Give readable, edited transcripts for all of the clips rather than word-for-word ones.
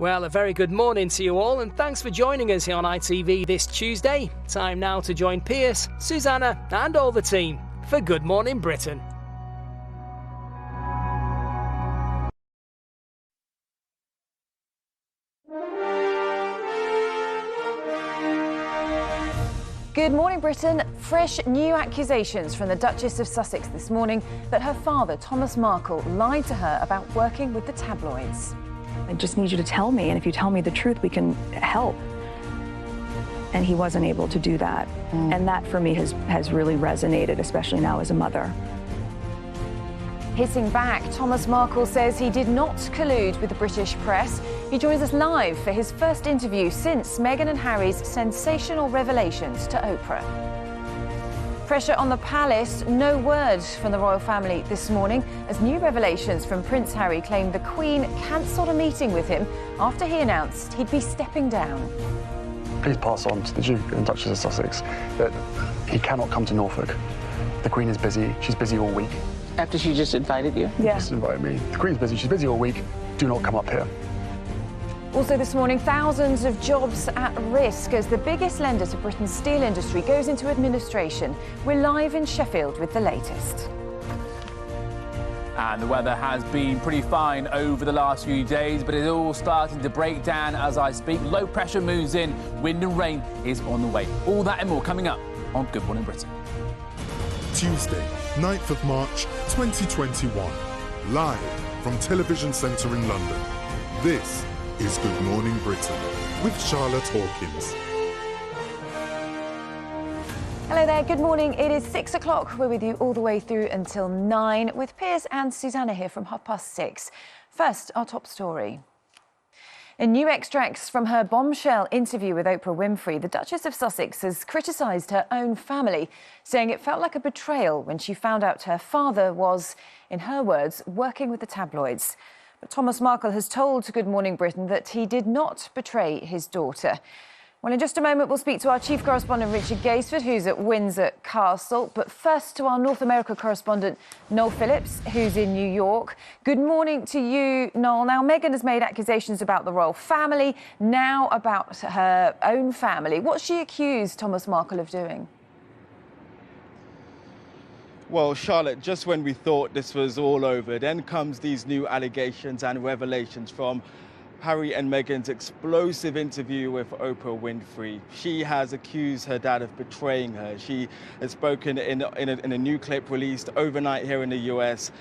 Well, a very good morning to you all, and thanks for joining us here on ITV this Tuesday. Time now to join Piers, Susanna and all the team for Good Morning Britain. Good morning, Britain. Fresh new accusations from the Duchess of Sussex this morning that her father, Thomas Markle, lied to her about working with the tabloids. I just need you to tell me, and if you tell me the truth, we can help. And he wasn't able to do that. And that, for me, has really resonated, especially now as a mother. Hitting back, Thomas Markle says he did not collude with the British press. He joins us live for his first interview since Meghan and Harry's sensational revelations to Oprah. Pressure on the palace, no word from the royal family this morning, as new revelations from Prince Harry claim the Queen cancelled a meeting with him after he announced he'd be stepping down. Please pass on to the Duke and Duchess of Sussex that he cannot come to Norfolk. The Queen is busy. She's busy all week. After she just invited you? Yeah. Just invited me. The Queen's busy. She's busy all week. Do not come up here. Also this morning, thousands of jobs at risk as the biggest lender to Britain's steel industry goes into administration. We're live in Sheffield with the latest. And the weather has been pretty fine over the last few days, but it's all starting to break down as I speak. Low pressure moves in, wind and rain is on the way. All that and more coming up on Good Morning Britain. Tuesday, 9th of March 2021. Live from Television Centre in London. This is Good Morning Britain with Charlotte Hawkins. Hello there, good morning. It is 6 o'clock. We're with you all the way through until 9 with Piers and Susanna here from 6:30. First, our top story. In new extracts from her bombshell interview with Oprah Winfrey, the Duchess of Sussex has criticised her own family, saying it felt like a betrayal when she found out her father was, in her words, working with the tabloids. But Thomas Markle has told Good Morning Britain that he did not betray his daughter. Well, in just a moment, we'll speak to our chief correspondent, Richard Gaisford, who's at Windsor Castle. But first to our North America correspondent, Noel Phillips, who's in New York. Good morning to you, Noel. Now, Meghan has made accusations about the royal family, now about her own family. What's she accused Thomas Markle of doing? Well, Charlotte, just when we thought this was all over, then comes these new allegations and revelations from Harry and Meghan's explosive interview with Oprah Winfrey. She has accused her dad of betraying her. She has spoken in a new clip released overnight here in the US.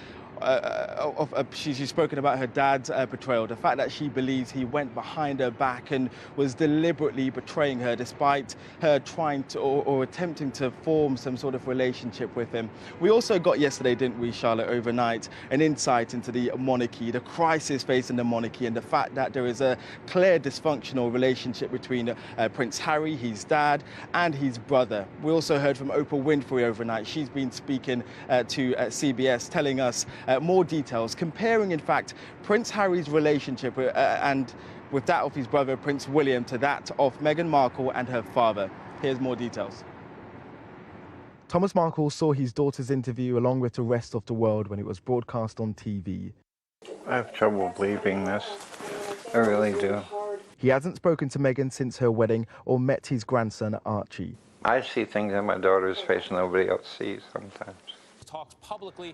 She's spoken about her dad's betrayal, the fact that she believes he went behind her back and was deliberately betraying her despite her trying to or attempting to form some sort of relationship with him. We also got yesterday, didn't we, Charlotte, overnight, an insight into the monarchy, the crisis facing the monarchy, and the fact that there is a clear dysfunctional relationship between Prince Harry, his dad, and his brother. We also heard from Oprah Winfrey overnight. She's been speaking to CBS, telling us more details, comparing, in fact, Prince Harry's relationship and with that of his brother, Prince William, to that of Meghan Markle and her father. Here's more details. Thomas Markle saw his daughter's interview along with the rest of the world when it was broadcast on TV. I have trouble believing this. I really do. He hasn't spoken to Meghan since her wedding or met his grandson, Archie. I see things in my daughter's face nobody else sees sometimes.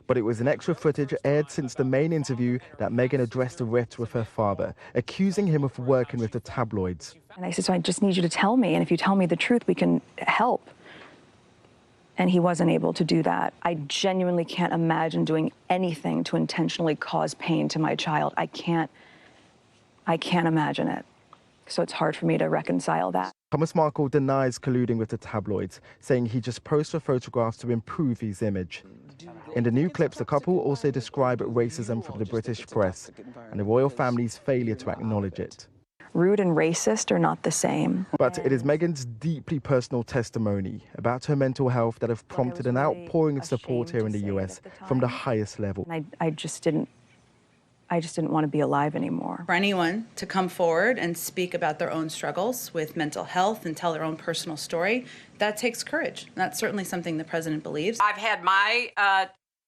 But it was an extra footage aired since the main interview that Meghan addressed a rift with her father, accusing him of working with the tabloids. And I said, so I just need you to tell me, and if you tell me the truth, we can help. And he wasn't able to do that. I genuinely can't imagine doing anything to intentionally cause pain to my child. I can't imagine it. So it's hard for me to reconcile that. Thomas Markle denies colluding with the tabloids, saying he just posed for photographs to improve his image. In the new clips, the couple also describe racism from the British press and the royal family's failure to acknowledge it. Rude and racist are not the same. But it is Meghan's deeply personal testimony about her mental health that have prompted an outpouring of support here in the US from the highest level. I just didn't want to be alive anymore. For anyone to come forward and speak about their own struggles with mental health and tell their own personal story, that takes courage. And that's certainly something the president believes. I've had my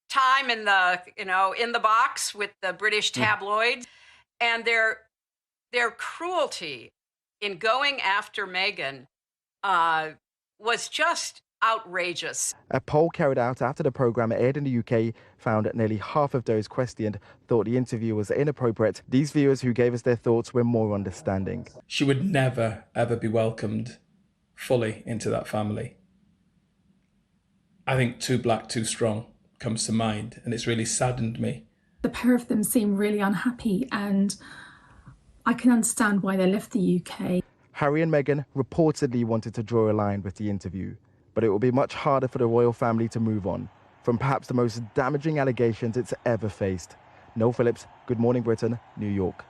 time in the box with the British tabloids, and they're their cruelty in going after Meghan was just outrageous. A poll carried out after the programme aired in the UK found that nearly half of those questioned thought the interview was inappropriate. These viewers who gave us their thoughts were more understanding. She would never, ever be welcomed fully into that family. I think Too Black, Too Strong comes to mind, and it's really saddened me. The pair of them seem really unhappy, and I can understand why they left the UK. Harry and Meghan reportedly wanted to draw a line with the interview, but it will be much harder for the royal family to move on from perhaps the most damaging allegations it's ever faced. Noel Phillips, Good Morning Britain, New York.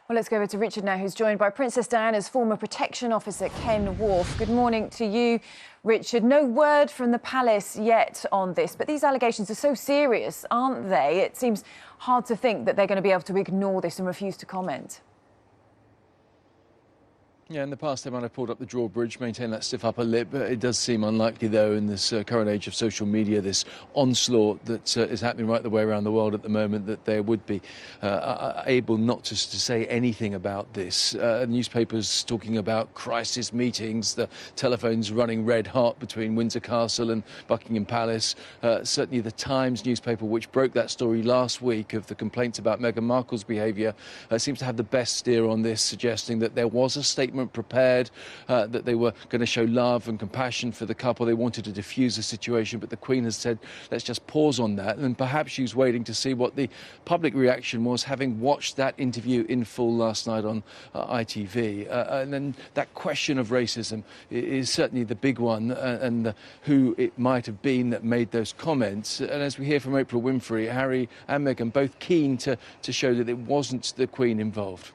Well, let's go over to Richard now, who's joined by Princess Diana's former protection officer, Ken Wharf. Good morning to you, Richard. No word from the palace yet on this, but these allegations are so serious, aren't they? It seems hard to think that they're going to be able to ignore this and refuse to comment. Yeah, in the past they might have pulled up the drawbridge, maintained that stiff upper lip. It does seem unlikely, though, in this current age of social media, this onslaught that is happening right the way around the world at the moment, that they would be able not to say anything about this. Newspapers talking about crisis meetings, the telephones running red hot between Windsor Castle and Buckingham Palace. Certainly the Times newspaper, which broke that story last week of the complaints about Meghan Markle's behaviour, seems to have the best steer on this, suggesting that there was a statement prepared, that they were going to show love and compassion for the couple. They wanted to diffuse the situation, but the Queen has said, let's just pause on that. And perhaps she's waiting to see what the public reaction was, having watched that interview in full last night on ITV. And then that question of racism is certainly the big one, and who it might have been that made those comments. And as we hear from Oprah Winfrey, Harry and Meghan both keen to show that it wasn't the Queen involved.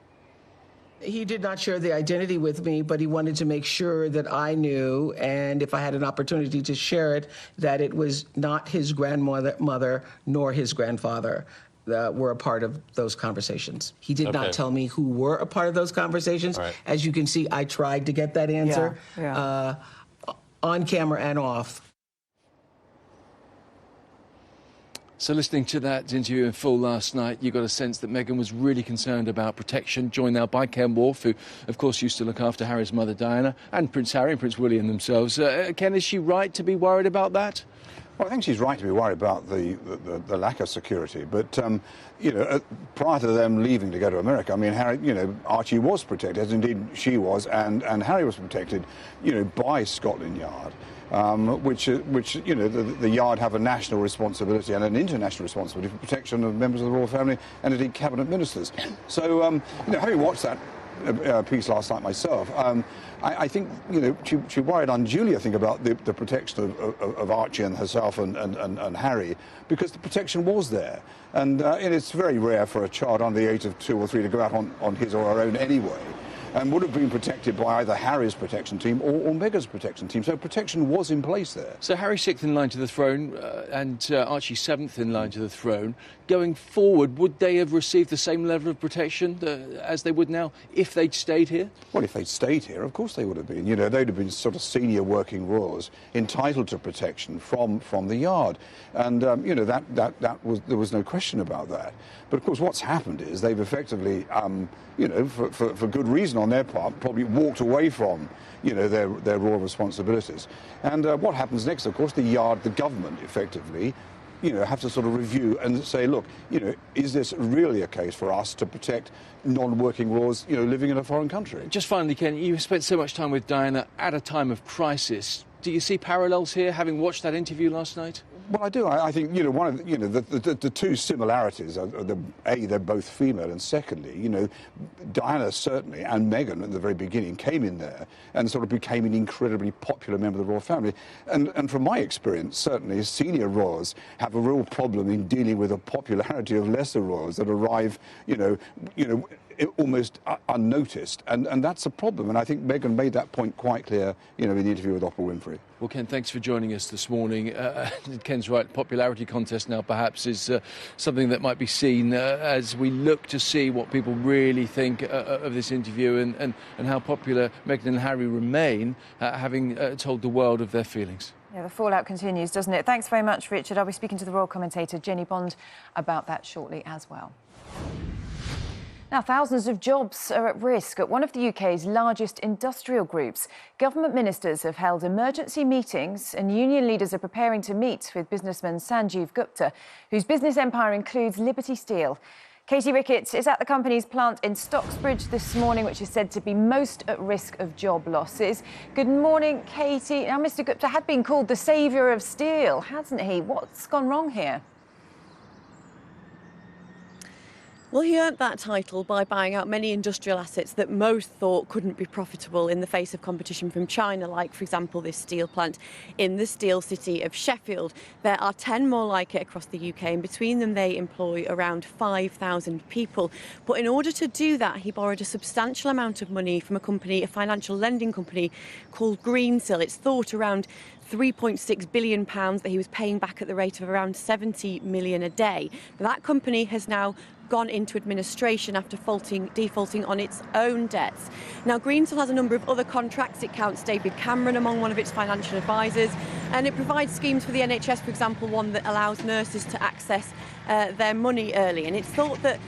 He did not share the identity with me, but he wanted to make sure that I knew, and if I had an opportunity to share it, that it was not his grandmother nor his grandfather that were a part of those conversations. He did not tell me who were a part of those conversations. Right. As you can see, I tried to get that answer on camera and off. So listening to that interview in full last night, you got a sense that Meghan was really concerned about protection, joined now by Ken Wharf, who, of course, used to look after Harry's mother, Diana, and Prince Harry and Prince William themselves. Ken, is she right to be worried about that? Well, I think she's right to be worried about the lack of security. But, you know, prior to them leaving to go to America, I mean, Harry, you know, Archie was protected, as indeed she was, and Harry was protected, you know, by Scotland Yard. Which you know, the Yard have a national responsibility and an international responsibility for protection of members of the royal family and indeed cabinet ministers. So, you know, having watched that piece last night myself, I think, you know, she worried unduly, I think, about the protection of Archie and herself and Harry, because the protection was there. And it's very rare for a child under the age of 2 or 3 to go out on his or her own anyway, and would have been protected by either Harry's protection team or Meghan's protection team. So protection was in place there. So Harry's 6th in line to the throne and Archie 7th in line to the throne. Going forward, would they have received the same level of protection as they would now if they'd stayed here? Well, if they'd stayed here, of course they would have been. You know, they'd have been sort of senior working royals entitled to protection from the Yard. And, you know, there was no question about that. But, of course, what's happened is they've effectively, you know, for good reason on their part, probably walked away from, you know, their royal responsibilities. And what happens next, of course, the Yard, the government, effectively, you know, have to sort of review and say, look, you know, is this really a case for us to protect non-working royals, you know, living in a foreign country? Just finally, Ken, you spent so much time with Diana at a time of crisis. Do you see parallels here, having watched that interview last night? Well, I do. I think, you know, one of the, you know, the two similarities are they're both female, and secondly, you know, Diana certainly and Meghan at the very beginning came in there and sort of became an incredibly popular member of the royal family. And from my experience, certainly senior royals have a real problem in dealing with the popularity of lesser royals that arrive, you know, almost unnoticed, and that's a problem. And I think Meghan made that point quite clear, you know, in the interview with Oprah Winfrey. Well, Ken, thanks for joining us this morning. Ken's right, popularity contest now perhaps is something that might be seen as we look to see what people really think of this interview and how popular Meghan and Harry remain, having told the world of their feelings. Yeah, the fallout continues, doesn't it? Thanks very much, Richard. I'll be speaking to the royal commentator Jenny Bond about that shortly as well. Now, Now, thousands of jobs are at risk at one of the UK's largest industrial groups. Government ministers have held emergency meetings and union leaders are preparing to meet with businessman Sanjeev Gupta, whose business empire includes Liberty Steel. Katie Ricketts is at the company's plant in Stocksbridge this morning, which is said to be most at risk of job losses. Good morning, Katie. Now, Mr. Gupta had been called the saviour of steel, hasn't he? What's gone wrong here? Well, he earned that title by buying out many industrial assets that most thought couldn't be profitable in the face of competition from China, like, for example, this steel plant in the steel city of Sheffield. There are 10 more like it across the UK, and between them they employ around 5,000 people. But in order to do that, he borrowed a substantial amount of money from a financial lending company called Greensill. It's thought around £3.6 billion that he was paying back at the rate of around 70 million a day. That company has now gone into administration after defaulting on its own debts. Now, Greensill has a number of other contracts. It counts David Cameron among one of its financial advisors, and it provides schemes for the NHS, for example, one that allows nurses to access their money early. And it's thought that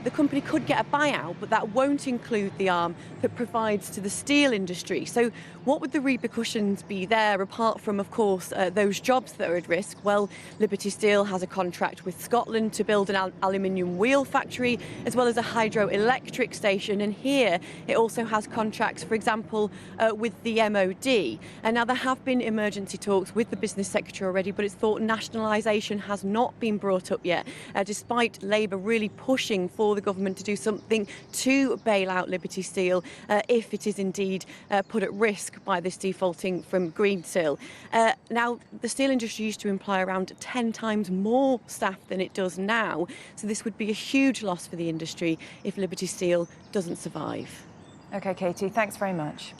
the company could get a buyout, but that won't include the arm that provides to the steel industry. So what would the repercussions be there, apart from, of course, those jobs that are at risk? Well, Liberty Steel has a contract with Scotland to build an aluminium wheel factory, as well as a hydroelectric station. And here it also has contracts, for example, with the MOD. And now there have been emergency talks with the business secretary already, but it's thought nationalisation has not been brought up yet, despite Labour really pushing for the government to do something to bail out Liberty Steel if it is indeed put at risk by this defaulting from Greensill. Now, the steel industry used to employ around 10 times more staff than it does now, so this would be a huge loss for the industry if Liberty Steel doesn't survive. OK, Katie, thanks very much.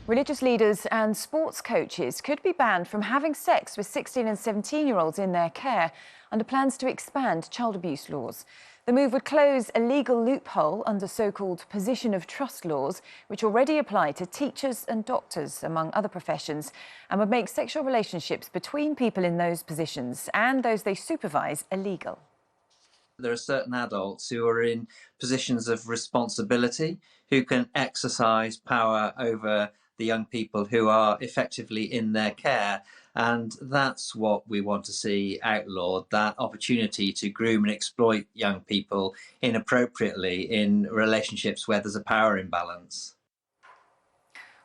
Religious leaders and sports coaches could be banned from having sex with 16 and 17-year-olds in their care under plans to expand child abuse laws. The move would close a legal loophole under so-called position of trust laws, which already apply to teachers and doctors, among other professions, and would make sexual relationships between people in those positions and those they supervise illegal. There are certain adults who are in positions of responsibility who can exercise power over the young people who are effectively in their care. And that's what we want to see outlawed, that opportunity to groom and exploit young people inappropriately in relationships where there's a power imbalance.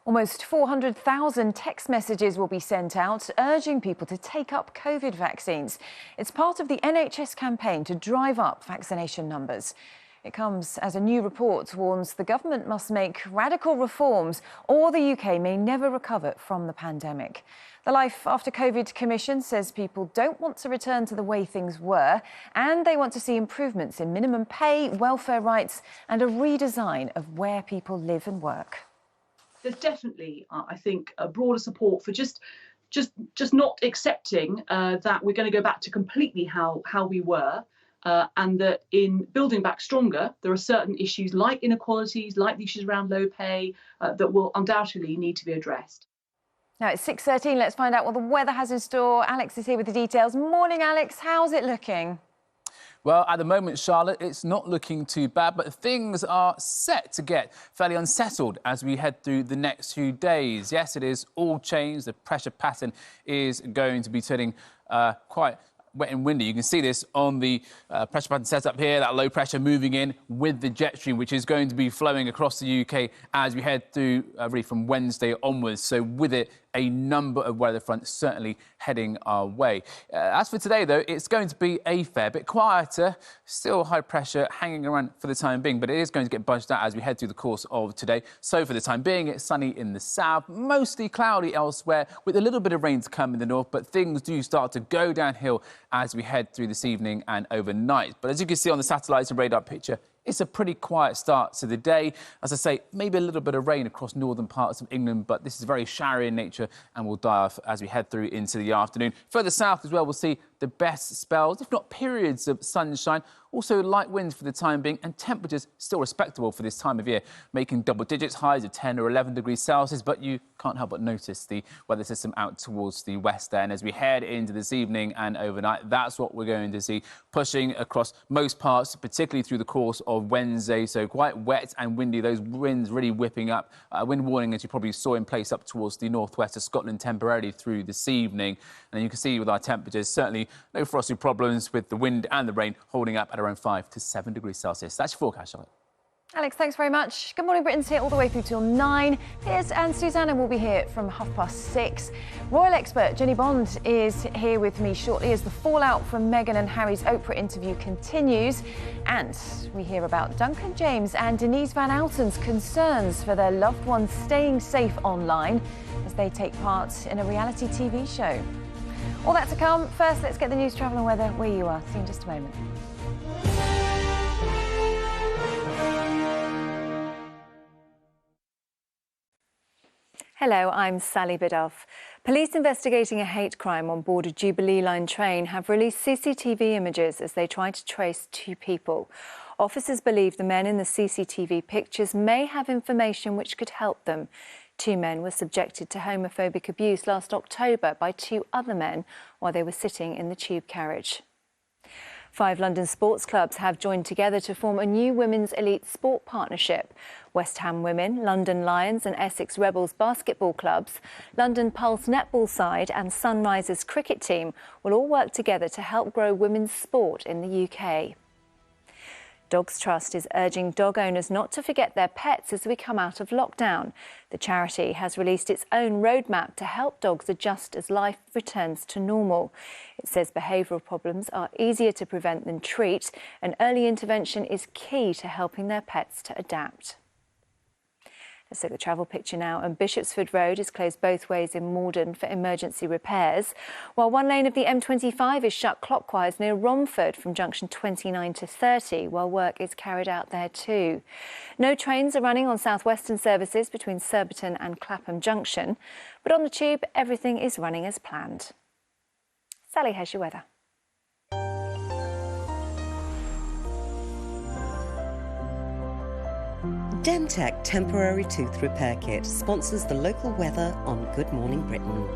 Almost 400,000 text messages will be sent out urging people to take up COVID vaccines. It's part of the NHS campaign to drive up vaccination numbers. It comes as a new report warns the government must make radical reforms or the UK may never recover from the pandemic. The Life After COVID Commission says people don't want to return to the way things were, and they want to see improvements in minimum pay, welfare rights and a redesign of where people live and work. There's definitely, I think, a broader support for just not accepting that we're going to go back to completely how we were. And that in building back stronger, there are certain issues like inequalities, like the issues around low pay, that will undoubtedly need to be addressed. Now it's 6:13. Let's find out what the weather has in store. Alex is here with the details. Morning, Alex. How's it looking? Well, at the moment, Charlotte, it's not looking too bad, but things are set to get fairly unsettled as we head through the next few days. Yes, it is all changed. The pressure pattern is going to be turning quite wet and windy. You can see this on the pressure pattern set up here, that low pressure moving in with the jet stream, which is going to be flowing across the UK as we head through really from Wednesday onwards. So with it, a number of weather fronts certainly heading our way. As for today, though, it's going to be a fair bit quieter. Still high pressure hanging around for the time being, but it is going to get budged out as we head through the course of today. So for the time being, it's sunny in the south, mostly cloudy elsewhere, with a little bit of rain to come in the north, but things do start to go downhill as we head through this evening and overnight. But as you can see on the satellites and radar picture, it's a pretty quiet start to the day. As I say, maybe a little bit of rain across northern parts of England, but this is very showery in nature and will die off as we head through into the afternoon. Further south as well, we'll see the best spells, if not periods of sunshine. Also light winds for the time being, and temperatures still respectable for this time of year, making double digits, highs of 10 or 11 degrees Celsius. But you can't help but notice the weather system out towards the west there. And as we head into this evening and overnight, that's what we're going to see pushing across most parts, particularly through the course of Wednesday. So quite wet and windy, those winds really whipping up. Wind warning, as you probably saw, in place up towards the northwest of Scotland temporarily through this evening. And you can see with our temperatures, certainly no frosty problems with the wind and the rain holding up at around 5 to 7 degrees Celsius. That's your forecast, Charlotte. Alex, thanks very much. Good Morning Britain's here all the way through till 9. Piers and Susanna will be here from 6:30. Royal expert Jenny Bond is here with me shortly as the fallout from Meghan and Harry's Oprah interview continues. And we hear about Duncan James and Denise Van Outen's concerns for their loved ones staying safe online as they take part in a reality TV show. All that to come. First, let's get the news, travel and weather where you are. See you in just a moment. Hello, I'm Sally Bidoff. Police investigating a hate crime on board a Jubilee Line train have released CCTV images as they try to trace 2 people. Officers believe the men in the CCTV pictures may have information which could help them. 2 men were subjected to homophobic abuse last October by 2 other men while they were sitting in the tube carriage. 5 London sports clubs have joined together to form a new women's elite sport partnership. West Ham Women, London Lions and Essex Rebels basketball clubs, London Pulse netball side and Sunrisers cricket team will all work together to help grow women's sport in the UK. Dogs Trust is urging dog owners not to forget their pets as we come out of lockdown. The charity has released its own roadmap to help dogs adjust as life returns to normal. It says behavioural problems are easier to prevent than treat, and early intervention is key to helping their pets to adapt. Let's take the travel picture now. And Bishopsford Road is closed both ways in Morden for emergency repairs, while one lane of the M25 is shut clockwise near Romford from junction 29 to 30, while work is carried out there too. No trains are running on South Western services between Surbiton and Clapham Junction, but on the tube, everything is running as planned. Sally has your weather. Dentec Temporary Tooth Repair Kit sponsors the local weather on Good Morning Britain.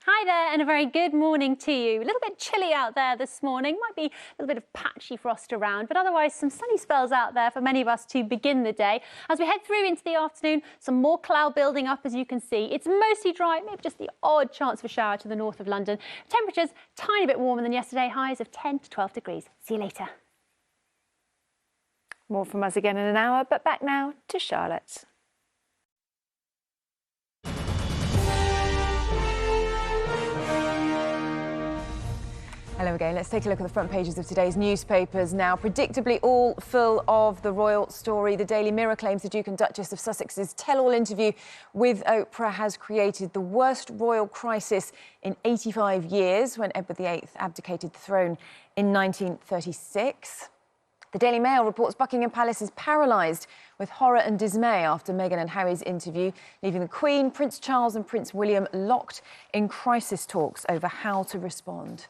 Hi there and a very good morning to you. A little bit chilly out there this morning. Might be a little bit of patchy frost around, but otherwise some sunny spells out there for many of us to begin the day. As we head through into the afternoon, some more cloud building up, as you can see. It's mostly dry, maybe just the odd chance of a shower to the north of London. Temperatures tiny bit warmer than yesterday, highs of 10 to 12 degrees. See you later. More from us again in an hour, but back now to Charlotte. Hello again. Let's take a look at the front pages of today's newspapers now. Predictably all full of the royal story. The Daily Mirror claims the Duke and Duchess of Sussex's tell-all interview with Oprah has created the worst royal crisis in 85 years when Edward VIII abdicated the throne in 1936. The Daily Mail reports Buckingham Palace is paralysed with horror and dismay after Meghan and Harry's interview, leaving the Queen, Prince Charles and Prince William locked in crisis talks over how to respond.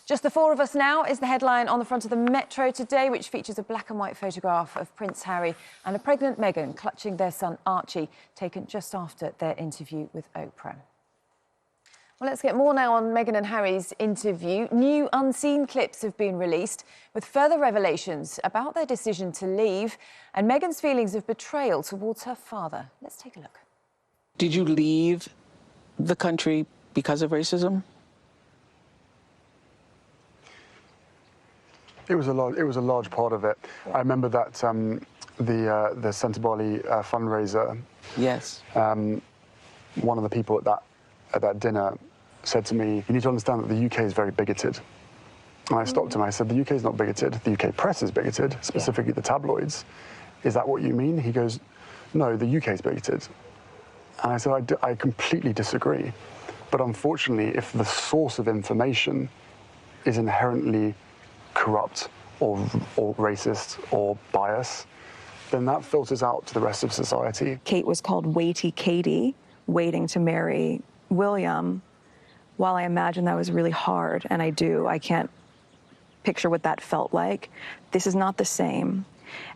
Just the 4 of us now is the headline on the front of the Metro today, which features a black and white photograph of Prince Harry and a pregnant Meghan clutching their son Archie, taken just after their interview with Oprah. Well, let's get more now on Meghan and Harry's interview. New unseen clips have been released with further revelations about their decision to leave and Meghan's feelings of betrayal towards her father. Let's take a look. Did you leave the country because of racism? It was a large part of it. I remember that the Centre Bali fundraiser. Yes. One of the people at that dinner said to me, "You need to understand that the UK is very bigoted." And I stopped him. I said, "The UK is not bigoted. The UK press is bigoted, specifically the tabloids. Is that what you mean?" He goes, "No, the UK is bigoted." And I said, I completely disagree. But unfortunately, if the source of information is inherently corrupt or racist or biased, then that filters out to the rest of society. Kate was called Waity Katie, waiting to marry William, while I imagine that was really hard, and I do, I can't picture what that felt like, this is not the same.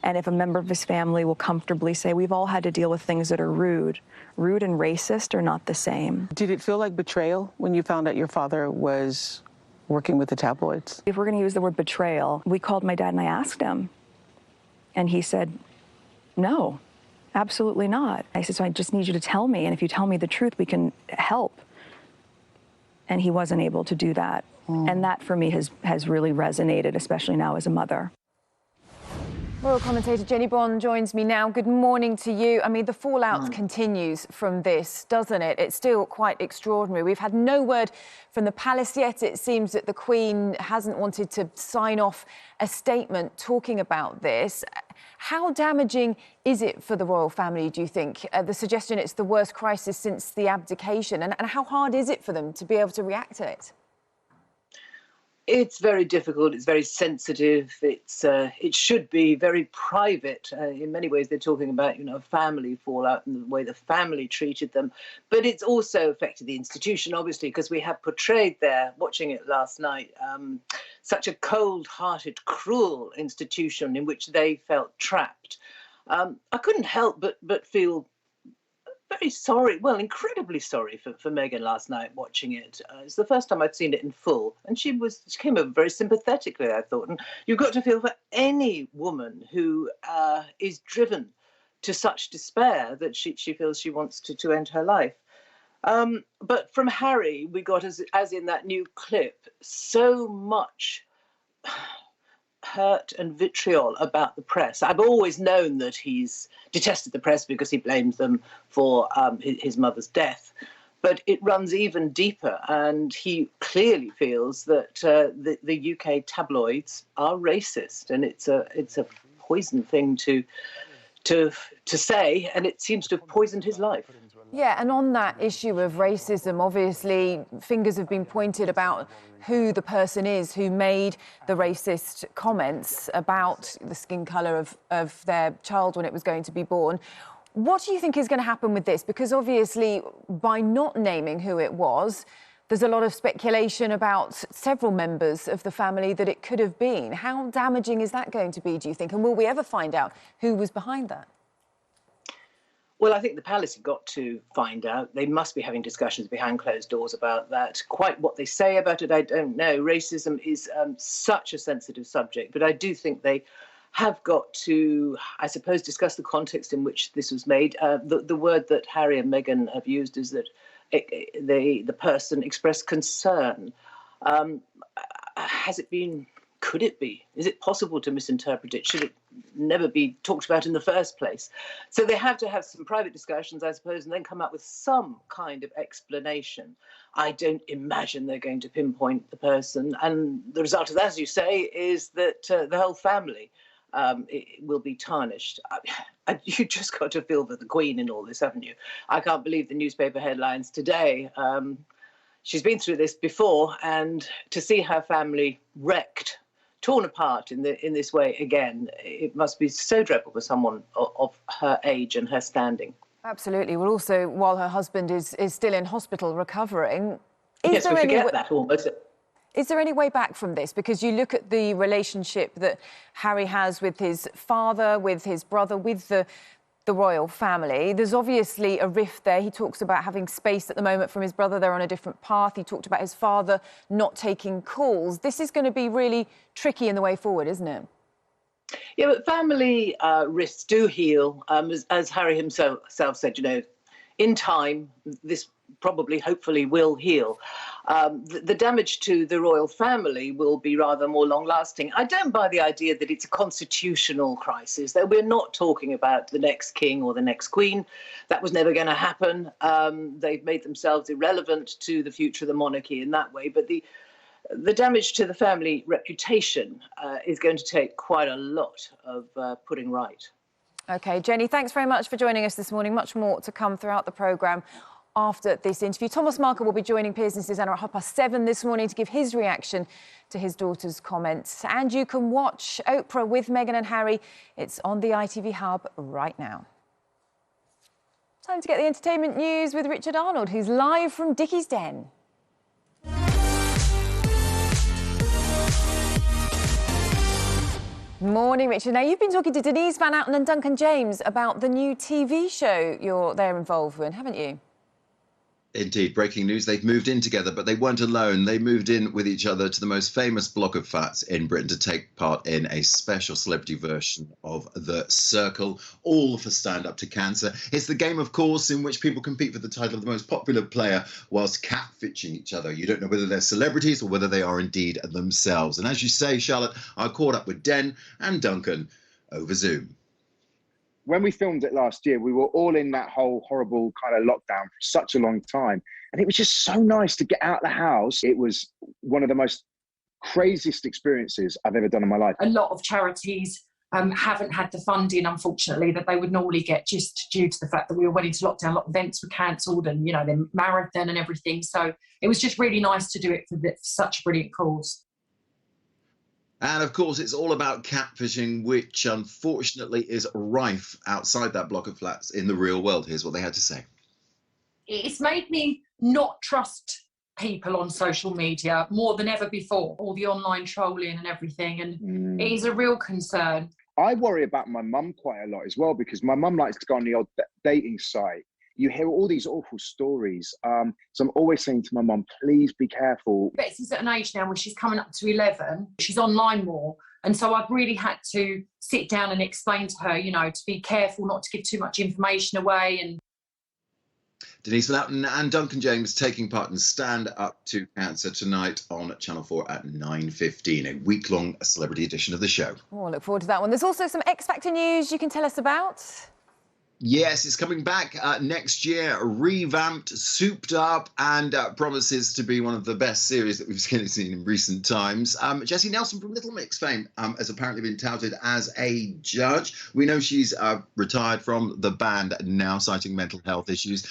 And if a member of his family will comfortably say, we've all had to deal with things that are rude and racist are not the same. Did it feel like betrayal when you found out your father was working with the tabloids? If we're going to use the word betrayal, we called my dad and I asked him, and he said, no, absolutely not. I said, so I just need you to tell me, and if you tell me the truth, we can help. And he wasn't able to do that. And that, for me, has really resonated, especially now as a mother. Royal commentator Jenny Bond joins me now. Good morning to you. I mean, the fallout continues from this, doesn't it? It's still quite extraordinary. We've had no word from the palace yet. It seems that the Queen hasn't wanted to sign off a statement talking about this. How damaging is it for the royal family, do you think? The suggestion it's the worst crisis since the abdication. And how hard is it for them to be able to react to it? It's very difficult. It's very sensitive. It should be very private. In many ways, they're talking about, family fallout and the way the family treated them. But it's also affected the institution, obviously, because we have portrayed there, watching it last night, such a cold-hearted, cruel institution in which they felt trapped. I couldn't help but feel very sorry, well, incredibly sorry for Meghan last night watching it. It's the first time I'd seen it in full, and she came over very sympathetically, I thought. And you've got to feel for any woman who is driven to such despair that she feels she wants to end her life. But from Harry, we got, as in that new clip, so much hurt and vitriol about the press. I've always known that he's detested the press because he blames them for his mother's death. But it runs even deeper, and he clearly feels that the UK tabloids are racist, and it's a poison thing to say, and it seems to have poisoned his life. Yeah, and on that issue of racism, obviously fingers have been pointed about who the person is who made the racist comments about the skin colour of their child when it was going to be born. What do you think is going to happen with this? Because obviously, by not naming who it was, there's a lot of speculation about several members of the family that it could have been. How damaging is that going to be, do you think? And will we ever find out who was behind that? Well, I think the palace have got to find out. They must be having discussions behind closed doors about that. Quite what they say about it, I don't know. Racism is such a sensitive subject, but I do think they have got to, I suppose, discuss the context in which this was made. The word that Harry and Meghan have used is that the person expressed concern. Has it been? Could it be? Is it possible to misinterpret it? Should it never be talked about in the first place? So they have to have some private discussions, I suppose, and then come up with some kind of explanation. I don't imagine they're going to pinpoint the person. And the result of that, as you say, is that the whole family will be tarnished. You just got to feel for the Queen in all this, haven't you? I can't believe the newspaper headlines today. She's been through this before, and to see her family wrecked, torn apart in this way again, it must be so dreadful for someone of her age and her standing. Absolutely. Well, also, while her husband is still in hospital recovering... Yes, we forget that almost. Is there any way back from this? Because you look at the relationship that Harry has with his father, with his brother, with the royal family. There's obviously a rift there. He talks about having space at the moment from his brother. They're on a different path. He talked about his father not taking calls. This is going to be really tricky in the way forward, isn't it? Yeah, but family rifts do heal. As Harry himself said, in time, this probably, hopefully, will heal. The damage to the royal family will be rather more long-lasting. I don't buy the idea that it's a constitutional crisis, that we're not talking about the next king or the next queen. That was never going to happen. They've made themselves irrelevant to the future of the monarchy in that way. But the damage to the family reputation is going to take quite a lot of putting right. OK, Jenny, thanks very much for joining us this morning. Much more to come throughout the programme after this interview. Thomas Markle will be joining Piers and Susanna at 7:30 this morning to give his reaction to his daughter's comments. And you can watch Oprah with Meghan and Harry. It's on the ITV Hub right now. Time to get the entertainment news with Richard Arnold, who's live from Dickie's Den. Morning, Richard. Now, you've been talking to Denise Van Outen and Duncan James about the new TV show they're involved with, haven't you? Indeed, breaking news. They've moved in together, but they weren't alone. They moved in with each other to the most famous block of flats in Britain to take part in a special celebrity version of The Circle, all for Stand Up to Cancer. It's the game, of course, in which people compete for the title of the most popular player whilst catfishing each other. You don't know whether they're celebrities or whether they are indeed themselves. And as you say, Charlotte, I caught up with Den and Duncan over Zoom. When we filmed it last year, we were all in that whole horrible kind of lockdown for such a long time. And it was just so nice to get out of the house. It was one of the most craziest experiences I've ever done in my life. A lot of charities haven't had the funding, unfortunately, that they would normally get just due to the fact that we were went into lockdown. A lot of events were cancelled and, you know, the marathon and everything. So it was just really nice to do it for such a brilliant cause. And of course, it's all about catfishing, which unfortunately is rife outside that block of flats in the real world. Here's what they had to say. It's made me not trust people on social media more than ever before, all the online trolling and everything. And it is a real concern. I worry about my mum quite a lot as well, because my mum likes to go on the odd dating site. You hear all these awful stories. So I'm always saying to my mum, please be careful. Betsy's at an age now where she's coming up to 11. She's online more. And so I've really had to sit down and explain to her, you know, to be careful, not to give too much information away. And Denise Van Outen and Duncan James taking part in Stand Up to Cancer tonight on Channel 4 at 9:15, a week-long celebrity edition of the show. Oh, I look forward to that one. There's also some X Factor news you can tell us about. Yes, it's coming back next year, revamped, souped up, and promises to be one of the best series that we've seen in recent times. Jessie Nelson from Little Mix fame has apparently been touted as a judge. We know she's retired from the band now, citing mental health issues.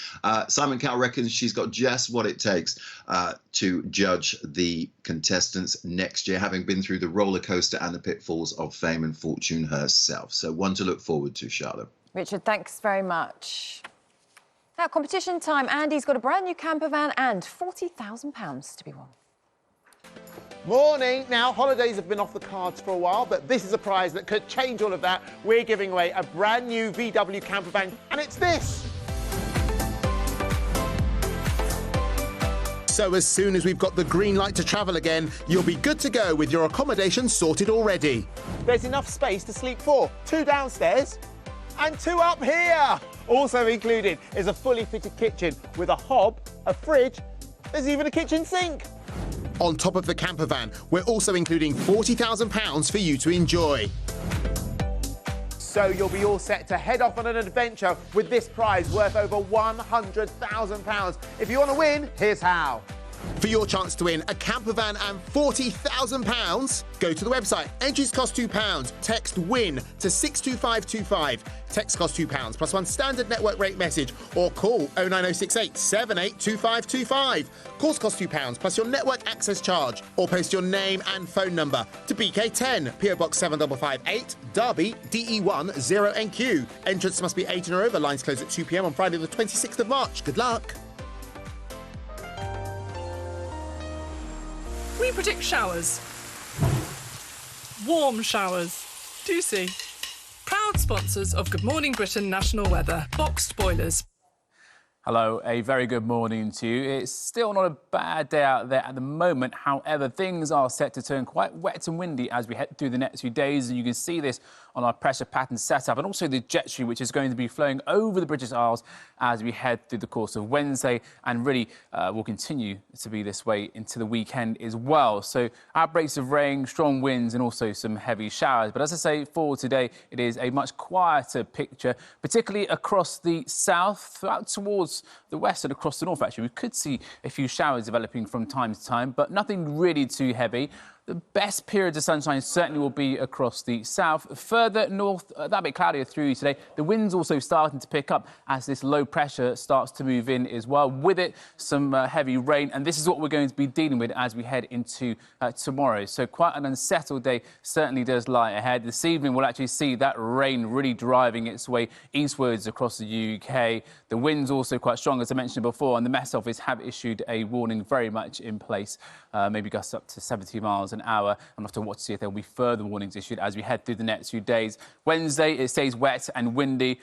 Simon Cowell reckons she's got just what it takes to judge the contestants next year, having been through the roller coaster and the pitfalls of fame and fortune herself. So one to look forward to, Charlotte. Richard, thanks very much. Now, competition time. Andy's got a brand new camper van and £40,000 to be won. Morning. Now, holidays have been off the cards for a while, but this is a prize that could change all of that. We're giving away a brand new VW camper van, and it's this. So as soon as we've got the green light to travel again, you'll be good to go with your accommodation sorted already. There's enough space to sleep 4, 2 downstairs and 2 up here. Also included is a fully fitted kitchen with a hob, a fridge, there's even a kitchen sink. On top of the camper van, we're also including £40,000 for you to enjoy. So you'll be all set to head off on an adventure with this prize worth over £100,000. If you want to win, here's how. For your chance to win a camper van and £40,000, go to the website. Entries cost £2. Text WIN to 62525. Text costs £2 plus one standard network rate message, or call 09068 782525. Calls cost £2 plus your network access charge, or post your name and phone number to BK10, PO Box 7558, Derby, DE1 0NQ. Entrance must be 18 or over. Lines close at 2 p.m. on Friday the 26th of March. Good luck. We predict showers. Warm showers. Do you see? Proud sponsors of Good Morning Britain National Weather. Boxed boilers. Hello, a very good morning to you. It's still not a bad day out there at the moment. However, things are set to turn quite wet and windy as we head through the next few days. And you can see this on our pressure pattern setup, and also the jet stream, which is going to be flowing over the British Isles as we head through the course of Wednesday, and really will continue to be this way into the weekend as well. So outbreaks of rain, strong winds, and also some heavy showers. But as I say, for today, it is a much quieter picture, particularly across the south, out towards the west and across the north. Actually, we could see a few showers developing from time to time, but nothing really too heavy. The best periods of sunshine certainly will be across the south. Further north, that bit cloudier through today. The wind's also starting to pick up as this low pressure starts to move in as well. With it, some heavy rain, and this is what we're going to be dealing with as we head into tomorrow. So quite an unsettled day certainly does lie ahead. This evening, we'll actually see that rain really driving its way eastwards across the UK. The wind's also quite strong, as I mentioned before, and the Met Office have issued a warning very much in place, maybe gusts up to 70 miles miles an hour. And we'll have to watch to see if there will be further warnings issued as we head through the next few days. Wednesday, it stays wet and windy.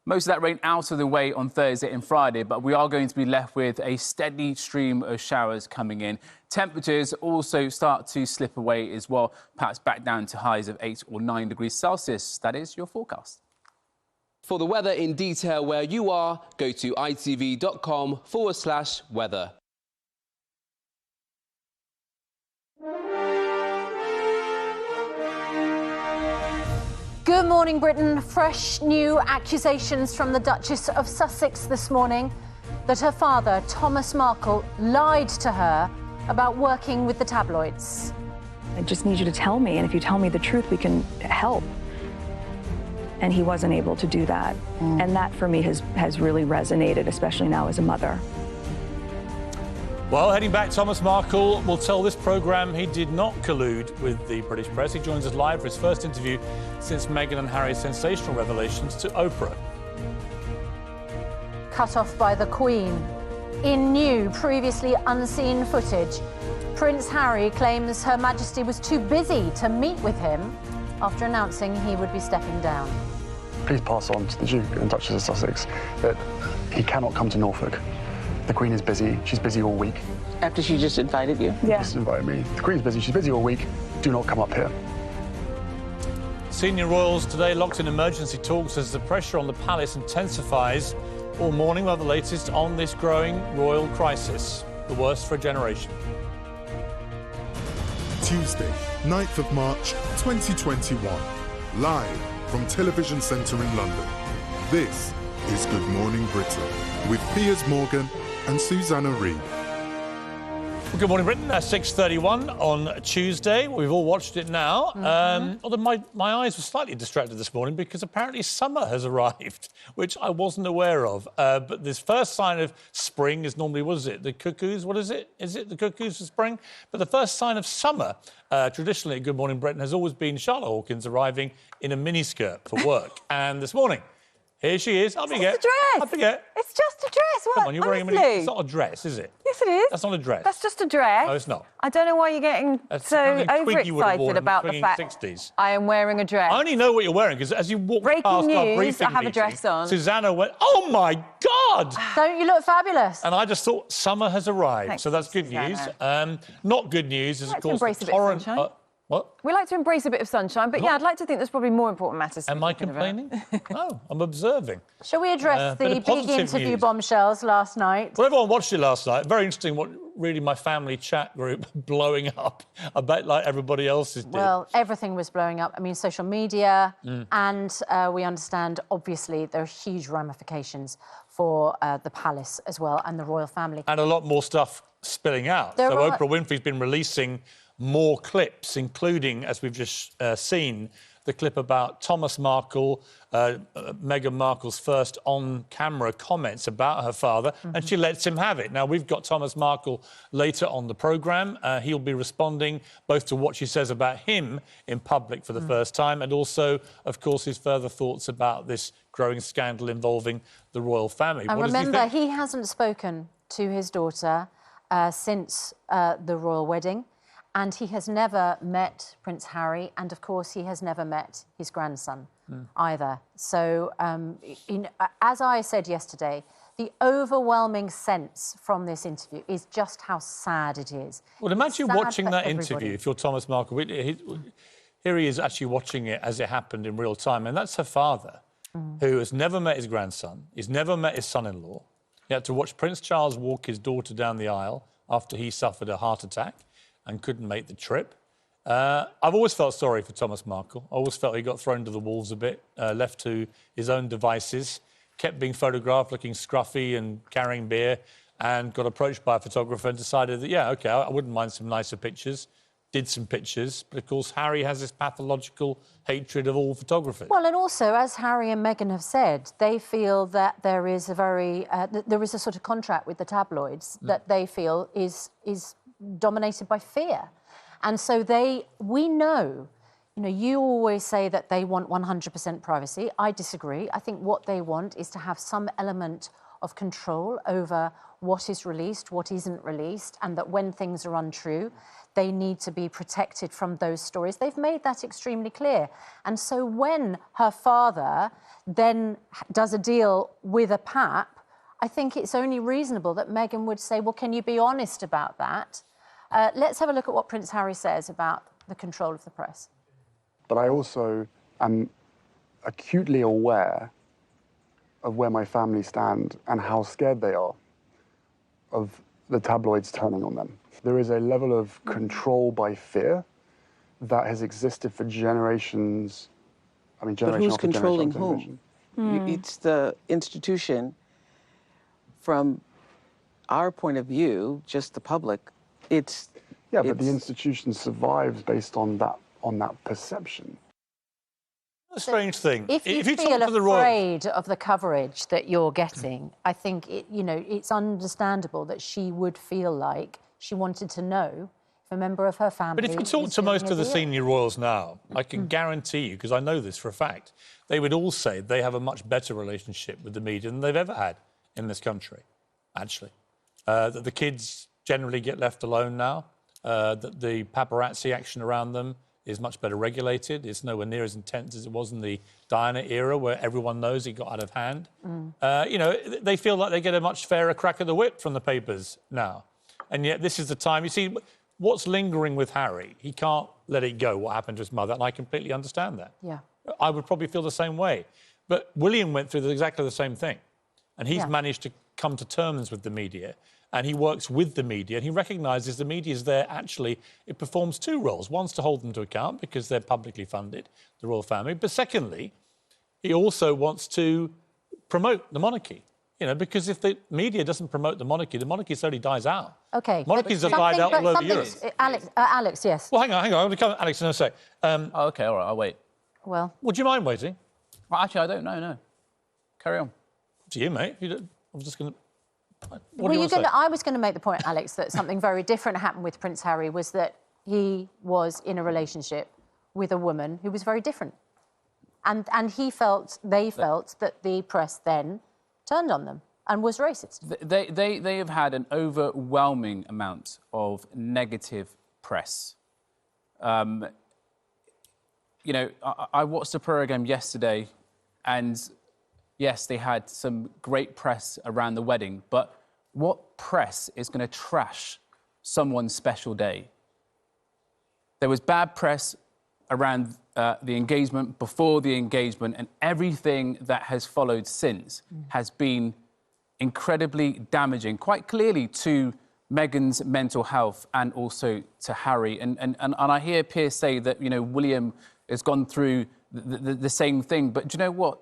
Most of that rain out of the way on Thursday and Friday, but we are going to be left with a steady stream of showers coming in. Temperatures also start to slip away as well, perhaps back down to highs of 8 or 9 degrees Celsius. That is your forecast. For the weather in detail where you are, go to itv.com/weather. Good morning, Britain. Fresh new accusations from the Duchess of Sussex this morning that her father, Thomas Markle, lied to her about working with the tabloids. I just need you to tell me, and if you tell me the truth, we can help. And he wasn't able to do that. And that, for me, has really resonated, especially now as a mother. Well, heading back, Thomas Markle will tell this programme he did not collude with the British press. He joins us live for his first interview since Meghan and Harry's sensational revelations to Oprah. Cut off by the Queen. In new, previously unseen footage, Prince Harry claims Her Majesty was too busy to meet with him after announcing he would be stepping down. Please pass on to the Duke and Duchess of Sussex that he cannot come to Norfolk. The Queen is busy. She's busy all week. After she just invited you? Yeah. Just invited me. The Queen's busy. She's busy all week. Do not come up here. Senior royals today locked in emergency talks as the pressure on the palace intensifies. All morning we'll have the latest on this growing royal crisis, the worst for a generation. Tuesday, 9th of March 2021. Live from Television Centre in London. This is Good Morning Britain with Piers Morgan and Susanna Reid. Well, good morning, Britain. 6:31 on Tuesday. We've all watched it now. Although my eyes were slightly distracted this morning because apparently summer has arrived, which I wasn't aware of. But this first sign of spring is normally, what is it, the cuckoos? What is it? Is it the cuckoos for spring? But the first sign of summer, traditionally at Good Morning Britain, has always been Charlotte Hawkins arriving in a miniskirt for work. And this morning, here she is. I forget. It's a dress. I forget. It's just a dress. What? Come on, you're wearing a mini. Honestly. It's not a dress, is it? Yes, it is. That's not a dress. That's just a dress. No, it's not. I don't know why you're getting so overexcited about the fact 60s. I am wearing a dress. I only know what you're wearing because as you walk past our briefing news, I have a meeting, dress on. Susanna went, "Oh my God!" Don't you look fabulous? And I just thought summer has arrived, Thanks, so that's good news. Not good news is, of course, embrace a the bit of torrent. sunshine. What? We like to embrace a bit of sunshine, but yeah, I'd like to think there's probably more important matters. Am I complaining? No, I'm observing. Shall we address bit the of big positive interview news. bombshells last night? Well, everyone watched it last night. Very interesting. What really my family chat group blowing up, a bit like everybody else's did. Well, everything was blowing up. I mean, social media, and we understand, obviously, there are huge ramifications for the palace as well and the royal family. And a lot more stuff spilling out. There So are- Oprah Winfrey's been releasing more clips, including, as we've just seen, the clip about Thomas Markle, Meghan Markle's first on-camera comments about her father, and she lets him have it. Now, we've got Thomas Markle later on the programme. He'll be responding both to what she says about him in public for the first time and also, of course, his further thoughts about this growing scandal involving the royal family. And What does he remember, think? he hasn't spoken to his daughter since the royal wedding. And he has never met Prince Harry, and of course he has never met his grandson either. So, as I said yesterday, the overwhelming sense from this interview is just how sad it is. Well, imagine Sad watching for that everybody. interview if you're Thomas Markle. Here he is actually watching it as it happened in real time, and that's her father, who has never met his grandson. He's never met his son-in-law. He had to watch Prince Charles walk his daughter down the aisle after he suffered a heart attack and couldn't make the trip. I've always felt sorry for Thomas Markle. I always felt he got thrown to the wolves a bit, left to his own devices, kept being photographed looking scruffy and carrying beer, and got approached by a photographer and decided that, yeah, OK, I wouldn't mind some nicer pictures, did some pictures. But, of course, Harry has this pathological hatred of all photography. Well, and also, as Harry and Meghan have said, they feel that there is a sort of contract with the tabloids that they feel is dominated by fear. And so we know, you always say that they want 100% privacy. I disagree. I think what they want is to have some element of control over what is released, what isn't released, and that when things are untrue, they need to be protected from those stories. They've made that extremely clear. And so when her father then does a deal with a PAP, I think it's only reasonable that Meghan would say, well, can you be honest about that? Let's have a look at what Prince Harry says about the control of the press. But I also am acutely aware of where my family stand and how scared they are of the tabloids turning on them. There is a level of control by fear that has existed for generations. I mean, generation But who's after controlling generation after whom? generation. It's the institution. From our point of view, just the public, it's... Yeah, but the institution survives based on that perception. A strange thing. If you talk feel to the royals, afraid of the coverage that you're getting, I think it's understandable that she would feel like she wanted to know if a member of her family. but if you talk to most of the senior royals now, I can guarantee you, because I know this for a fact, they would all say they have a much better relationship with the media than they've ever had in this country, actually. That the kids generally get left alone now, that the paparazzi action around them is much better regulated. It's nowhere near as intense as it was in the Diana era, where everyone knows it got out of hand. They feel like they get a much fairer crack of the whip from the papers now. And yet this is the time. You see, what's lingering with Harry, he can't let it go, what happened to his mother, and I completely understand that. Yeah. I would probably feel the same way. But William went through exactly the same thing. And he's managed to come to terms with the media, and he works with the media, and he recognises the media is there. Actually, it performs two roles. One's to hold them to account because they're publicly funded, the royal family. But secondly, he also wants to promote the monarchy. Because if the media doesn't promote the monarchy slowly dies out. Okay. Monarchies have died out all over Europe. Alex, yes. Well, hang on. I'm going to come, Alex, in a sec. OK, all right, I'll wait. Well, would you mind waiting? Well, actually, I don't know, no. Carry on. To you, mate. I was just going to... I was going to make the point, Alex, that something very different happened with Prince Harry, was that he was in a relationship with a woman who was very different. And they felt that the press then turned on them and was racist. They have had an overwhelming amount of negative press. I watched the programme yesterday, and yes, they had some great press around the wedding, but what press is going to trash someone's special day? There was bad press around the engagement, before the engagement, and everything that has followed since has been incredibly damaging, quite clearly to Meghan's mental health and also to Harry. And I hear Piers say that, William has gone through the same thing, but do you know what?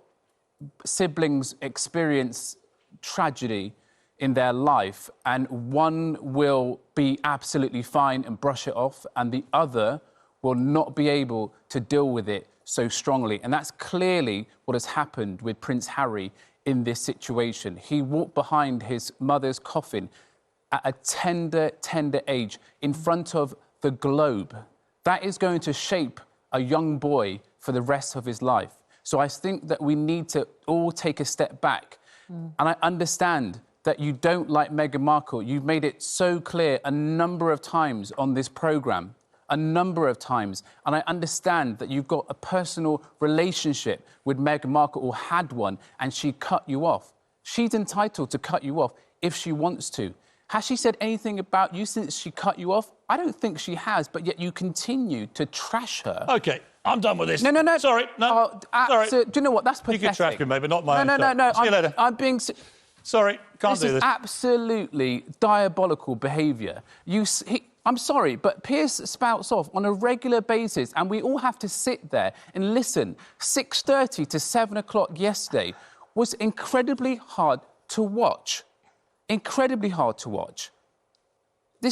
Siblings experience tragedy in their life, and one will be absolutely fine and brush it off, and the other will not be able to deal with it so strongly. And that's clearly what has happened with Prince Harry in this situation. He walked behind his mother's coffin at a tender age in front of the globe. That is going to shape a young boy for the rest of his life. So I think that we need to all take a step back. And I understand that you don't like Meghan Markle. You've made it so clear a number of times on this programme, a number of times. And I understand that you've got a personal relationship with Meghan Markle, or had one, and she cut you off. She's entitled to cut you off if she wants to. Has she said anything about you since she cut you off? I don't think she has, but yet you continue to trash her. OK, I'm done with this. No. Sorry, no. Sorry. Do you know what? That's pathetic. You can trash me, mate, but not mine. No. See you later. I'm being... Sorry, can't do this. This is absolutely diabolical behaviour. I'm sorry, but Piers spouts off on a regular basis, and we all have to sit there and listen. 6:30 to 7 o'clock yesterday was incredibly hard to watch. Incredibly hard to watch. He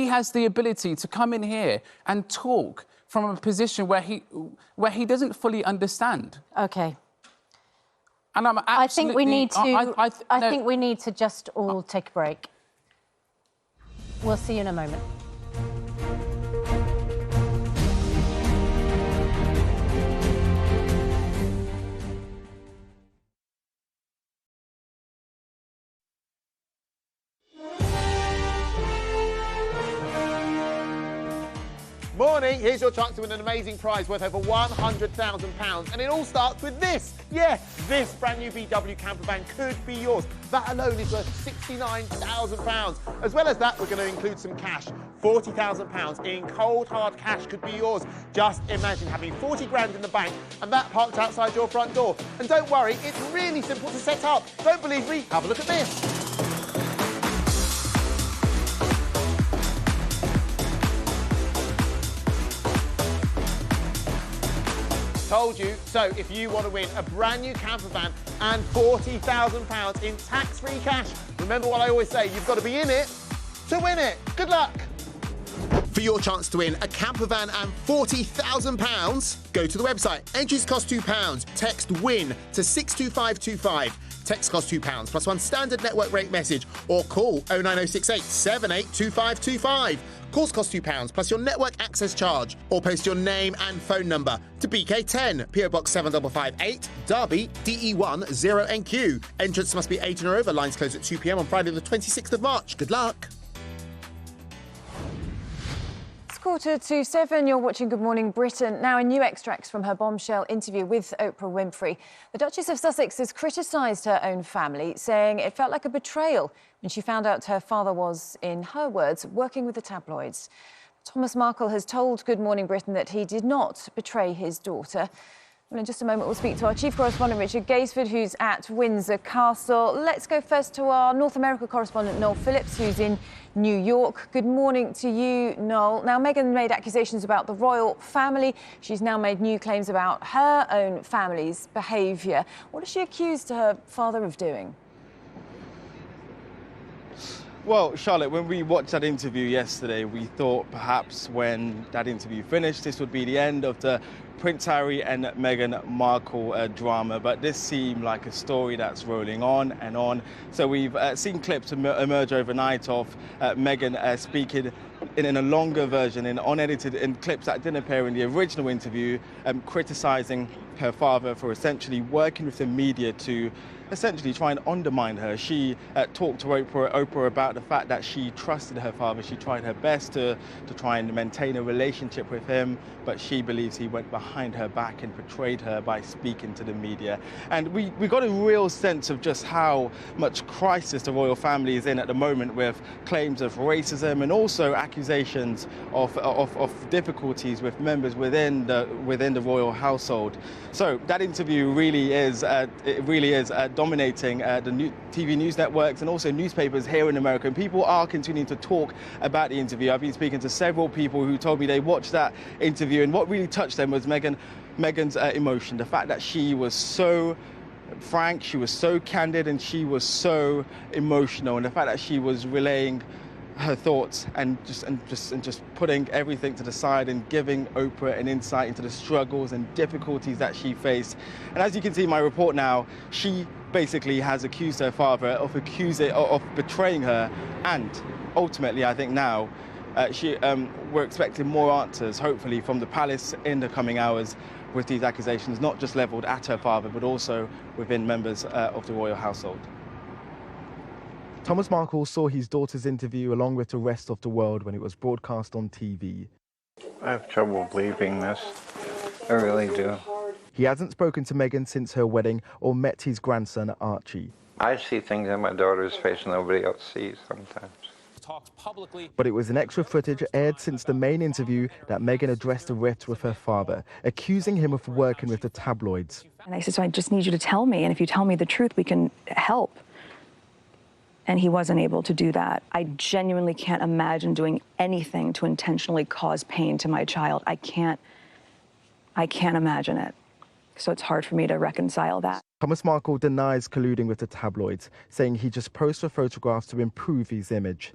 has the ability to come in here and talk from a position where he doesn't fully understand. OK. And I'm absolutely... I think we need to just all take a break. We'll see you in a moment. morning. Here's your chance to win an amazing prize worth over £100,000. And it all starts with this. Yeah, this brand new VW camper van could be yours. That alone is worth £69,000. As well as that, we're going to include some cash. £40,000 in cold, hard cash could be yours. Just imagine having 40 grand in the bank and that parked outside your front door. And don't worry, it's really simple to set up. Don't believe me? Have a look at this. Told you. So if you want to win a brand new camper van and £40,000 in tax-free cash, remember what I always say, you've got to be in it to win it. Good luck. For your chance to win a camper van and £40,000, go to the website. Entries cost £2. Text WIN to 62525. Text costs £2 plus one standard network rate message, or call 09068 782525. Calls cost £2 plus your network access charge, or post your name and phone number to BK10, PO Box 7558, Derby, DE1 0NQ. Entrance must be 18 or over. Lines close at 2 p.m. on Friday the 26th of March. Good luck. 6:45. You're watching Good Morning Britain. Now, in new extracts from her bombshell interview with Oprah Winfrey, the Duchess of Sussex has criticised her own family, saying it felt like a betrayal when she found out her father was, in her words, working with the tabloids. Thomas Markle has told Good Morning Britain that he did not betray his daughter. Well, in just a moment, we'll speak to our chief correspondent, Richard Gaisford, who's at Windsor Castle. Let's go first to our North America correspondent, Noel Phillips, who's in New York. Good morning to you, Noel. Now, Meghan made accusations about the royal family. She's now made new claims about her own family's behaviour. What has she accused her father of doing? Well, Charlotte, when we watched that interview yesterday, we thought perhaps when that interview finished, this would be the end of the Prince Harry and Meghan Markle drama, but this seemed like a story that's rolling on and on. So we've seen clips emerge overnight of Meghan speaking in a longer version, in unedited, in clips that didn't appear in the original interview, criticising her father for essentially working with the media to essentially try and undermine her. She talked to Oprah about the fact that she trusted her father. She tried her best to try and maintain a relationship with him, but she believes he went behind her back and betrayed her by speaking to the media. And we got a real sense of just how much crisis the royal family is in at the moment, with claims of racism and also accusations of difficulties with members within the royal household. So that interview really is dominating the TV news networks and also newspapers here in America. And people are continuing to talk about the interview. I've been speaking to several people who told me they watched that interview, and what really touched them was Meghan's emotion. The fact that she was so frank, she was so candid, and she was so emotional, and the fact that she was relaying her thoughts and just putting everything to the side and giving Oprah an insight into the struggles and difficulties that she faced. And as you can see in my report now, she basically has accused her father of betraying her, and ultimately, I think now we're expecting more answers, hopefully, from the palace in the coming hours with these accusations, not just levelled at her father, but also within members of the royal household. Thomas Markle saw his daughter's interview along with the rest of the world when it was broadcast on TV. I have trouble believing this. I really do. He hasn't spoken to Meghan since her wedding or met his grandson, Archie. I see things in my daughter's face nobody else sees sometimes. But it was an extra footage aired since the main interview that Meghan addressed a rift with her father, accusing him of working with the tabloids. And I said, so I just need you to tell me, and if you tell me the truth, we can help. And he wasn't able to do that. I genuinely can't imagine doing anything to intentionally cause pain to my child. I can't imagine it. So it's hard for me to reconcile that. Thomas Markle denies colluding with the tabloids, saying he just posed for photographs to improve his image.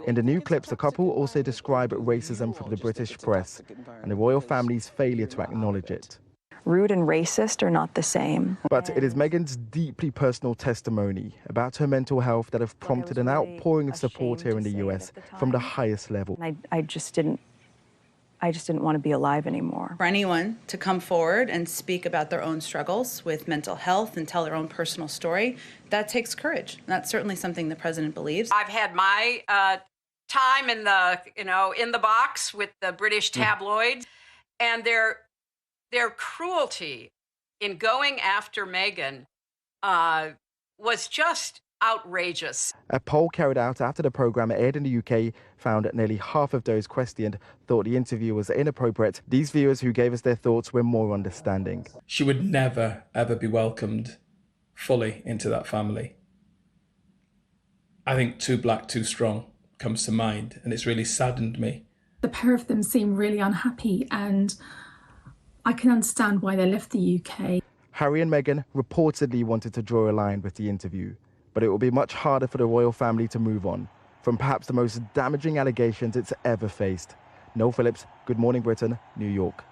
In the new clips, the couple also describe racism from the British press and the royal family's failure to acknowledge it. Rude and racist are not the same. But it is Meghan's deeply personal testimony about her mental health that have prompted an outpouring of support here in the US from the highest level. I just didn't want to be alive anymore. For anyone to come forward and speak about their own struggles with mental health and tell their own personal story, that takes courage. That's certainly something the president believes. I've had my time in the, in the box with the British tabloids, and their cruelty in going after Meghan was just outrageous. A poll carried out after the programme aired in the UK found that nearly half of those questioned thought the interview was inappropriate. These viewers who gave us their thoughts were more understanding. She would never, ever be welcomed fully into that family. I think too black, too strong comes to mind, and it's really saddened me. The pair of them seem really unhappy, and I can understand why they left the UK. Harry and Meghan reportedly wanted to draw a line with the interview, but it will be much harder for the royal family to move on from perhaps the most damaging allegations it's ever faced. Noel Phillips, Good Morning Britain, New York.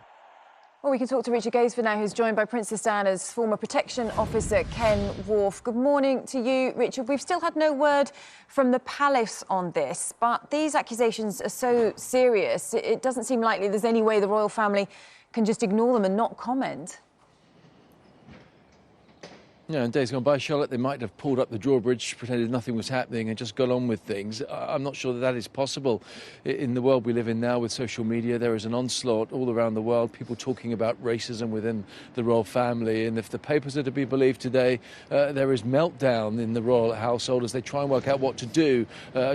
Well, we can talk to Richard Gaysford now, who's joined by Princess Diana's former protection officer, Ken Wharf. Good morning to you, Richard. We've still had no word from the palace on this, but these accusations are so serious, it doesn't seem likely there's any way the royal family can just ignore them and not comment. Yeah, in days gone by, Charlotte, they might have pulled up the drawbridge, pretended nothing was happening and just got on with things. I'm not sure that that is possible. In the world we live in now with social media, there is an onslaught all around the world, people talking about racism within the royal family. And if the papers are to be believed today, there is meltdown in the royal household as they try and work out what to do.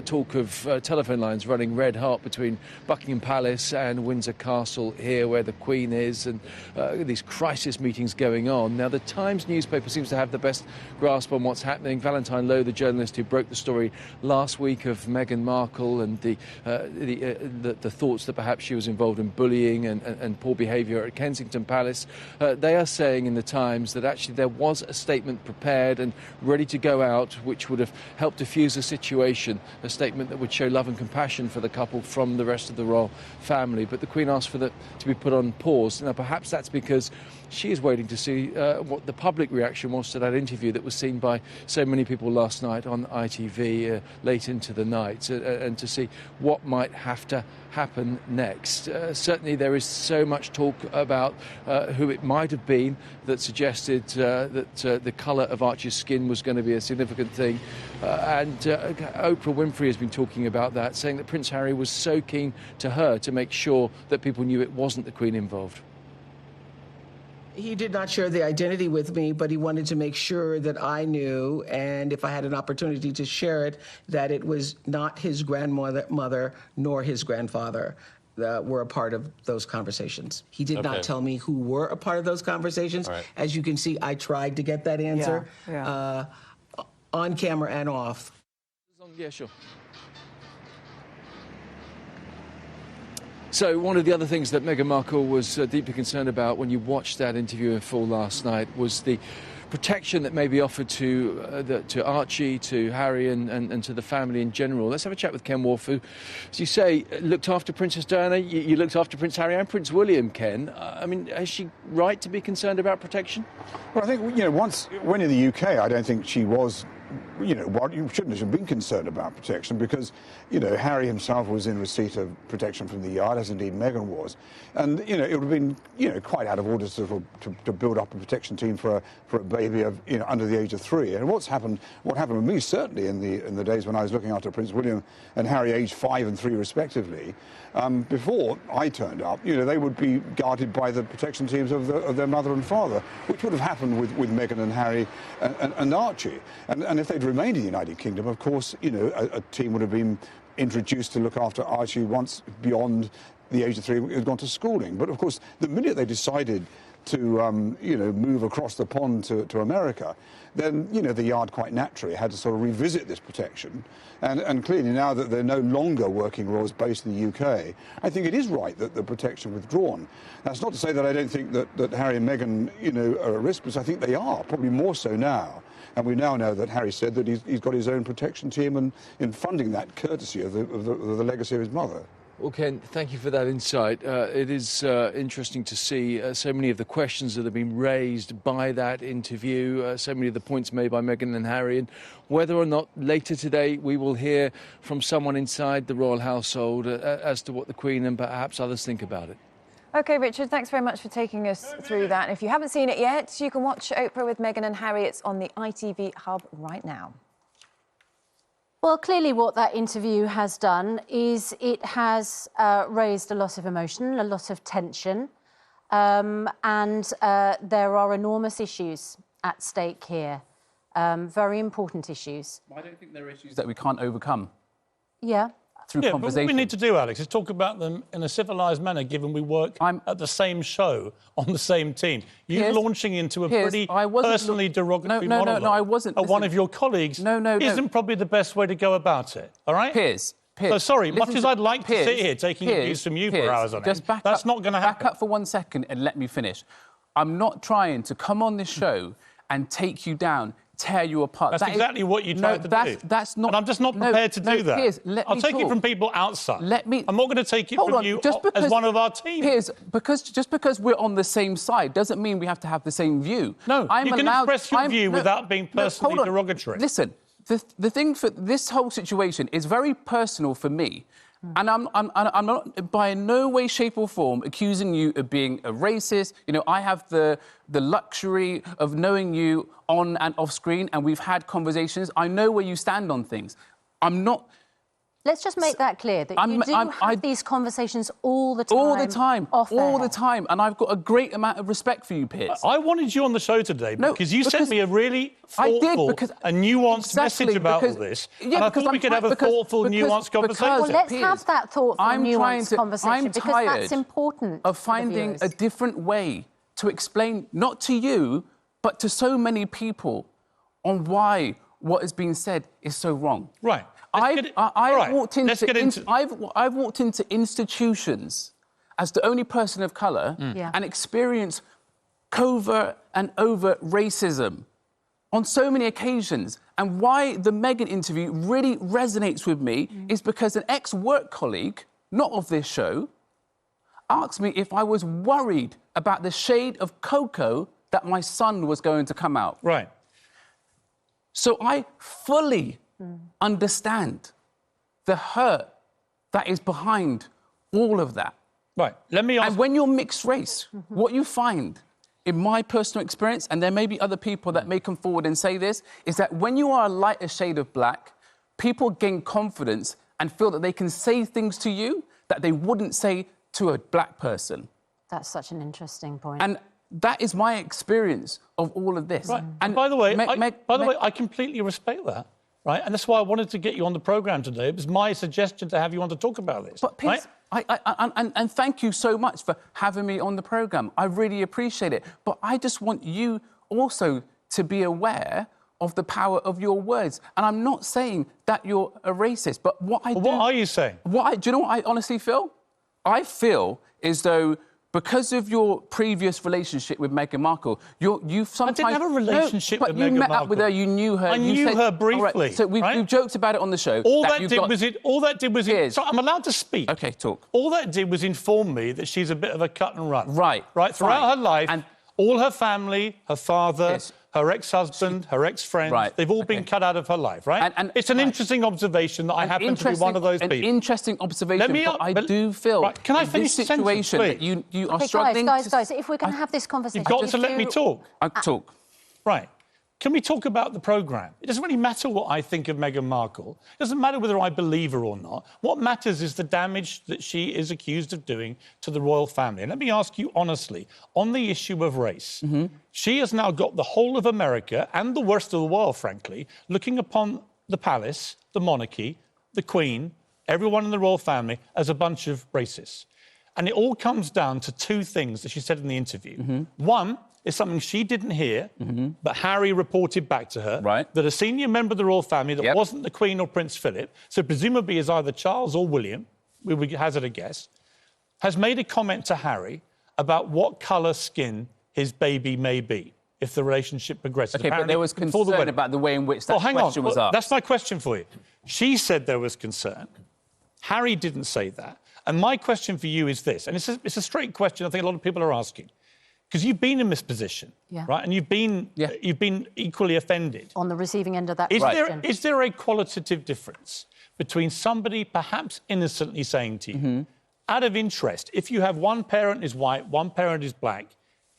Talk of telephone lines running red hot between Buckingham Palace and Windsor Castle here where the Queen is, and these crisis meetings going on. Now, the Times newspaper seems to have the best grasp on what's happening. Valentine Lowe, the journalist who broke the story last week of Meghan Markle and the thoughts that perhaps she was involved in bullying and poor behaviour at Kensington Palace, they are saying in the Times that actually there was a statement prepared and ready to go out which would have helped diffuse the situation, a statement that would show love and compassion for the couple from the rest of the royal family. But the Queen asked for that to be put on pause. Now, perhaps that's because she is waiting to see what the public reaction was to that interview that was seen by so many people last night on ITV late into the night, and to see what might have to happen next. Certainly there is so much talk about who it might have been that suggested that the colour of Archie's skin was going to be a significant thing, and Oprah Winfrey has been talking about that, saying that Prince Harry was so keen to her to make sure that people knew it wasn't the Queen involved. He did not share the identity with me, but he wanted to make sure that I knew, and if I had an opportunity to share it, that it was not his grandmother nor his grandfather that were a part of those conversations. He did not tell me who were a part of those conversations. Right. As you can see, I tried to get that answer on camera and off. Yeah, sure. So one of the other things that Meghan Markle was deeply concerned about when you watched that interview in full last night was the protection that may be offered to Archie, to Harry and to the family in general. Let's have a chat with Ken Wharf, who, as you say, looked after Princess Diana. You looked after Prince Harry and Prince William, Ken. I mean, is she right to be concerned about protection? Well, I think, when in the UK, I don't think she was, you shouldn't have been concerned about protection because, Harry himself was in receipt of protection from the Yard, as indeed Meghan was. And, it would have been, quite out of order to build up a protection team for a baby of, under the age of 3. And what happened with me, certainly in the days when I was looking after Prince William and Harry, aged 5 and 3 respectively, before I turned up, they would be guarded by the protection teams of their mother and father, which would have happened with Meghan and Harry and Archie. And if they'd remained in the United Kingdom, of course, a team would have been introduced to look after Archie once beyond the age of 3 had gone to schooling. But of course, the minute they decided to, move across the pond to America, then, the Yard quite naturally had to sort of revisit this protection. And clearly now that they're no longer working royals based in the UK, I think it is right that the protection withdrawn. That's not to say that I don't think that Harry and Meghan, are at risk, because I think they are, probably more so now. And we now know that Harry said that he's got his own protection team and in funding that courtesy of the legacy of his mother. Well, Ken, thank you for that insight. It is interesting to see so many of the questions that have been raised by that interview, so many of the points made by Meghan and Harry, and whether or not later today we will hear from someone inside the royal household as to what the Queen and perhaps others think about it. OK, Richard, thanks very much for taking us through that. And if you haven't seen it yet, you can watch Oprah with Meghan and Harry. It's on the ITV Hub right now. Well, clearly what that interview has done is it has raised a lot of emotion, a lot of tension, and there are enormous issues at stake here, very important issues. I don't think there are issues that we can't overcome. Yeah. Through yeah, conversation. but what we need to do, Alex, is talk about them in a civilised manner, given we work at the same show, on the same team. You're launching into a pretty personally derogatory monologue. No, I wasn't. Of one of your colleagues isn't probably the best way to go about it, all right? Piers. So, sorry, much as I'd like to sit here taking abuse from you for hours on end, that's not going to happen. Back up for 1 second and let me finish. I'm not trying to come on this show and take you down, tear you apart. That's exactly what you tried to do. That's not... And I'm just not prepared to do that. Piers, I'll take it from people outside. I'm not going to take it from you as one of our team. Piers, just because we're on the same side doesn't mean we have to have the same view. No, you can express your view without being personally derogatory. Listen, the thing for this whole situation is very personal for me. And I'm not by no way, shape or form accusing you of being a racist. You know, I have the luxury of knowing you on and off screen, and we've had conversations. I know where you stand on things. I'm not... Let's just make that clear, that you do have these conversations all the time. All the time. Off all air. the time. And I've got a great amount of respect for you, Piers. I wanted you on the show today because you sent me a really thoughtful and nuanced message about all this. And I thought we could have a thoughtful, nuanced conversation. Well, let's have that thoughtful, nuanced conversation, because that's important of finding a different way to explain, not to you, but to so many people, on why what is being said is so wrong. Right. I've walked into institutions as the only person of colour and experienced covert and overt racism on so many occasions. And why the Meghan interview really resonates with me is because an ex-work colleague, not of this show, asked me if I was worried about the shade of cocoa that my son was going to come out. Right. So I fully understand the hurt that is behind all of that. Right, let me ask... And when you're mixed race, what you find, in my personal experience, and there may be other people that may come forward and say this, is that when you are a lighter shade of black, people gain confidence and feel that they can say things to you that they wouldn't say to a black person. That's such an interesting point. And that is my experience of all of this. Right. And by the way, I completely respect that. Right, and that's why I wanted to get you on the programme today. It was my suggestion to have you on to talk about this. But Piers, and thank you so much for having me on the programme. I really appreciate it. But I just want you also to be aware of the power of your words. And I'm not saying that you're a racist, but what I do... What are you saying? Do you know what I honestly feel? I feel as though... because of your previous relationship with Meghan Markle, you've sometimes... I didn't have a relationship with Meghan Markle. But you met up with her, you knew her... I knew her briefly. Right, so we've joked about it on the show. All that did was... So I'm allowed to speak. OK, talk. All that did was inform me that she's a bit of a cut and run. Right. Right, throughout her life, and all her family, her father... Yes. Her ex-husband, her ex-friends, they've all been cut out of her life, right? And it's an interesting observation that I happen to be one of those people. An interesting observation, but I do feel... Right, can I finish the situation sentence, that you are struggling... Guys, if we're going to have this conversation... You've got to let me talk. Talk. Right. Can we talk about the programme? It doesn't really matter what I think of Meghan Markle. It doesn't matter whether I believe her or not. What matters is the damage that she is accused of doing to the royal family. And let me ask you honestly, on the issue of race, she has now got the whole of America and the worst of the world, frankly, looking upon the palace, the monarchy, the Queen, everyone in the royal family as a bunch of racists. And it all comes down to two things that she said in the interview. One is something she didn't hear, but Harry reported back to her, that a senior member of the royal family that wasn't the Queen or Prince Philip, so presumably is either Charles or William, we would hazard a guess, has made a comment to Harry about what colour skin his baby may be if the relationship progresses. OK, but there was concern about the way in which that question was asked. That's my question for you. She said there was concern. Harry didn't say that. And my question for you is this, and it's a straight question I think a lot of people are asking. Because you've been in this position, right? And you've been equally offended. On the receiving end of that question. Is there a qualitative difference between somebody perhaps innocently saying to you, out of interest, if you have one parent is white, one parent is black,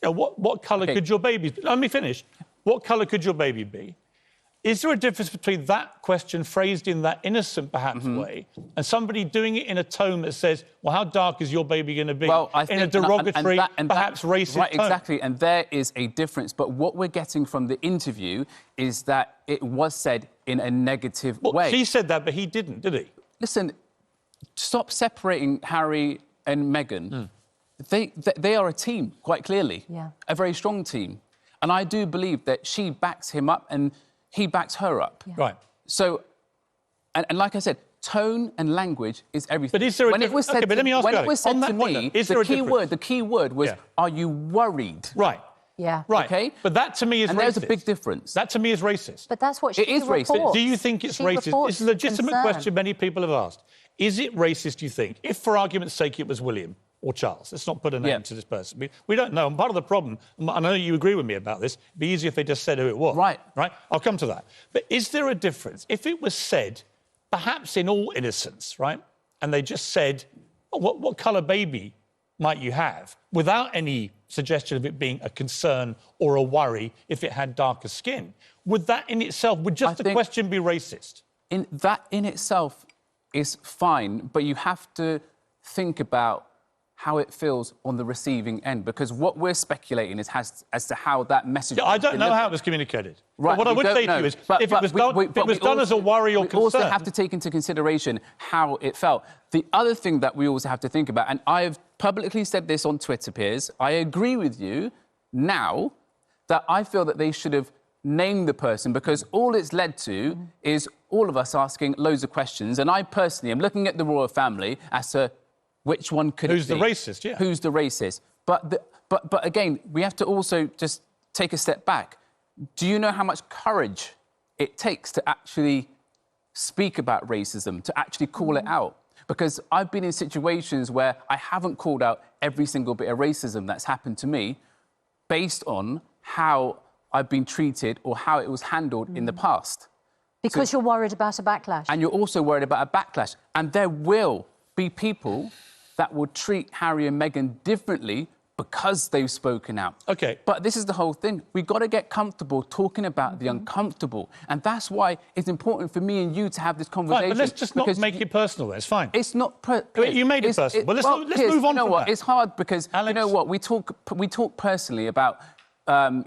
you know, what colour could your baby be? Let me finish. What colour could your baby be? Is there a difference between that question phrased in that innocent, perhaps, way, and somebody doing it in a tone that says, well, how dark is your baby going to be? Well, I think, in a derogatory, perhaps racist tone. Right, exactly, and there is a difference. But what we're getting from the interview is that it was said in a negative way. She said that, but he didn't, did he? Listen, stop separating Harry and Meghan. They are a team, quite clearly. Yeah. A very strong team. And I do believe that she backs him up and he backs her up. Yeah. Right. So, and like I said, tone and language is everything. But is there a difference? Okay, but let me ask when you, it was said to me, the key word was, are you worried? Right. Yeah. Right. Okay. But that to me is and racist. there's a big difference. That to me is racist. But that's what she is reports. racist. But do you think it's racist? It's a legitimate question many people have asked. Is it racist, do you think, if, for argument's sake, it was William or Charles? Let's not put a name to this person. We don't know. And part of the problem, I know you agree with me about this, it'd be easier if they just said who it was. Right. Right? I'll come to that. But is there a difference? If it was said, perhaps in all innocence, right, and they just said, oh, what colour baby might you have, without any suggestion of it being a concern or a worry if it had darker skin, would that in itself, would just the question be racist? That in itself is fine, but you have to think about how it feels on the receiving end, because what we're speculating is as to how that message... Yeah, I don't know how it was communicated. Right, but what I would say to you is, if it was done as a worry or concern... We also have to take into consideration how it felt. The other thing that we also have to think about, and I have publicly said this on Twitter, Piers, I agree with you now that I feel that they should have named the person, because all it's led to is all of us asking loads of questions, and I personally am looking at the royal family as to which one could Who's it be? the racist, yeah. Who's the racist? But again, we have to also just take a step back. Do you know how much courage it takes to actually speak about racism, to actually call it out? Because I've been in situations where I haven't called out every single bit of racism that's happened to me based on how I've been treated or how it was handled in the past. Because you're worried about a backlash. And you're also worried about a backlash. And there will be people that will treat Harry and Meghan differently because they've spoken out. OK. But this is the whole thing. We've got to get comfortable talking about the uncomfortable. And that's why it's important for me and you to have this conversation. Right, but let's just not make it personal then. It's fine. It's not... You made it personal. Well, let's move on from that. It's hard because, you know what, we talk personally about,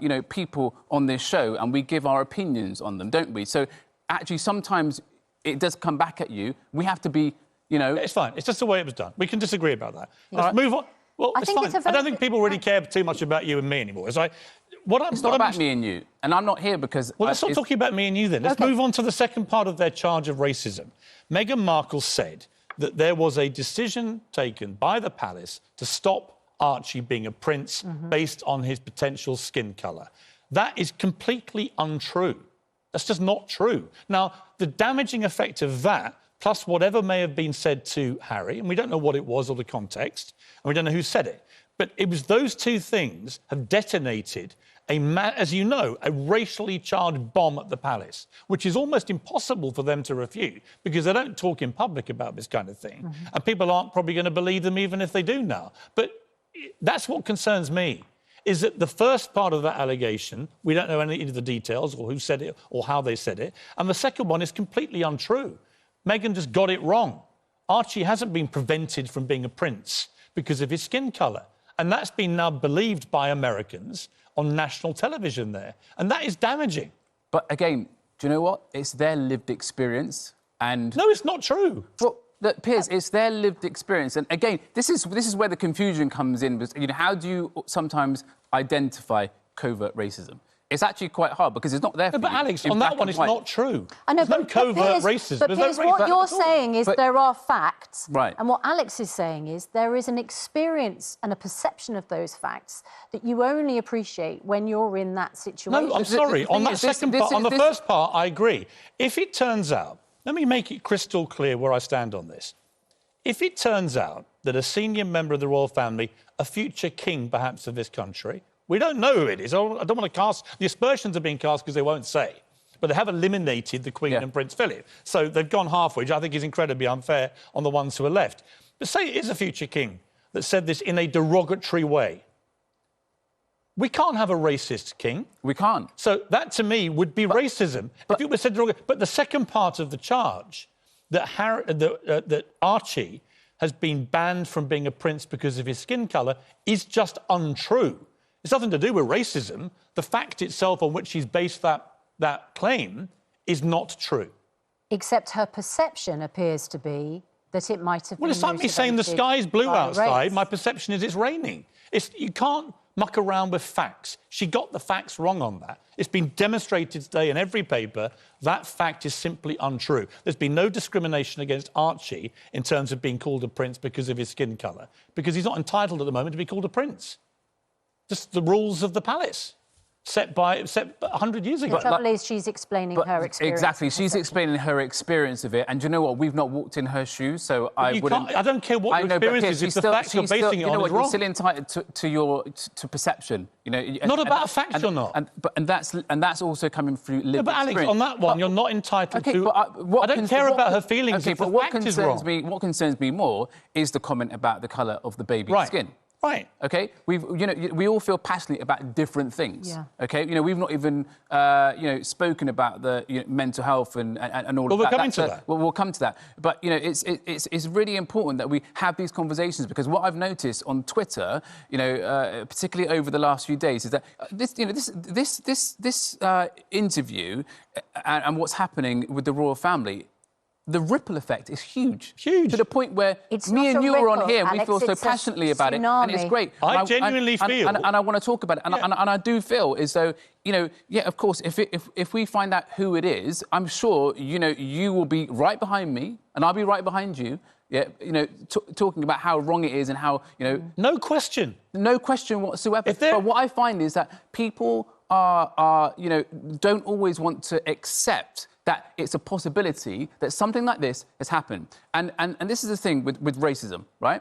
you know, people on this show and we give our opinions on them, don't we? So, actually, sometimes it does come back at you. We have to be... You know, it's fine. It's just the way it was done. We can disagree about that. Let's move on. Well, it's fine. I don't think people really care too much about you and me anymore. It's not about me and you, and I'm not here because... Well, let's not talk about me and you then. Let's move on to the second part of their charge of racism. Meghan Markle said that there was a decision taken by the palace to stop Archie being a prince based on his potential skin colour. That is completely untrue. That's just not true. Now, the damaging effect of that, plus whatever may have been said to Harry, and we don't know what it was or the context, and we don't know who said it, but it was those two things have detonated, as you know, a racially charged bomb at the palace, which is almost impossible for them to refute because they don't talk in public about this kind of thing, and people aren't probably going to believe them even if they do now. But that's what concerns me, is that the first part of that allegation, we don't know any of the details or who said it or how they said it, and the second one is completely untrue. Meghan just got it wrong. Archie hasn't been prevented from being a prince because of his skin colour. And that's been now believed by Americans on national television there. And that is damaging. But again, do you know what? It's their lived experience. And no, it's not true. Well, look, Piers, it's their lived experience. And again, this is where the confusion comes in. You know, how do you sometimes identify covert racism? It's actually quite hard because it's not there for But you. Alex, on that one, it's not true. I know, There's no covert racism. But Piers, what you're saying is there are facts. Right. And what Alex is saying is there is an experience and a perception of those facts that you only appreciate when you're in that situation. No, I'm sorry. On that second part, on the first part, I agree. If it turns out, let me make it crystal clear where I stand on this. If it turns out that a senior member of the royal family, a future king perhaps of this country, we don't know who it is. I don't want to cast... The aspersions are being cast because they won't say. But they have eliminated the Queen and Prince Philip. So they've gone halfway, which I think is incredibly unfair on the ones who are left. But say it is a future king that said this in a derogatory way. We can't have a racist king. We can't. So that, to me, would be racism. If it was said wrong. But the second part of the charge, that that Archie has been banned from being a prince because of his skin colour, is just untrue. It's nothing to do with racism. The fact itself on which he's based that claim is not true. Except her perception appears to be that it might have been. Well, it's like me saying the sky's blue by outside. race. My perception is it's raining. You can't muck around with facts. She got the facts wrong on that. It's been demonstrated today in every paper that fact is simply untrue. There's been no discrimination against Archie in terms of being called a prince because of his skin colour, because he's not entitled at the moment to be called a prince. Just the rules of the palace. Set 100 years ago. The trouble is she's explaining her experience. Exactly, she's explaining her experience of it, and do you know what? We've not walked in her shoes, so I wouldn't. I don't care what your experience is. If the facts you're basing it on is wrong. You're still entitled to perception. You know, not about a fact or not. And that's also coming through lived but Alex, experience. on that one, you're not entitled to. But I don't care about her feelings. Okay, if but the what fact is wrong. what concerns me more is the comment about the colour of the baby's skin. Right. Okay. We all feel passionate about different things. Yeah. Okay. We've not even spoken about the mental health and all of that. Well, we're coming to that. Well, we'll come to that. But it's really important that we have these conversations, because what I've noticed on Twitter, particularly over the last few days, is that this interview and what's happening with the royal family. The ripple effect is huge. Huge. To the point where me and you are on here, we feel so passionately about it, and it's great. I genuinely feel... And I want to talk about it, and I do feel as though, of course, if we find out who it is, I'm sure, you will be right behind me, and I'll be right behind you, talking about how wrong it is and how, No question. No question whatsoever. But what I find is that people don't always want to accept that it's a possibility that something like this has happened. And this is the thing with racism, right?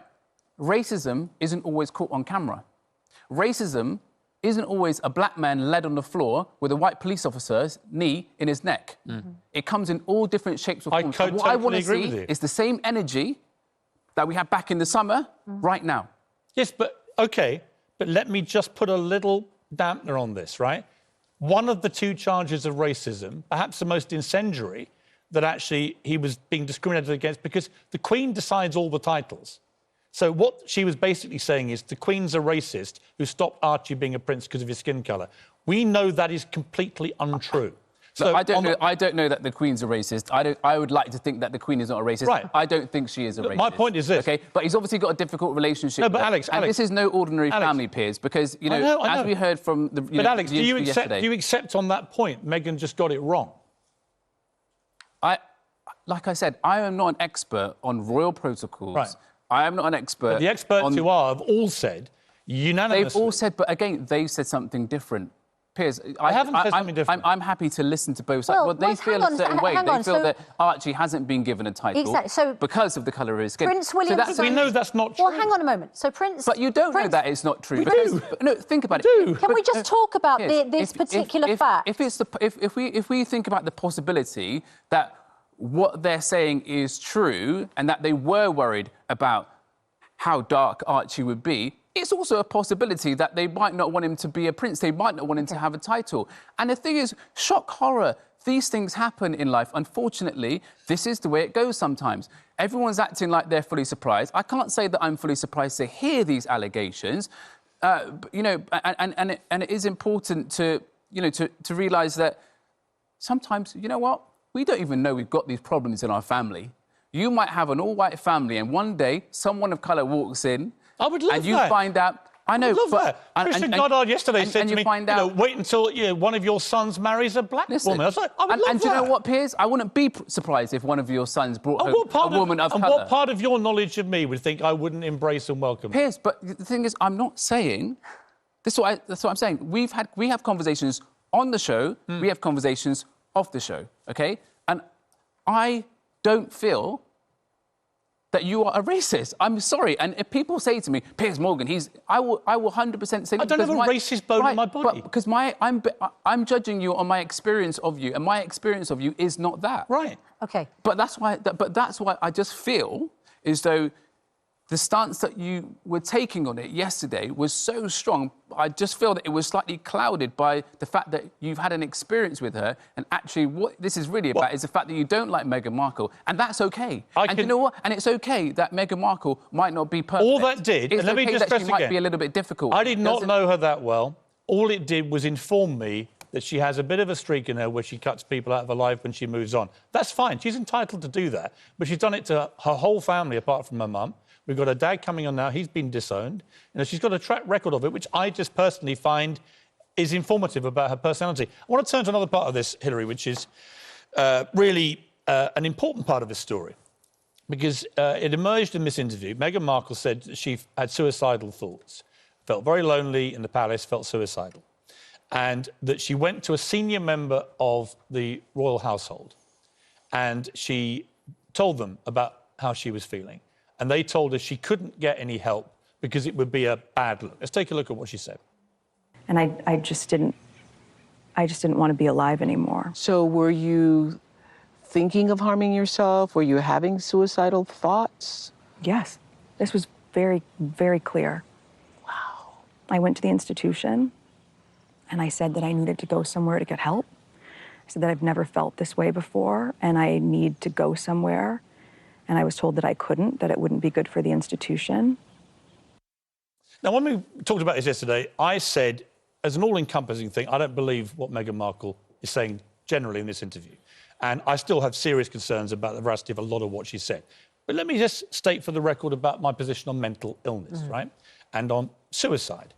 Racism isn't always caught on camera. Racism isn't always a black man led on the floor with a white police officer's knee in his neck. Mm-hmm. It comes in all different shapes or forms. What I want to see is the same energy that we had back in the summer right now. Yes, but let me just put a little dampener on this, right? One of the two charges of racism, perhaps the most incendiary, that actually he was being discriminated against, because the Queen decides all the titles. So what she was basically saying is the Queen's a racist who stopped Archie being a prince because of his skin colour. We know that is completely untrue. So I don't know that the Queen's a racist. I would like to think that the Queen is not a racist. Right. I don't think she is a racist. My point is this. Okay, but he's obviously got a difficult relationship. No, but Alex, this is no ordinary family, Piers, because I know. as we heard from the. But Alex, do you accept on that point Meghan just got it wrong? Like I said, I am not an expert on royal protocols. Right. I am not an expert. But the experts who are have all said unanimously. They've all said, but again, they've said something different. Piers, I haven't said something different. I'm happy to listen to both sides. Well, they feel a certain way. They feel that Archie hasn't been given a title because of the colour of his skin. Prince William. We know that's not true. Well, hang on a moment. So Prince. But you don't know that it's not true. We do. No, think about it. Can we just talk about this particular fact? If we think about the possibility that what they're saying is true and that they were worried about how dark Archie would be, it's also a possibility that they might not want him to be a prince. They might not want him to have a title. And the thing is, shock horror, these things happen in life. Unfortunately, this is the way it goes sometimes. Everyone's acting like they're fully surprised. I can't say that I'm fully surprised to hear these allegations, and it is important to realise that sometimes, you know what? We don't even know we've got these problems in our family. You might have an all-white family, and one day someone of colour walks in. I would love that. And you find out. I know. I would love that. Christian Goddard yesterday said to me, wait until one of your sons marries a black woman. I was like, I would love that. And do you know what, Piers? I wouldn't be surprised if one of your sons brought home a woman of colour. And what part of your knowledge of me would think I wouldn't embrace and welcome? Piers, but the thing is, I'm not saying. That's what I'm saying. We have conversations on the show. We have conversations off the show. Okay, and I don't feel that you are a racist. I'm sorry. And if people say to me, Piers Morgan, I will 100% say... I don't have a racist bone in my body. Because I'm judging you on my experience of you, and my experience of you is not that. Right. OK. But that's why I just feel as though the stance that you were taking on it yesterday was so strong. I just feel that it was slightly clouded by the fact that you've had an experience with her, and actually what this is really about is the fact that you don't like Meghan Markle, and that's OK. And you know what? And it's OK that Meghan Markle might not be perfect. All that did, it's and let me okay just that stress she again, might be a little bit difficult. I did not know her that well. All it did was inform me that she has a bit of a streak in her where she cuts people out of her life when she moves on. That's fine. She's entitled to do that. But she's done it to her whole family, apart from her mum. We've got her dad coming on now. He's been disowned. You know, she's got a track record of it, which I just personally find is informative about her personality. I want to turn to another part of this, Hilary, which is really an important part of this story. Because it emerged in this interview. Meghan Markle said that she had suicidal thoughts, felt very lonely in the palace, felt suicidal, and that she went to a senior member of the royal household and she told them about how she was feeling. And they told her she couldn't get any help because it would be a bad look. Let's take a look at what she said. And I just didn't want to be alive anymore. So were you thinking of harming yourself? Were you having suicidal thoughts? Yes. This was very, very clear. Wow. I went to the institution and I said that I needed to go somewhere to get help. I said that I've never felt this way before and I need to go somewhere. And I was told that I couldn't, that it wouldn't be good for the institution. Now, when we talked about this yesterday, I said, as an all-encompassing thing, I don't believe what Meghan Markle is saying generally in this interview. And I still have serious concerns about the veracity of a lot of what she said. But let me just state for the record about my position on mental illness, right? And on suicide.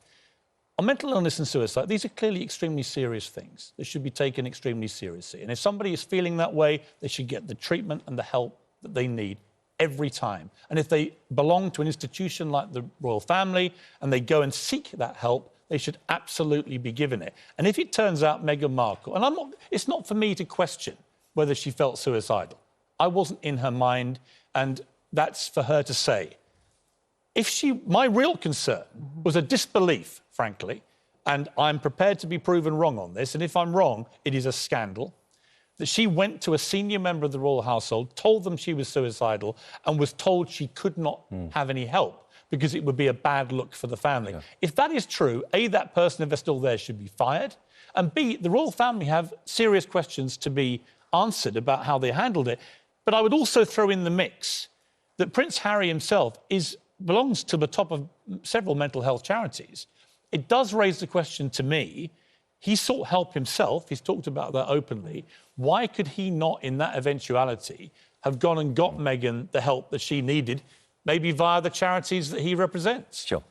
On mental illness and suicide, these are clearly extremely serious things. They should be taken extremely seriously. And if somebody is feeling that way, they should get the treatment and the help that they need every time. And if they belong to an institution like the royal family and they go and seek that help, they should absolutely be given it. And if it turns out Meghan Markle, and it's not for me to question whether she felt suicidal. I wasn't in her mind, and that's for her to say. My real concern was a disbelief, frankly, and I'm prepared to be proven wrong on this, and if I'm wrong, it is a scandal, that she went to a senior member of the royal household, told them she was suicidal, and was told she could not have any help because it would be a bad look for the family. Yeah. If that is true, A, that person, if they're still there, should be fired, and B, the royal family have serious questions to be answered about how they handled it. But I would also throw in the mix that Prince Harry himself belongs to the top of several mental health charities. It does raise the question to me, he sought help himself, he's talked about that openly. Why could he not, in that eventuality, have gone and got Meghan the help that she needed, maybe via the charities that he represents? Sure.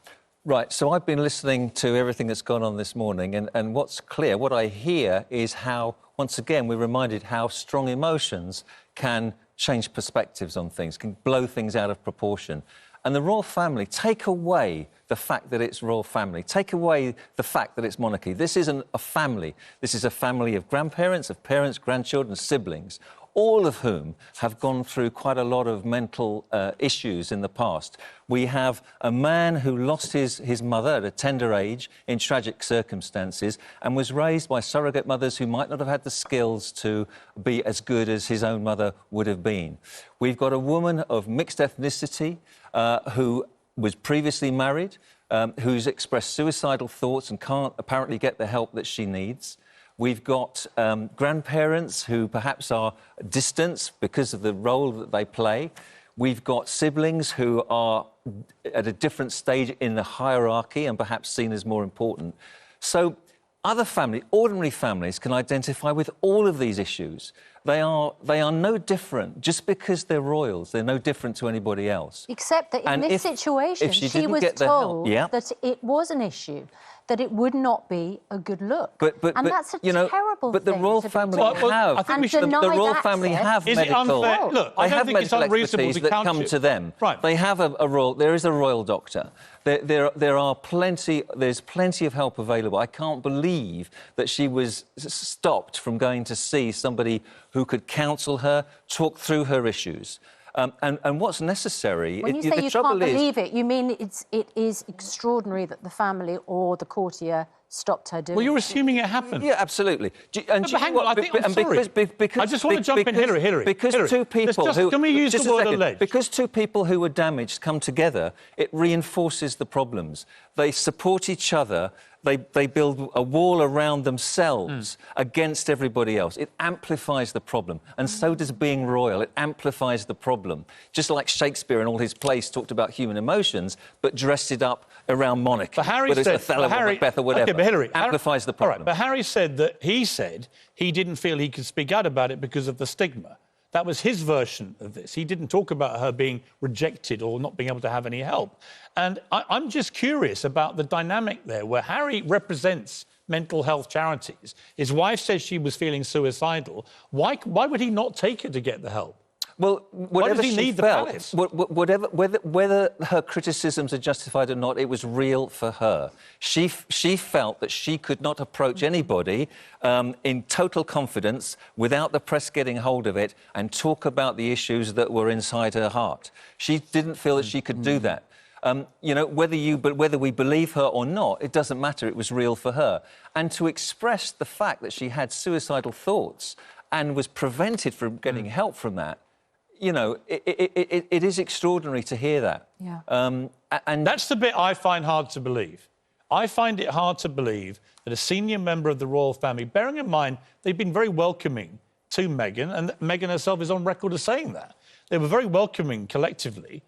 Right, so I've been listening to everything that's gone on this morning, and what's clear, what I hear is how, once again, we're reminded how strong emotions can change perspectives on things, can blow things out of proportion. And the royal family, take away the fact that it's royal family, take away the fact that it's monarchy. This isn't a family. This is a family of grandparents, of parents, grandchildren, siblings, all of whom have gone through quite a lot of mental issues in the past. We have a man who lost his mother at a tender age in tragic circumstances and was raised by surrogate mothers who might not have had the skills to be as good as his own mother would have been. We've got a woman of mixed ethnicity who was previously married, who's expressed suicidal thoughts and can't apparently get the help that she needs. We've got grandparents who perhaps are distant because of the role that they play. We've got siblings who are at a different stage in the hierarchy and perhaps seen as more important. So other families, ordinary families, can identify with all of these issues. They are no different. Just because they're royals, they're no different to anybody else. Except that in this situation, she was told that it was an issue, that it would not be a good look. And that's a terrible thing. But the royal family have. I think the royal family have Is medical. it unfair? Look, I don't think it's unreasonable to that count come it. to them. Right. They have a royal. There is a royal doctor. There's plenty of help available. I can't believe that she was stopped from going to see somebody who could counsel her, talk through her issues. And what's necessary... When you say you can't believe it, you mean it is extraordinary that the family or the courtier stopped her doing it? Well, you're assuming it happened. Yeah, absolutely. But hang on, I'm sorry. I just want to jump in, Hilary. Because two people who... Can we use the word alleged? Because two people who were damaged come together, it reinforces the problems. They support each other. they build a wall around themselves against everybody else. It amplifies the problem, and so does being royal. It amplifies the problem. Just like Shakespeare in all his plays talked about human emotions, but dressed it up around monarchy. But Harry whether said, it's Othello or Macbeth or whatever. Okay, but Hillary, amplifies the problem. All right, but Harry said that he didn't feel he could speak out about it because of the stigma. That was his version of this. He didn't talk about her being rejected or not being able to have any help. And I'm just curious about the dynamic there, where Harry represents mental health charities. His wife says she was feeling suicidal. Why would he not take her to get the help? Well, whatever she she need the felt, palace? whether her criticisms are justified or not, it was real for her. She felt that she could not approach anybody in total confidence without the press getting hold of it and talk about the issues that were inside her heart. She didn't feel that she could do that. You know, whether we believe her or not, it doesn't matter. It was real for her. And to express the fact that she had suicidal thoughts and was prevented from getting help from that, you know, it is extraordinary to hear that. Yeah. And that's the bit I find hard to believe. I find it hard to believe that a senior member of the royal family, bearing in mind they've been very welcoming to Meghan, and Meghan herself is on record as saying that. They were very welcoming collectively.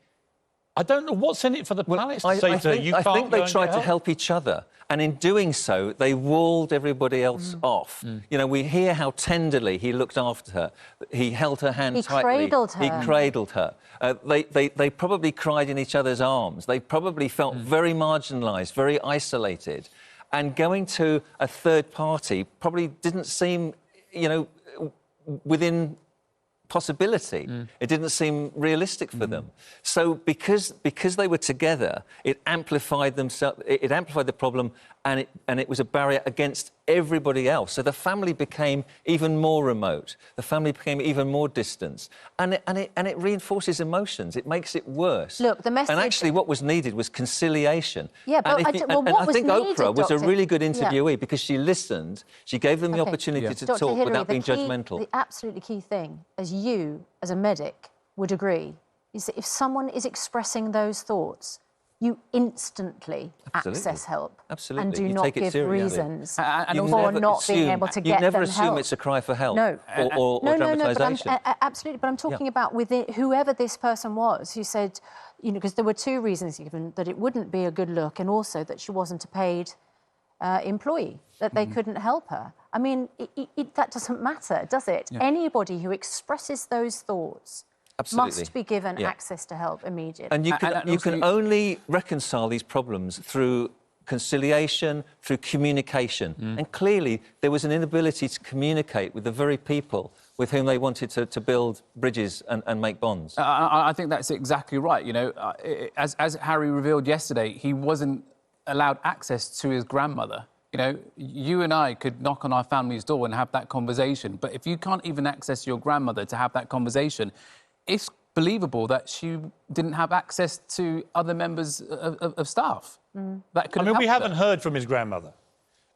I don't know what's in it for the palace to say to her, you can't I think they go and tried get to help each other. And in doing so, they walled everybody else off. You know, we hear how tenderly he looked after her. He held her hand tightly. He cradled her. He cradled her. They probably cried in each other's arms. They probably felt very marginalised, very isolated. And going to a third party probably didn't seem, you know, within possibility. It didn't seem realistic for them. So because they were together, it amplified themselves. It amplified the problem, and it was a barrier against everybody else. So the family became even more remote. The family became even more distant, and it reinforces emotions. It makes it worse. Look, the message. And actually, what was needed was conciliation. Yeah, but and I think Oprah was a really good interviewee because she listened. She gave them the opportunity to Dr. talk Hillary, without being judgmental. The absolutely key thing, as you, as a medic, would agree, is that if someone is expressing those thoughts, you instantly access help. Absolutely. And do You not take it give seriously. reasons You for never not being assume- able to you get never them assume help. it's a cry for help No. or dramatisation. Absolutely. But I'm talking about within whoever this person was who said, you know, because there were two reasons given, that it wouldn't be a good look and also that she wasn't a paid employee, that they couldn't help her. I mean, that doesn't matter, does it? Yeah. Anybody who expresses those thoughts must be given access to help immediately. And you can only reconcile these problems through conciliation, through communication. And clearly, there was an inability to communicate with the very people with whom they wanted to build bridges and make bonds. I think that's exactly right. You know, as Harry revealed yesterday, he wasn't allowed access to his grandmother. You know, you and I could knock on our family's door and have that conversation. But if you can't even access your grandmother to have that conversation, it's believable that she didn't have access to other members of staff. That could. I mean, we haven't heard from his grandmother.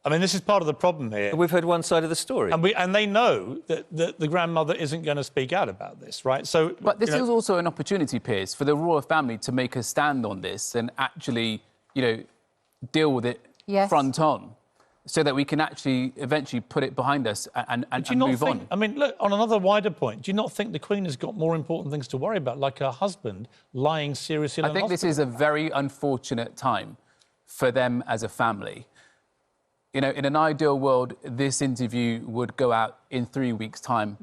I mean, this is part of the problem here. We've heard one side of the story. And they know that the grandmother isn't going to speak out about this, right? So, but this is also an opportunity, Piers, for the royal family to make a stand on this and actually, you know, deal with it front on, so that we can actually eventually put it behind us and move on. I mean, look, on another wider point, do you not think the Queen has got more important things to worry about, like her husband lying seriously in I think this is a very unfortunate time for them as a family. You know, in an ideal world, this interview would go out in 3 weeks' time.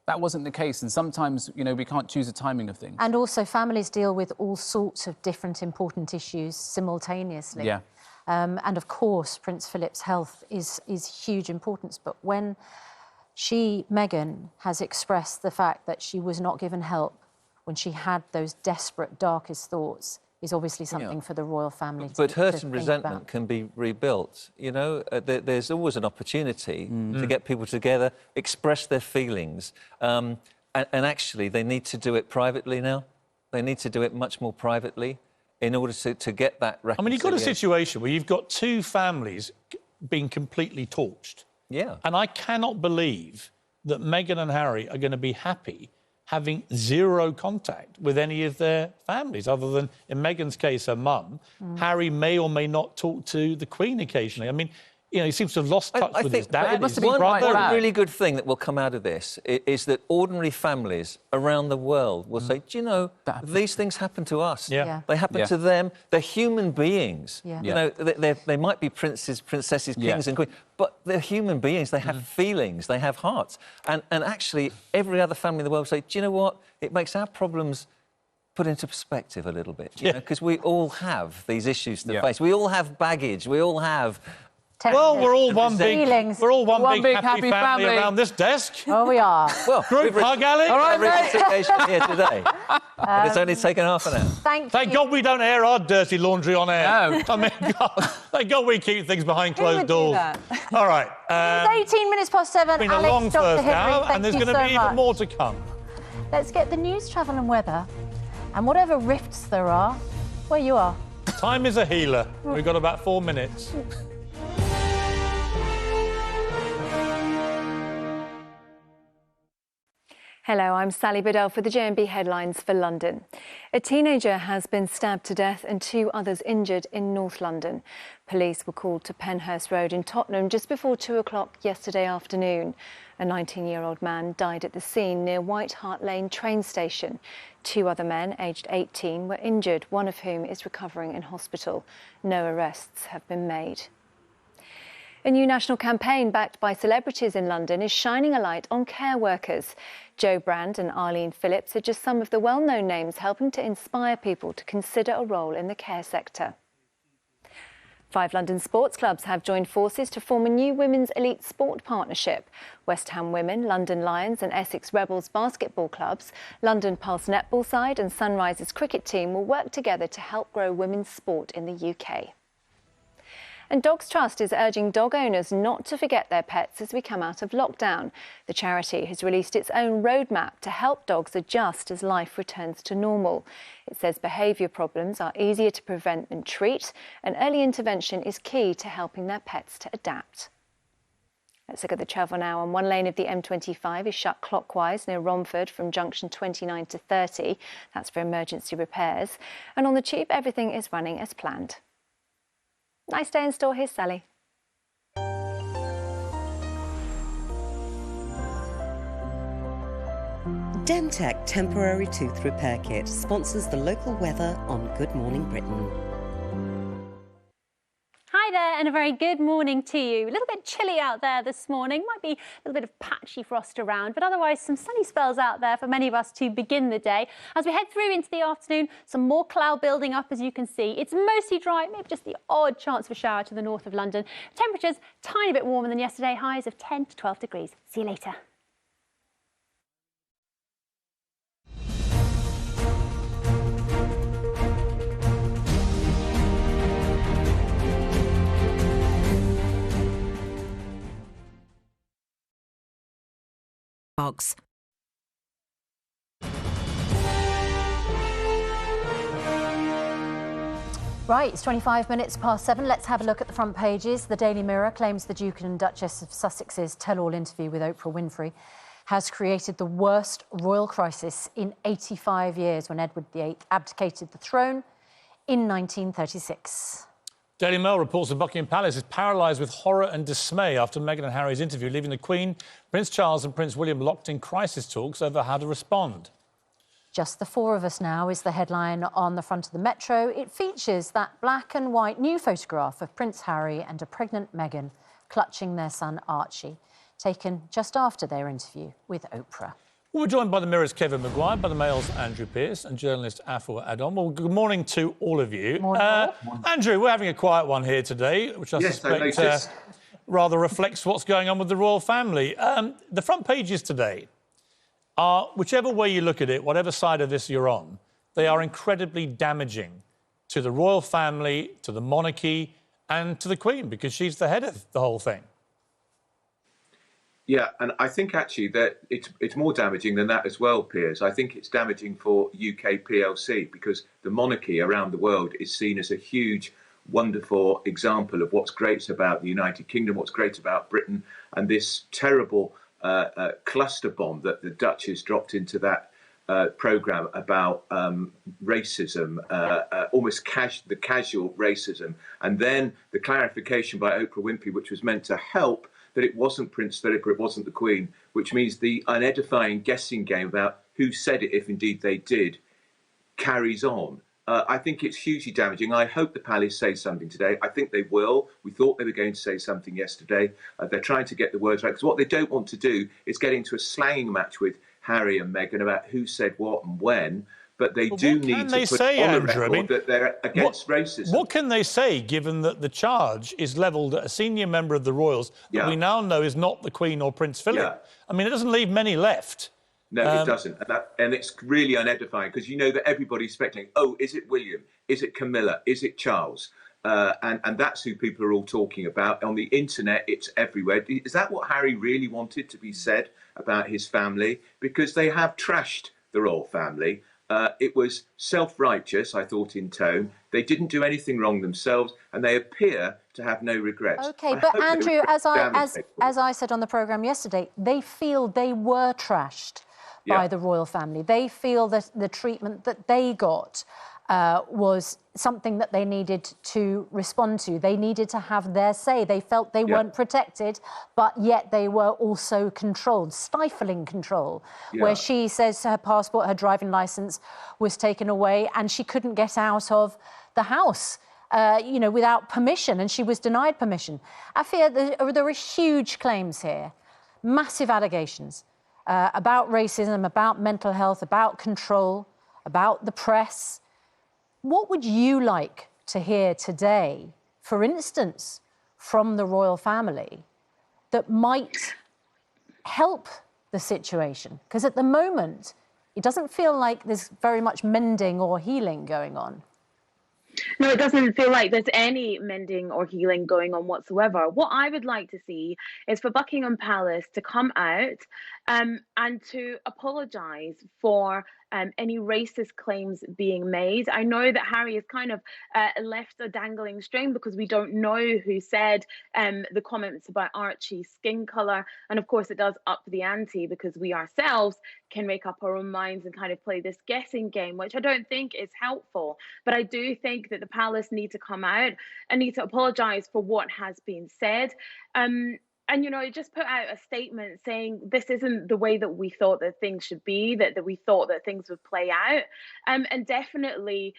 That wasn't the case, and sometimes, you know, we can't choose the timing of things. And also, families deal with all sorts of different important issues simultaneously. Yeah. And of course, Prince Philip's health is huge importance. But when Meghan, has expressed the fact that she was not given help when she had those desperate, darkest thoughts, is obviously something for the royal family But to hurt and think resentment about. can be rebuilt. You know, there's always an opportunity to get people together, express their feelings. And actually, they need to do it privately now. They need to do it much more privately in order to get that reconciliation. I mean, you've got a situation where you've got two families being completely torched. Yeah. And I cannot believe that Meghan and Harry are going to be happy having zero contact with any of their families, other than, in Meghan's case, her mum. Harry may or may not talk to the Queen occasionally. I mean, you know, he seems to have lost touch with his dad. One really good thing that will come out of this is that ordinary families around the world will say, do you know, these things happen to us. They happen to them. They're human beings. You know, they might be princes, princesses, kings and queens, but they're human beings. They have feelings. They have hearts. And actually, every other family in the world will say, do you know what? It makes our problems put into perspective a little bit, you know, because we all have these issues to face. We all have baggage. We all have... Well, we're all one big happy family around this desk. Oh, we are. Well, group hug, Alex. All right, reconciliation here today. But it's only taken half an hour. Thank God we don't air our dirty laundry on air. No. I mean, thank God we keep things behind closed doors. All right. It's 18 minutes past 7. It's been Alex, a long Dr. first Henry, hour, thank and there's you going to so be much. even more to come. Let's get the news, travel and weather, and whatever rifts there are, where you are. Time is a healer. We've got about 4 minutes. Hello, I'm Sally Biddell for the JMB headlines for London. A teenager has been stabbed to death and 2 others injured in North London. Police were called to Penhurst Road in Tottenham just before 2 o'clock yesterday afternoon. A 19-year-old man died at the scene near White Hart Lane train station. 2 other men, aged 18, were injured, one of whom is recovering in hospital. No arrests have been made. A new national campaign backed by celebrities in London is shining a light on care workers. Jo Brand and Arlene Phillips are just some of the well-known names helping to inspire people to consider a role in the care sector. 5 London sports clubs have joined forces to form a new women's elite sport partnership. West Ham Women, London Lions and Essex Rebels basketball clubs, London Pulse netball side and Sunrisers cricket team will work together to help grow women's sport in the UK. And Dogs Trust is urging dog owners not to forget their pets as we come out of lockdown. The charity has released its own roadmap to help dogs adjust as life returns to normal. It says behaviour problems are easier to prevent than treat, and early intervention is key to helping their pets to adapt. Let's look at the travel now. And one lane of the M25 is shut clockwise near Romford from junction 29 to 30. That's for emergency repairs. And on the Tube, everything is running as planned. Nice day in store. Here's Sally. Dentec Temporary Tooth Repair Kit sponsors the local weather on Good Morning Britain. Hi there and a very good morning to you. A little bit chilly out there this morning. Might be a little bit of patchy frost around, but otherwise some sunny spells out there for many of us to begin the day. As we head through into the afternoon, some more cloud building up, as you can see. It's mostly dry, maybe just the odd chance of a shower to the north of London. Temperatures tiny bit warmer than yesterday, highs of 10 to 12 degrees. See you later. Box. Right, it's 25 minutes past 7. Let's have a look at the front pages. The Daily Mirror claims the Duke and Duchess of Sussex's tell-all interview with Oprah Winfrey has created the worst royal crisis in 85 years when Edward VIII abdicated the throne in 1936. Daily Mail reports the Buckingham Palace is paralysed with horror and dismay after Meghan and Harry's interview, leaving the Queen, Prince Charles and Prince William locked in crisis talks over how to respond. Just the 4 of us now is the headline on the front of the Metro. It features that black and white new photograph of Prince Harry and a pregnant Meghan clutching their son Archie, taken just after their interview with Oprah. Well, we're joined by the Mirror's Kevin Maguire, by the Mail's Andrew Piers and journalist Afua Adom. Well, good morning to all of you. Morning. Andrew, we're having a quiet one here today, which I suspect rather reflects what's going on with the royal family. The front pages today are, whichever way you look at it, whatever side of this you're on, they are incredibly damaging to the royal family, to the monarchy and to the Queen, because she's the head of the whole thing. Yeah, and I think actually that it's more damaging than that as well, Piers. I think it's damaging for UK PLC because the monarchy around the world is seen as a huge, wonderful example of what's great about the United Kingdom, what's great about Britain, and this terrible cluster bomb that the Duchess dropped into that programme about racism, almost the casual racism, and then the clarification by Oprah Winfrey, which was meant to help, that it wasn't Prince Philip or it wasn't the Queen, which means the unedifying guessing game about who said it, if indeed they did, carries on. I think it's hugely damaging. I hope the palace say something today. I think they will. We thought they were going to say something yesterday. They're trying to get the words right, because what they don't want to do is get into a slanging match with Harry and Meghan about who said what and when. But they do need to put on the record that they're against racism. What can they say, given that the charge is levelled at a senior member of the royals that we now know is not the Queen or Prince Philip? Yeah. I mean, it doesn't leave many left. No, it doesn't. And it's really unedifying, because you know that everybody's speculating, oh, is it William? Is it Camilla? Is it Charles? And that's who people are all talking about. On the internet, it's everywhere. Is that what Harry really wanted to be said about his family? Because they have trashed the royal family. It was self-righteous, I thought, in tone. They didn't do anything wrong themselves, and they appear to have no regrets. OK, but Andrew, as I said on the programme yesterday, they feel they were trashed by the royal family. They feel that the treatment that they got was something that they needed to respond to. They needed to have their say. They felt they weren't protected, but yet they were also controlled, stifling control, where she says her passport, her driving licence was taken away and she couldn't get out of the house, you know, without permission, and she was denied permission. I fear there are huge claims here, massive allegations about racism, about mental health, about control, about the press. What would you like to hear today, for instance, from the royal family that might help the situation? Because at the moment, it doesn't feel like there's very much mending or healing going on. No, it doesn't feel like there's any mending or healing going on whatsoever. What I would like to see is for Buckingham Palace to come out and to apologise for any racist claims being made. I know that Harry has kind of left a dangling string, because we don't know who said the comments about Archie's skin colour. And of course, it does up the ante, because we ourselves can make up our own minds and kind of play this guessing game, which I don't think is helpful. But I do think that the palace need to come out and need to apologise for what has been said. And, you know, it just put out a statement saying this isn't the way that we thought that things should be, that we thought that things would play out. And definitely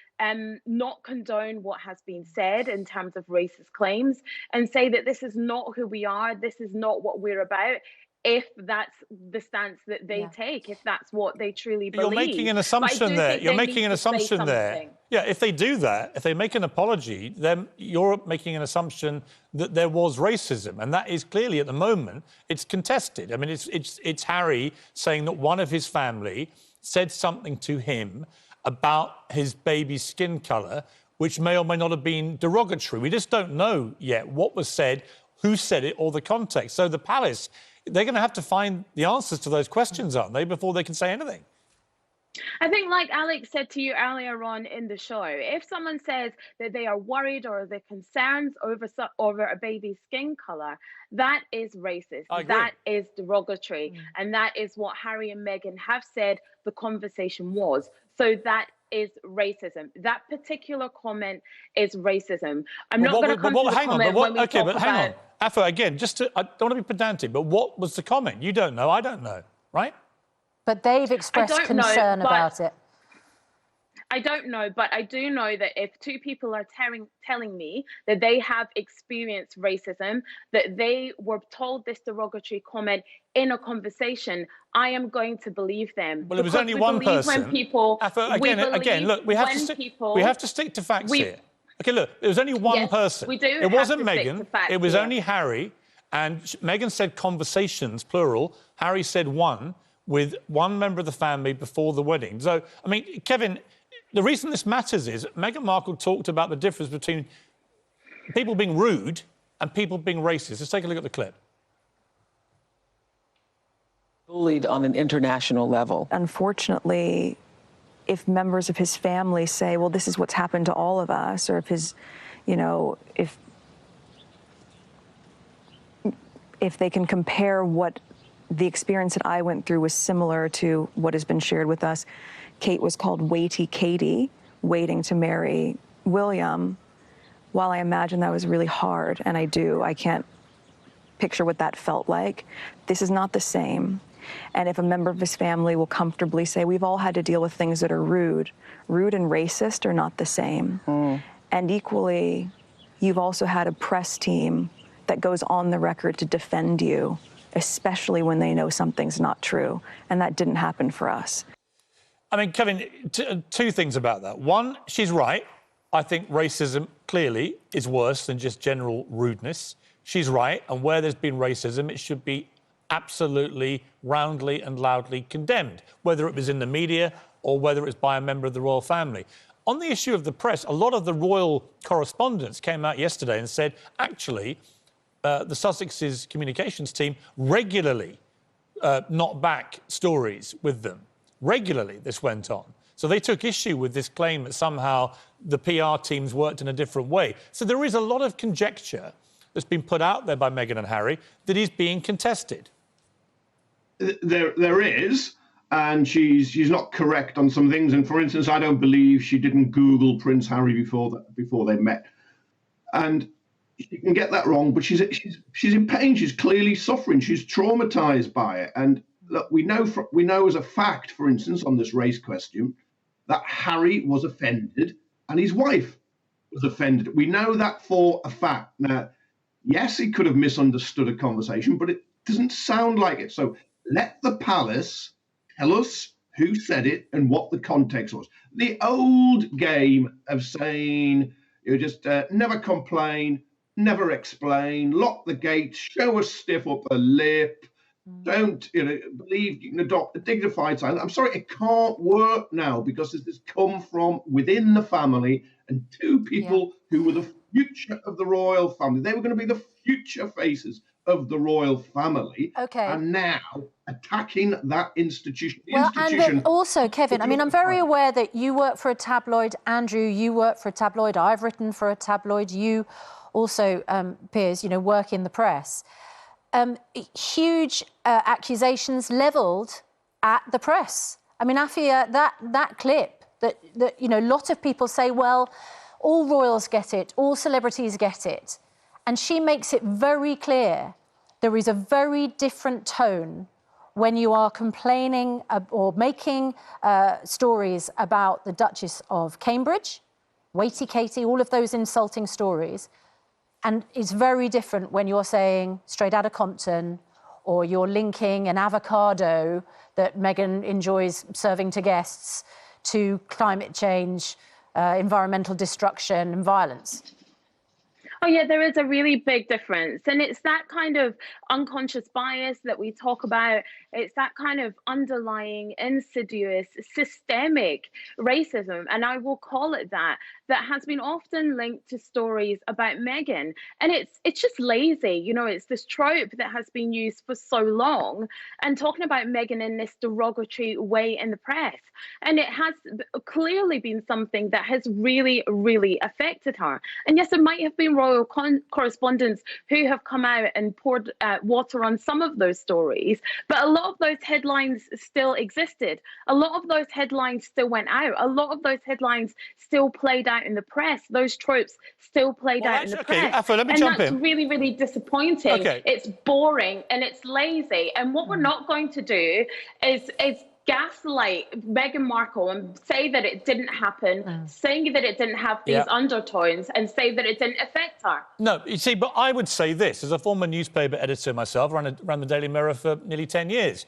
not condone what has been said in terms of racist claims, and say that this is not who we are, this is not what we're about, if that's the stance that they take, if that's what they truly believe. You're making an assumption there. You're making an assumption there. Yeah, if they do that, if they make an apology, then you're making an assumption that there was racism, and that is clearly at the moment it's contested. I mean, it's Harry saying that one of his family said something to him about his baby's skin colour, which may or may not have been derogatory. We just don't know yet what was said, who said it, or the context. So the palace, they're going to have to find the answers to those questions, aren't they, before they can say anything? I think, like Alex said to you earlier on in the show, if someone says that they are worried or they're concerned over a baby's skin colour, that is racist. That is derogatory. And that is what Harry and Meghan have said the conversation was. So that is racism. That particular comment is racism. I'm not going to come to the comment when we talk about... Hang on. Afa, again, I don't want to be pedantic, but what was the comment? You don't know, I don't know, right? But they've expressed concern about it. I don't know, but I do know that if two people are telling me that they have experienced racism, that they were told this derogatory comment in a conversation, I am going to believe them. Well, it was only one person. When people, again, look, we have to stick to facts here. Okay, look, it was only one person. We do. It wasn't Meghan. It was only Harry, and Meghan said conversations, plural. Harry said one, with one member of the family before the wedding. So, I mean, Kevin, the reason this matters is Meghan Markle talked about the difference between people being rude and people being racist. Let's take a look at the clip. Bullied on an international level. Unfortunately, if members of his family say, well, this is what's happened to all of us, or if his, you know, if they can compare what the experience that I went through was similar to what has been shared with us. Kate was called Waity Katie, waiting to marry William. While I imagine that was really hard, and I can't picture what that felt like, this is not the same. And if a member of his family will comfortably say, we've all had to deal with things that are rude and racist are not the same. And equally, you've also had a press team that goes on the record to defend you, especially when they know something's not true. And that didn't happen for us. I mean, Kevin, two things about that. One, she's right. I think racism clearly is worse than just general rudeness. She's right. And where there's been racism, it should be absolutely roundly and loudly condemned, whether it was in the media or whether it was by a member of the royal family. On the issue of the press, a lot of the royal correspondents came out yesterday and said, actually, the Sussex's communications team regularly knocked back stories with them. Regularly, this went on. So they took issue with this claim that somehow the PR teams worked in a different way. So there is a lot of conjecture that's been put out there by Meghan and Harry that is being contested. There is, and she's not correct on some things. And for instance, I don't believe she didn't Google Prince Harry before they met. And she can get that wrong, but she's in pain. She's clearly suffering. She's traumatized by it. And look, we know as a fact, for instance, on this race question, that Harry was offended and his wife was offended. We know that for a fact. Now, yes, he could have misunderstood a conversation, but it doesn't sound like it. So let the palace tell us who said it and what the context was. The old game of saying, you just never complain, never explain, lock the gates, show a stiff upper lip, don't believe you can adopt a dignified silence. I'm sorry, it can't work now because this has come from within the family and two people who were the future of the royal family. They were going to be the future faces of the royal family. Okay. And now attacking that institution. Well, and also, Kevin, I mean, I'm very aware that you work for a tabloid. Andrew, you work for a tabloid. I've written for a tabloid. You also, Piers, work in the press. Huge accusations levelled at the press. I mean, Afia, that clip that a lot of people say, well, all royals get it, all celebrities get it. And she makes it very clear there is a very different tone when you are complaining or making stories about the Duchess of Cambridge, Waity Katie, all of those insulting stories. And it's very different when you're saying straight out of Compton or you're linking an avocado that Meghan enjoys serving to guests to climate change, environmental destruction and violence. Oh, yeah, there is a really big difference. And it's that kind of unconscious bias that we talk about. It's that kind of underlying, insidious, systemic racism, and I will call it that has been often linked to stories about Meghan. And it's just lazy. It's this trope that has been used for so long and talking about Meghan in this derogatory way in the press. And it has clearly been something that has really, really affected her. And yes, there might have been royal correspondents who have come out and poured water on some of those stories, but a lot of those headlines still existed. A lot of those headlines still went out. A lot of those headlines still played out in the press. Those tropes still played out in the press. Afua, let me and jump that's in. really, really disappointing. Okay. It's boring and it's lazy. And what we're not going to do is gaslight Meghan Markle and say that it didn't happen, saying that it didn't have these undertones and say that it didn't affect her. No, you see, but I would say this, as a former newspaper editor myself, ran the Daily Mirror for nearly 10 years,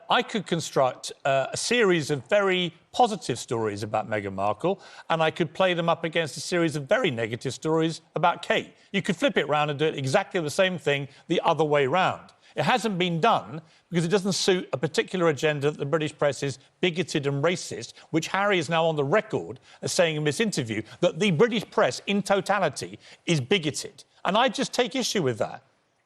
I could construct a series of very positive stories about Meghan Markle, and I could play them up against a series of very negative stories about Kate. You could flip it round and do it exactly the same thing the other way round. It hasn't been done because it doesn't suit a particular agenda that the British press is bigoted and racist, which Harry is now on the record as saying in this interview that the British press in totality is bigoted. And I just take issue with that.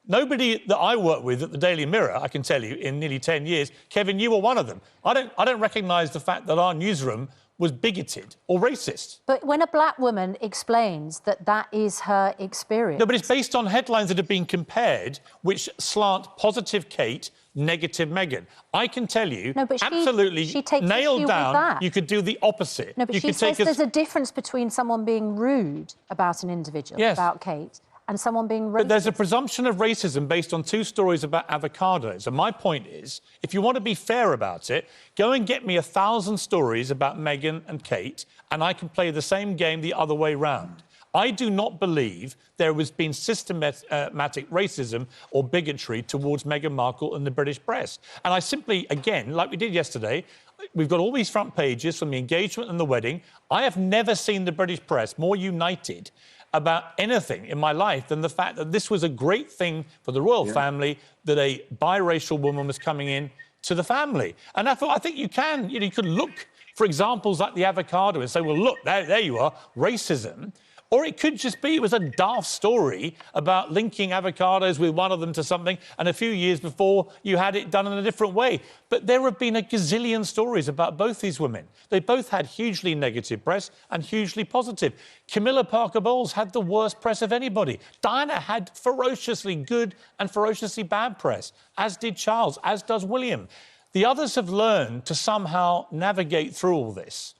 Nobody that I work with at the Daily Mirror, I can tell you, in nearly 10 years, Kevin, you were one of them. I don't recognise the fact that our newsroom was bigoted or racist. But when a black woman explains that is her experience... No, but it's based on headlines that have been compared which slant positive Kate, negative Meghan. I can tell you, No, but absolutely she takes issue nailed with down, that. you could do the opposite. No, but you she could says take there's a difference between someone being rude about an individual, Yes. about Kate, and someone being racist. But there's a presumption of racism based on 2 stories about avocados. And my point is, if you want to be fair about it, go and get me 1,000 stories about Meghan and Kate, and I can play the same game the other way round. I do not believe there has been systematic racism or bigotry towards Meghan Markle and the British press. And I simply, again, like we did yesterday, we've got all these front pages from the engagement and the wedding. I have never seen the British press more united about anything in my life than the fact that this was a great thing for the royal family, that a biracial woman was coming in to the family. And I think you can, you could look for examples like the avocado and say, well, look, there you are, racism. Or it could just be it was a daft story about linking avocados with one of them to something, and a few years before you had it done in a different way. But there have been a gazillion stories about both these women. They both had hugely negative press and hugely positive. Camilla Parker Bowles had the worst press of anybody. Diana had ferociously good and ferociously bad press, as did Charles, as does William. The others have learned to somehow navigate through all this.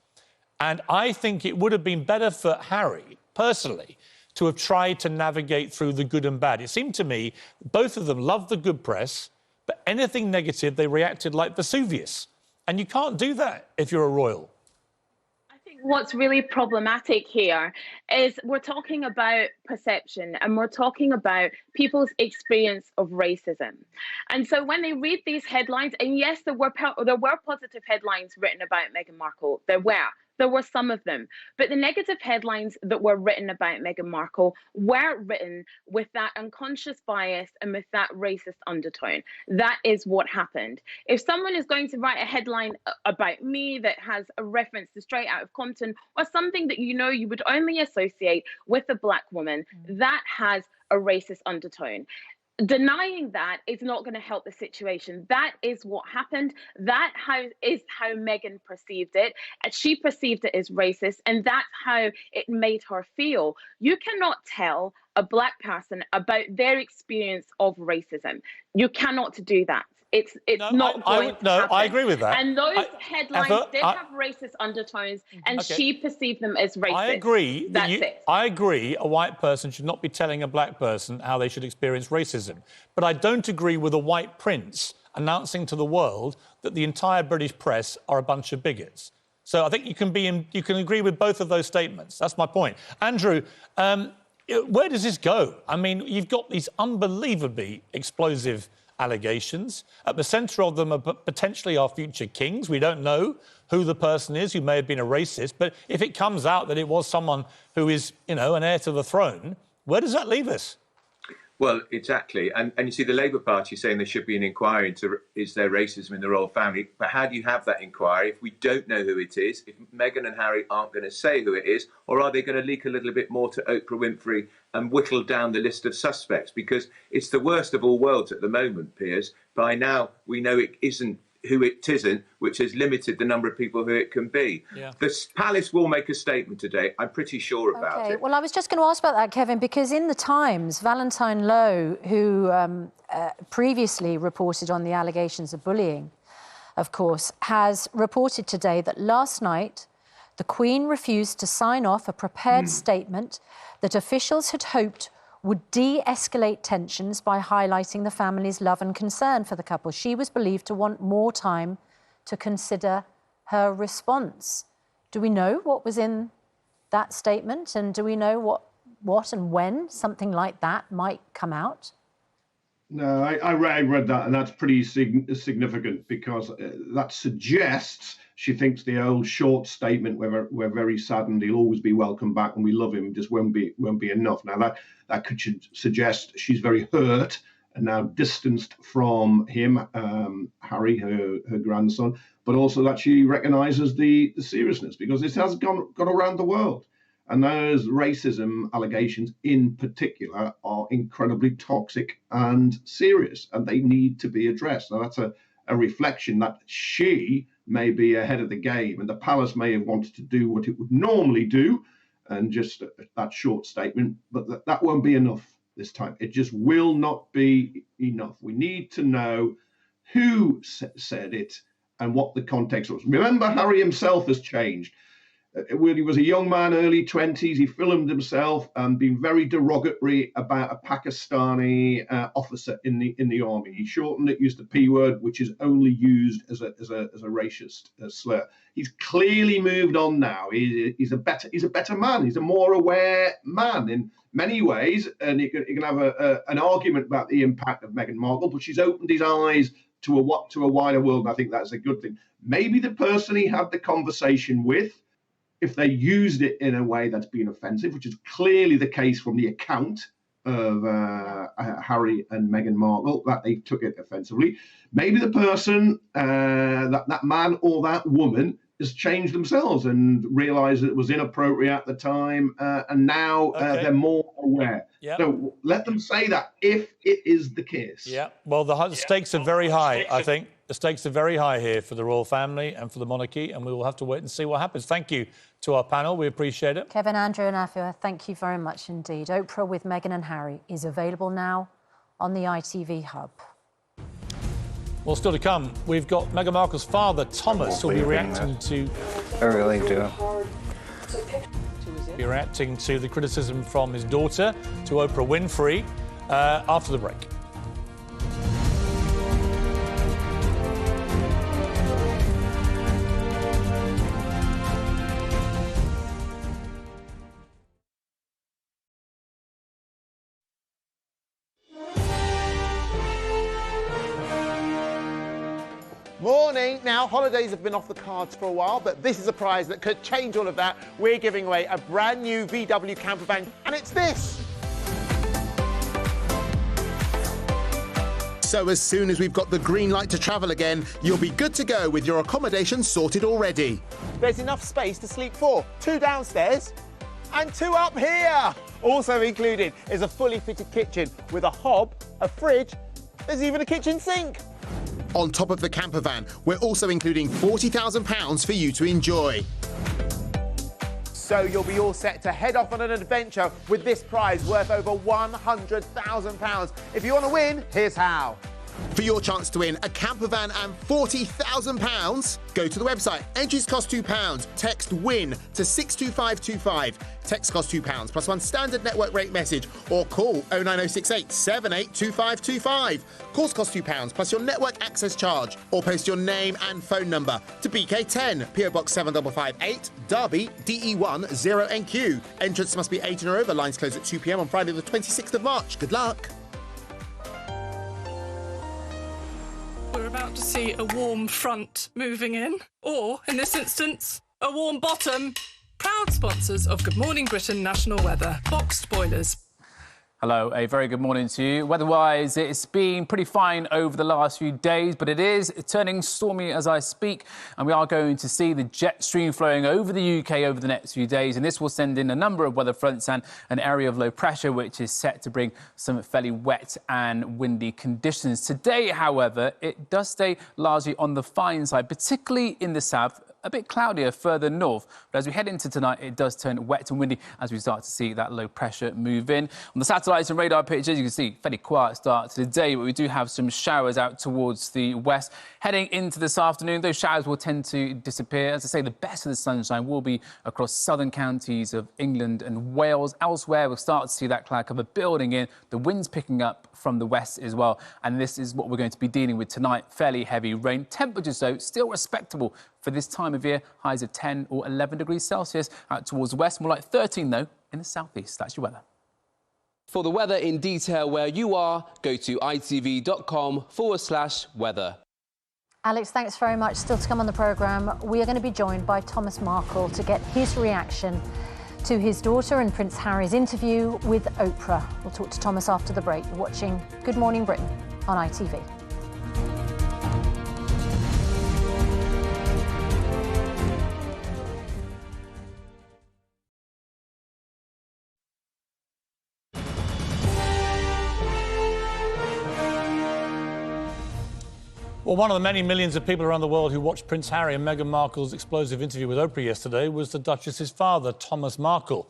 And I think it would have been better for Harry, personally, to have tried to navigate through the good and bad. It seemed to me both of them loved the good press, but anything negative, they reacted like Vesuvius. And you can't do that if you're a royal. I think what's really problematic here is we're talking about perception and we're talking about people's experience of racism. And so when they read these headlines, and yes, there were positive headlines written about Meghan Markle, there were some of them, but the negative headlines that were written about Meghan Markle were written with that unconscious bias and with that racist undertone. That is what happened. If someone is going to write a headline about me that has a reference to Straight Out of Compton or something that you would only associate with a Black woman, that has a racist undertone. Denying that is not going to help the situation. That is what happened. That is how Meghan perceived it. And she perceived it as racist, and that's how it made her feel. You cannot tell a Black person about their experience of racism. You cannot do that. It's not going to happen. I agree with that. And those headlines did have racist undertones, and she perceived them as racist. I agree. That's it. I agree a white person should not be telling a Black person how they should experience racism. But I don't agree with a white prince announcing to the world that the entire British press are a bunch of bigots. So I think you can agree with both of those statements. That's my point. Andrew, where does this go? I mean, you've got these unbelievably explosive allegations. At the centre of them are potentially our future kings. We don't know who the person is who may have been a racist, but if it comes out that it was someone who is, an heir to the throne, where does that leave us? Well, exactly. And you see the Labour Party saying there should be an inquiry into is there racism in the royal family. But how do you have that inquiry if we don't know who it is, if Meghan and Harry aren't going to say who it is, or are they going to leak a little bit more to Oprah Winfrey and whittle down the list of suspects? Because it's the worst of all worlds at the moment, Piers. By now, we know it isn't who it isn't, which has limited the number of people who it can be. Yeah. The palace will make a statement today. I'm pretty sure about it. Well, I was just going to ask about that, Kevin, because in the Times, Valentine Lowe, who previously reported on the allegations of bullying, of course, has reported today that last night the Queen refused to sign off a prepared statement that officials had hoped would de-escalate tensions by highlighting the family's love and concern for the couple. She was believed to want more time to consider her response. Do we know what was in that statement? And do we know what and when something like that might come out? No, I read that, and that's pretty significant because that suggests she thinks the old short statement, we're very saddened, he'll always be welcome back and we love him, just won't be enough. Now that could suggest she's very hurt and now distanced from him, Harry, her grandson, but also that she recognises the seriousness, because this has gone around the world. And those racism allegations in particular are incredibly toxic and serious, and they need to be addressed. Now, that's a reflection that she may be ahead of the game, and the palace may have wanted to do what it would normally do, and just that short statement, but that won't be enough this time. It just will not be enough. We need to know who said it and what the context was. Remember, Harry himself has changed. When he was a young man, early 20s, he filmed himself and been very derogatory about a Pakistani officer in the army. He shortened it, used the P word, which is only used as a racist slur. He's clearly moved on now. He's a better man. He's a more aware man in many ways, and you can have an argument about the impact of Meghan Markle, but she's opened his eyes to a wider world, and I think that's a good thing. Maybe the person he had the conversation with, if they used it in a way that's been offensive, which is clearly the case from the account of Harry and Meghan Markle, that they took it offensively, maybe the person, that man or that woman, has changed themselves and realised that it was inappropriate at the time, and now they're more aware. Yep. So let them say that if it is the case. Yeah, well, the stakes are very high, I think. The stakes are very high here for the royal family and for the monarchy, and we will have to wait and see what happens. Thank you to our panel. We appreciate it. Kevin, Andrew and Afua, thank you very much indeed. Oprah with Meghan and Harry is available now on the ITV Hub. Well, still to come, we've got Meghan Markle's father, Thomas, who'll be reacting to... I really do. Be reacting to the criticism from his daughter, to Oprah Winfrey, after the break. Morning. Now, holidays have been off the cards for a while, but this is a prize that could change all of that. We're giving away a brand new VW camper van, and it's this. So as soon as we've got the green light to travel again, you'll be good to go with your accommodation sorted already. There's enough space to sleep 4, 2 downstairs and 2 up here. Also included is a fully fitted kitchen with a hob, a fridge, there's even a kitchen sink. On top of the camper van, we're also including £40,000 for you to enjoy. So you'll be all set to head off on an adventure with this prize worth over £100,000. If you want to win, here's how. For your chance to win a camper van and £40,000, go to the website. Entries cost £2. Text WIN to 62525. Text costs £2 plus 1 standard network rate message, or call 09068 782525. Calls cost £2 plus your network access charge, or post your name and phone number to BK10, PO Box 7558, Derby, DE1 0NQ. Entrance must be 18 or over. Lines close at 2 p.m. on Friday the 26th of March. Good luck. We're about to see a warm front moving in, or, in this instance, a warm bottom. Proud sponsors of Good Morning Britain National Weather, Boxed Boilers. Hello, a very good morning to you. Weather-wise, it's been pretty fine over the last few days, but it is turning stormy as I speak, and we are going to see the jet stream flowing over the UK over the next few days, and this will send in a number of weather fronts and an area of low pressure, which is set to bring some fairly wet and windy conditions. Today, however, it does stay largely on the fine side, particularly in the south. A bit cloudier further north, but as we head into tonight, it does turn wet and windy as we start to see that low pressure move in. On the satellites and radar pictures, you can see fairly quiet start to the day, but we do have some showers out towards the west. Heading into this afternoon, those showers will tend to disappear. As I say, the best of the sunshine will be across southern counties of England and Wales. Elsewhere, we'll start to see that cloud cover building in. The wind's picking up from the west as well, and this is what we're going to be dealing with tonight. Fairly heavy rain. Temperatures, though, still respectable for this time of year. Highs of 10 or 11 degrees Celsius out towards the west. More like 13, though, in the southeast. That's your weather. For the weather in detail where you are, go to itv.com/weather. Alex, thanks very much. Still to come on the programme, we are going to be joined by Thomas Markle to get his reaction to his daughter and Prince Harry's interview with Oprah. We'll talk to Thomas after the break. You're watching Good Morning Britain on ITV. Well, one of the many millions of people around the world who watched Prince Harry and Meghan Markle's explosive interview with Oprah yesterday was the Duchess's father, Thomas Markle.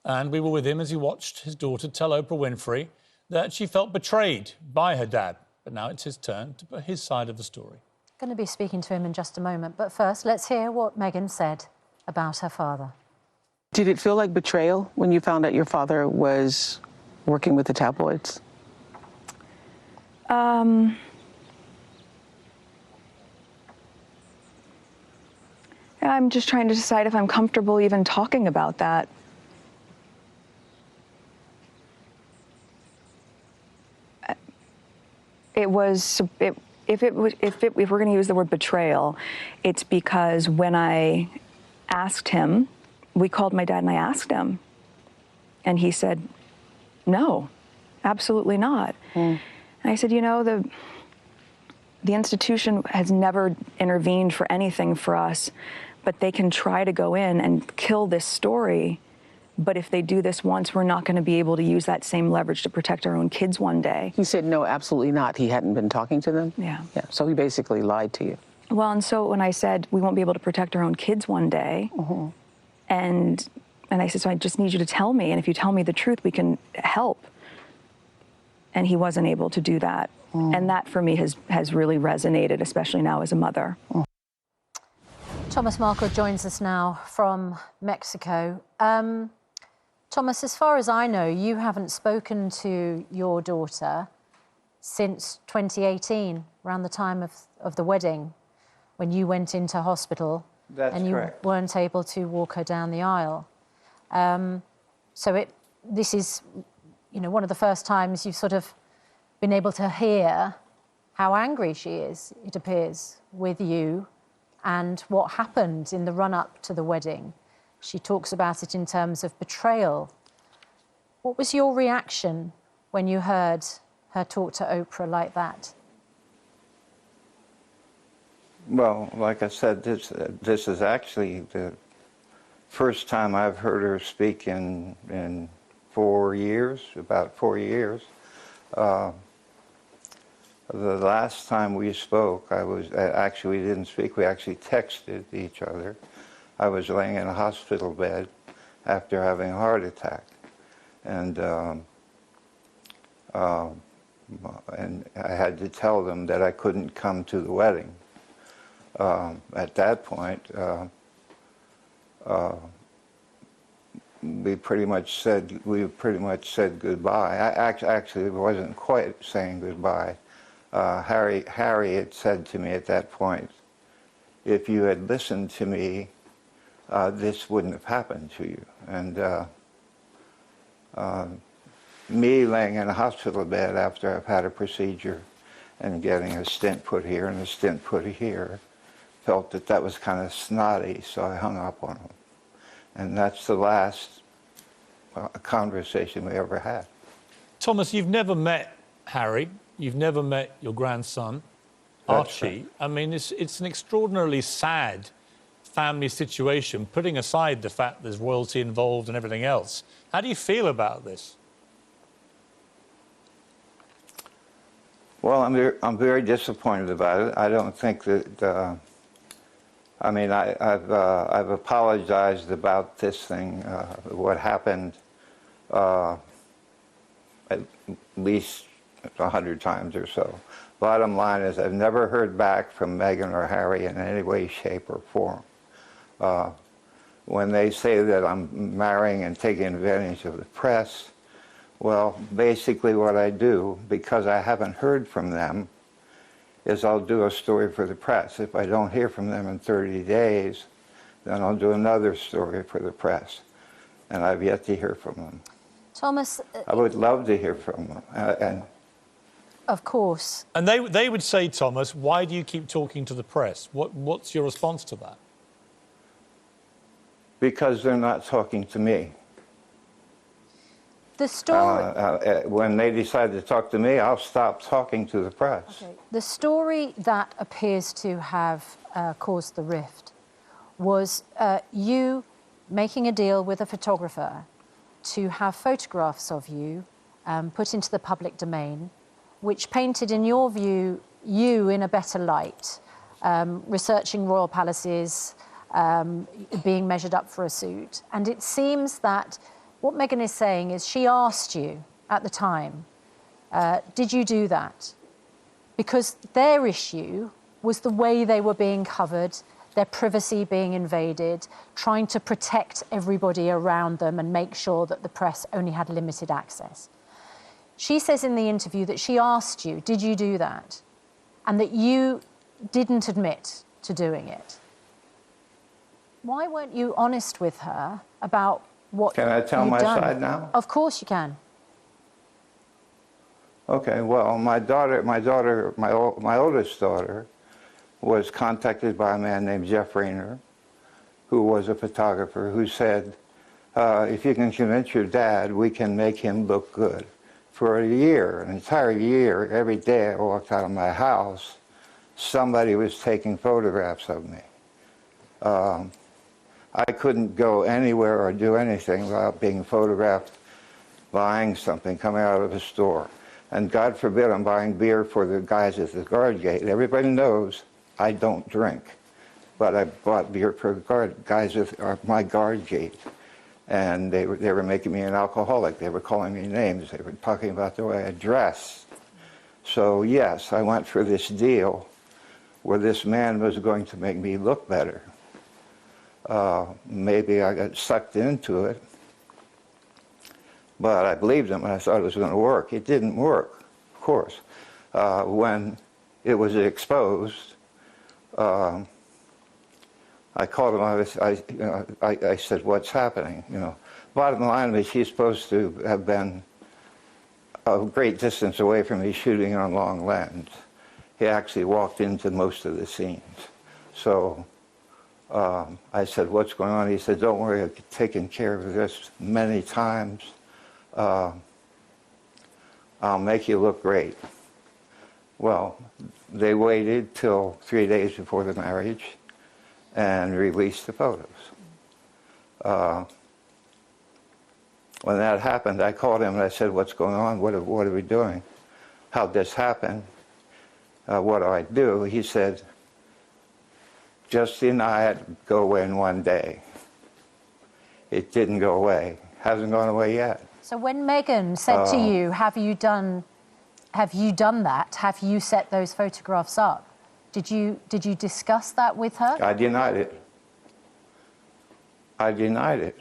And we were with him as he watched his daughter tell Oprah Winfrey that she felt betrayed by her dad. But now it's his turn to put his side of the story. Going to be speaking to him in just a moment, but first, let's hear what Meghan said about her father. Did it feel like betrayal when you found out your father was working with the tabloids? I'm just trying to decide if I'm comfortable even talking about that. If we're going to use the word betrayal, it's because when I asked him, we called my dad and I asked him, and he said, no, absolutely not. And I said, you know, the institution has never intervened for anything for us, but they can try to go in and kill this story. But if they do this once, we're not going to be able to use that same leverage to protect our own kids one day. He said, no, absolutely not. He hadn't been talking to them? Yeah. Yeah. So he basically lied to you. Well, and so when I said we won't be able to protect our own kids one day, and I said, so I just need you to tell me, and if you tell me the truth, we can help. And he wasn't able to do that. And that for me has really resonated, especially now as a mother. Thomas Markle joins us now from Mexico. Thomas, as far as I know, you haven't spoken to your daughter since 2018, around the time of the wedding, when you went into hospital. That's and you correct. weren't able to walk her down the aisle. So this is, you know, one of the first times you've sort of been able to hear how angry she is, it appears, with you and what happened in the run-up to the wedding. She talks about it in terms of betrayal. What was your reaction when you heard her talk to Oprah like that? Well, like I said, this is actually the first time I've heard her speak in 4 years, about 4 years. The last time we spoke, we didn't speak, we actually texted each other. I was laying in a hospital bed after having a heart attack. And I had to tell them that I couldn't come to the wedding. At that point, we pretty much said goodbye. I actually wasn't quite saying goodbye. Harry had said to me at that point, if you had listened to me, this wouldn't have happened to you. And me laying in a hospital bed after I've had a procedure and getting a stent put here and a stent put here, felt that was kind of snotty, so I hung up on him. And that's the last conversation we ever had. Thomas, you've never met Harry. You've never met your grandson, Archie. I mean, it's an extraordinarily sad family situation, putting aside the fact there's royalty involved and everything else. How do you feel about this? Well, I'm very disappointed about it. I don't think that. I mean, I've apologized about this thing, what happened, at least 100 times or so. Bottom line is, I've never heard back from Meghan or Harry in any way, shape, or form. When they say that I'm marrying and taking advantage of the press, well, basically what I do, because I haven't heard from them, is I'll do a story for the press. If I don't hear from them in 30 days, then I'll do another story for the press. And I've yet to hear from them. Thomas... I would love to hear from them. Of course. And they would say, Thomas, why do you keep talking to the press? What's your response to that? Because they're not talking to me. The story... when they decide to talk to me, I'll stop talking to the press. Okay. The story that appears to have caused the rift was you making a deal with a photographer to have photographs of you put into the public domain, which painted, in your view, you in a better light, researching royal palaces, being measured up for a suit. And it seems that what Meghan is saying is she asked you at the time, did you do that? because their issue was the way they were being covered, their privacy being invaded, trying to protect everybody around them and make sure that the press only had limited access. She says in the interview that she asked you, did you do that? And that you didn't admit to doing it. Why weren't you honest with her about what you'd done? Can I tell my side now? Of course you can. Okay, well, my oldest daughter was contacted by a man named Jeff Rayner, who was a photographer, who said, if you can convince your dad, we can make him look good. For a year, an entire year, every day I walked out of my house, somebody was taking photographs of me. I couldn't go anywhere or do anything without being photographed buying something, coming out of a store. And God forbid I'm buying beer for the guys at the guard gate. Everybody knows I don't drink, but I bought beer for the guys at my guard gate. And they were making me an alcoholic. They were calling me names. They were talking about the way I dressed. So yes, I went for this deal where this man was going to make me look better. Maybe I got sucked into it, but I believed him and I thought it was going to work. It didn't work, of course. When it was exposed, I called him. I said, "What's happening?" You know, bottom line is he's supposed to have been a great distance away from me shooting on long lens. He actually walked into most of the scenes. So I said, "What's going on?" He said, "Don't worry, I've taken care of this many times. I'll make you look great." Well, they waited till 3 days before the marriage and released the photos. When that happened, I called him and I said, "What's going on? What are we doing? How'd this happen? What do I do?" He said, "Just deny it, go away in 1 day." It didn't go away. Hasn't gone away yet. So when Meghan said to you, have you done that? Have you set those photographs up? Did you discuss that with her? I denied it. I denied it.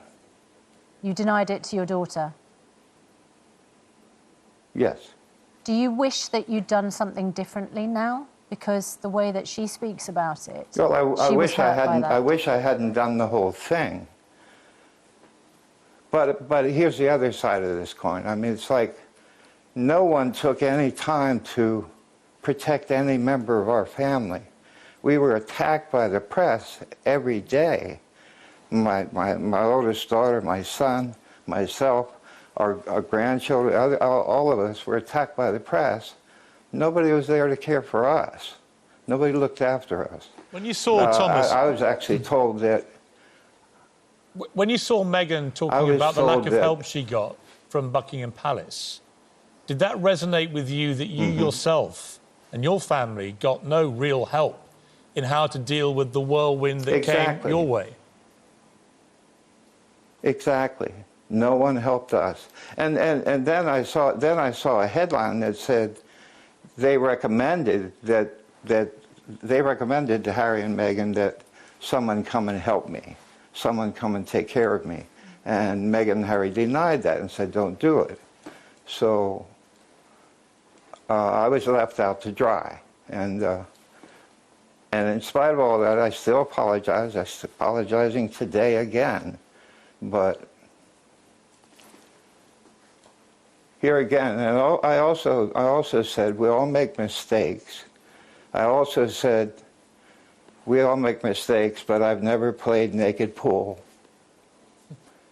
You denied it to your daughter? Yes. Do you wish that you'd done something differently now? Because the way that she speaks about it, Well, I she was wish I hurt by hadn't. that. I wish I hadn't done the whole thing. But here's the other side of this coin. I mean, it's like no one took any time to protect any member of our family. We were attacked by the press every day. My oldest daughter, my son, myself, our grandchildren, all of us were attacked by the press. Nobody was there to care for us. Nobody looked after us. When you saw Thomas... I was actually told that... When you saw Meghan talking about the lack of help she got from Buckingham Palace, did that resonate with you that you yourself and your family got no real help in how to deal with the whirlwind that came your way? Exactly. No one helped us. And then I saw a headline that said they recommended to Harry and Meghan that someone come and help me. Someone come and take care of me. And Meghan and Harry denied that and said, "Don't do it." So I was left out to dry. And in spite of all that, I still apologize. I'm apologizing today again. But here again, and I also said we all make mistakes. I also said we all make mistakes, but I've never played naked pool.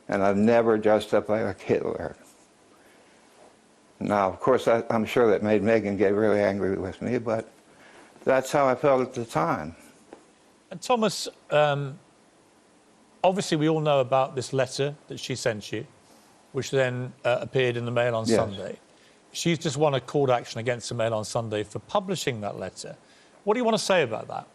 And I've never dressed up like Hitler. Now, of course, I'm sure that made Meghan get really angry with me, but that's how I felt at the time. And Thomas, obviously we all know about this letter that she sent you, which then appeared in the Mail on Sunday. She's just won a court action against the Mail on Sunday for publishing that letter. What do you want to say about that?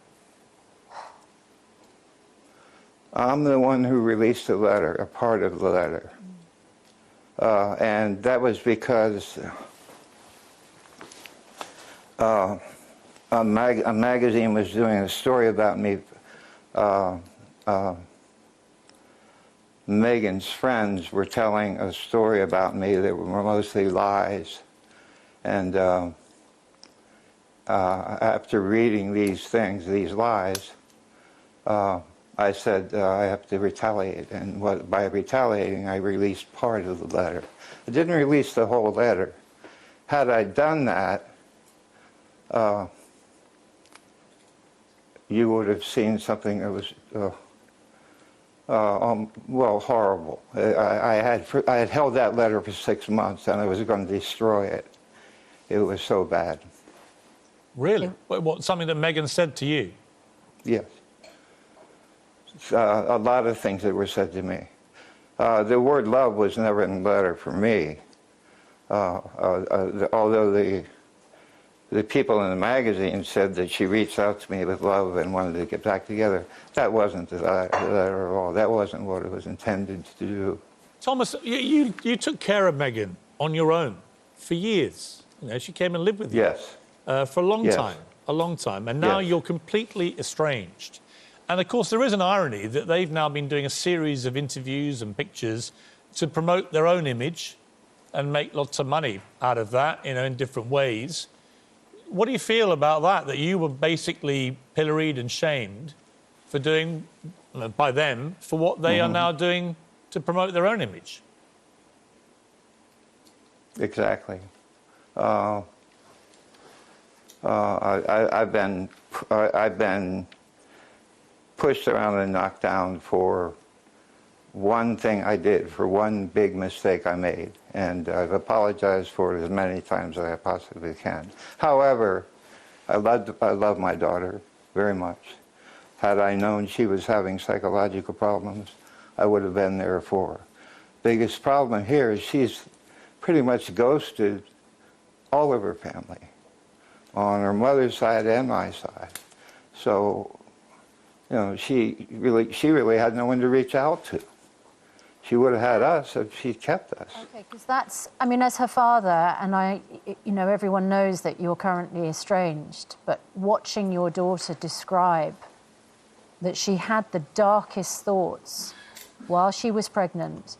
I'm the one who released the letter, a part of the letter. And that was because a magazine was doing a story about me. Meghan's friends were telling a story about me that were mostly lies. And after reading these things, these lies, I said I have to retaliate. And by retaliating, I released part of the letter. I didn't release the whole letter. Had I done that, you would have seen something that was well, horrible. I had held that letter for 6 months, and I was going to destroy it. It was so bad. Really? What, something that Meghan said to you? Yes. A lot of things that were said to me. The word love was never in the letter for me. Although the people in the magazine said that she reached out to me with love and wanted to get back together. That wasn't the letter at all. That wasn't what it was intended to do. Thomas, you took care of Meghan on your own for years. You know, she came and lived with you. Yes. For a long Yes. time. A long time. And now Yes. you're completely estranged. And, of course, there is an irony that they've now been doing a series of interviews and pictures to promote their own image and make lots of money out of that, you know, in different ways. What do you feel about that you were basically pilloried and shamed for doing, by them, for what they are now doing to promote their own image? Exactly. I've been pushed around and knocked down for one thing I did, for one big mistake I made, and I've apologized for it as many times as I possibly can. However, I love my daughter very much. Had I known she was having psychological problems, I would have been there for her. Biggest problem here is she's pretty much ghosted all of her family, on her mother's side and my side. So, you know, she really had no one to reach out to. She would have had us if she'd kept us. Okay, because that's, I mean, as her father, and you know, everyone knows that you're currently estranged, but watching your daughter describe that she had the darkest thoughts while she was pregnant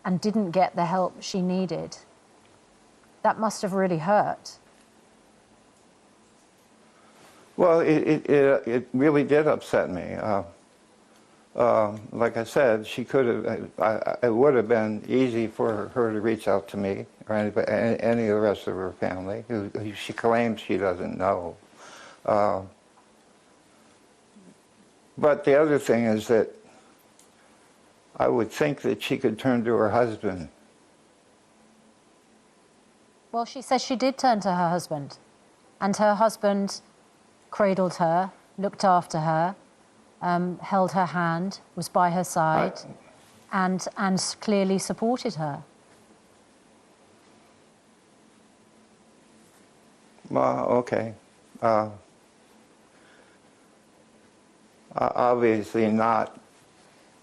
and didn't get the help she needed, that must have really hurt. Well, it really did upset me. Like I said, she could have. It would have been easy for her to reach out to me or any of the rest of her family, who she claims she doesn't know. But the other thing is that I would think that she could turn to her husband. Well, she says she did turn to her husband, and her husband cradled her, looked after her, held her hand, was by her side, and clearly supported her. Well, okay. Obviously not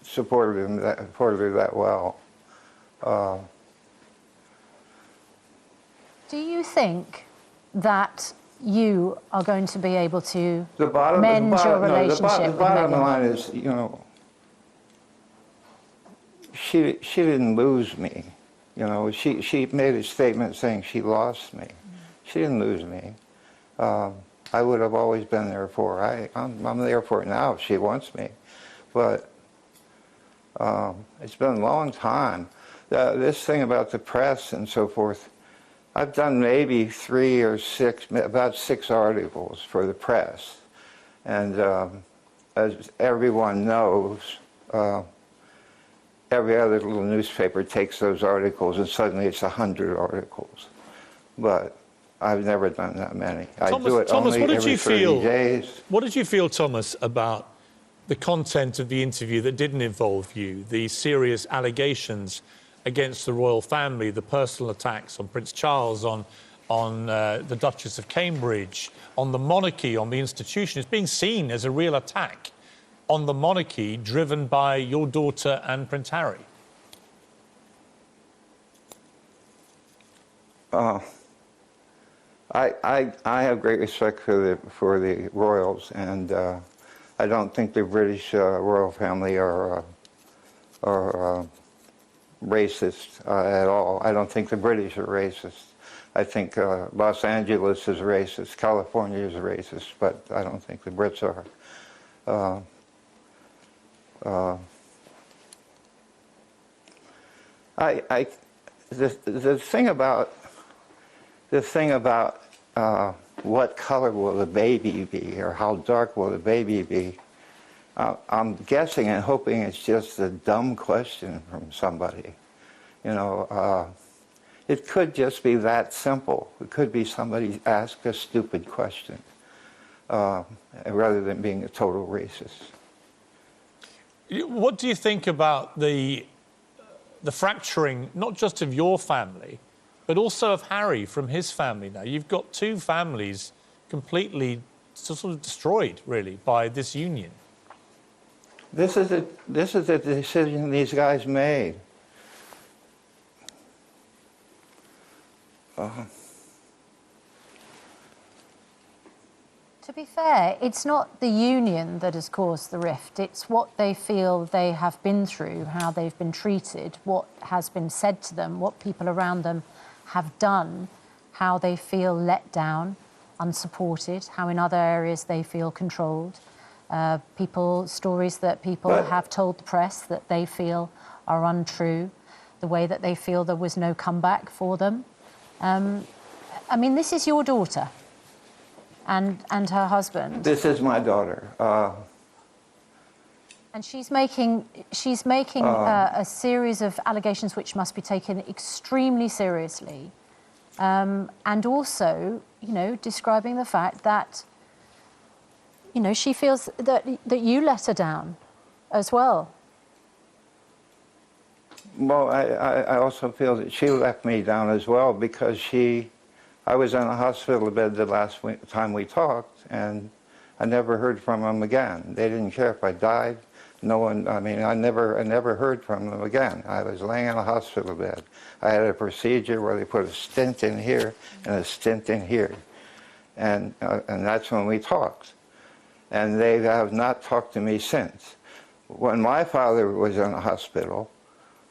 supported her that well. Do you think that you are going to be able to mend your relationship the bottom line is, you know, she didn't lose me. You know, she made a statement saying she lost me. She didn't lose me. I would have always been there for her. I'm there for her now if she wants me. But it's been a long time. This thing about the press and so forth, I've done maybe 3 or 6, about 6 articles for the press. And as everyone knows, every other little newspaper takes those articles and suddenly it's 100 articles. But I've never done that many. I do it only every 30 days. What did you feel, Thomas, about the content of the interview that didn't involve you, the serious allegations against the royal family, the personal attacks on Prince Charles, on the Duchess of Cambridge, on the monarchy, on the institution? It's being seen as a real attack on the monarchy driven by your daughter and Prince Harry. I have great respect for the royals, and I don't think the British royal family are racist at all. I don't think the British are racist. I think Los Angeles is racist, California is racist, but I don't think the Brits are. The thing about what color will the baby be, or how dark will the baby be, I'm guessing and hoping it's just a dumb question from somebody. You know, it could just be that simple. It could be somebody asked a stupid question rather than being a total racist. What do you think about the fracturing, not just of your family, but also of Harry from his family now? You've got two families completely sort of destroyed, really, by this union. This is a decision these guys made. To be fair, it's not the union that has caused the rift. It's what they feel they have been through, how they've been treated, what has been said to them, what people around them have done, how they feel let down, unsupported, how in other areas they feel controlled. Stories that people have told the press that they feel are untrue, the way that they feel there was no comeback for them. I mean, this is your daughter and her husband. This is my daughter. And she's making a series of allegations which must be taken extremely seriously, and also, you know, describing the fact that, you know, she feels that you let her down as well. Well, I also feel that she let me down as well, because I was in a hospital bed the last time we talked, and I never heard from them again. They didn't care if I died. No one, I mean, I never heard from them again. I was laying in a hospital bed. I had a procedure where they put a stent in here and a stent in here. And that's when we talked. And they have not talked to me since. When my father was in the hospital,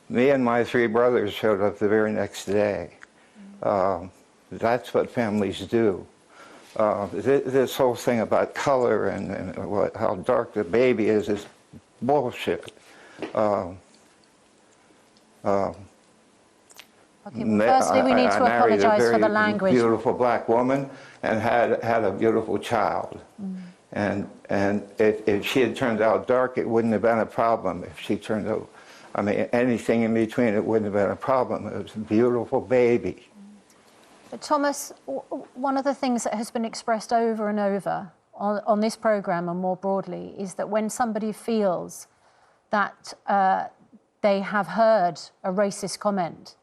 me and my three brothers showed up the very next day. That's what families do. This whole thing about color and how dark the baby is bullshit. Okay, well, firstly, we need to apologise for the language. Beautiful black woman, and had a beautiful child. And if she had turned out dark, it wouldn't have been a problem. If she turned out, I mean, anything in between, it wouldn't have been a problem. It was a beautiful baby. But Thomas, one of the things that has been expressed over and over on this programme and more broadly is that when somebody feels that they have heard a racist comment,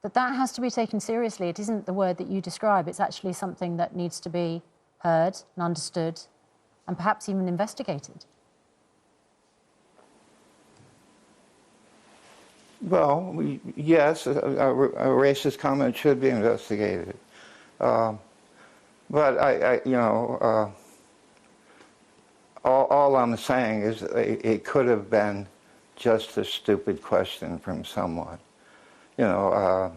that has to be taken seriously. It isn't the word that you describe. It's actually something that needs to be heard and understood and perhaps even investigated. Well, yes, a racist comment should be investigated. But you know, all I'm saying is it could have been just a stupid question from someone. You know,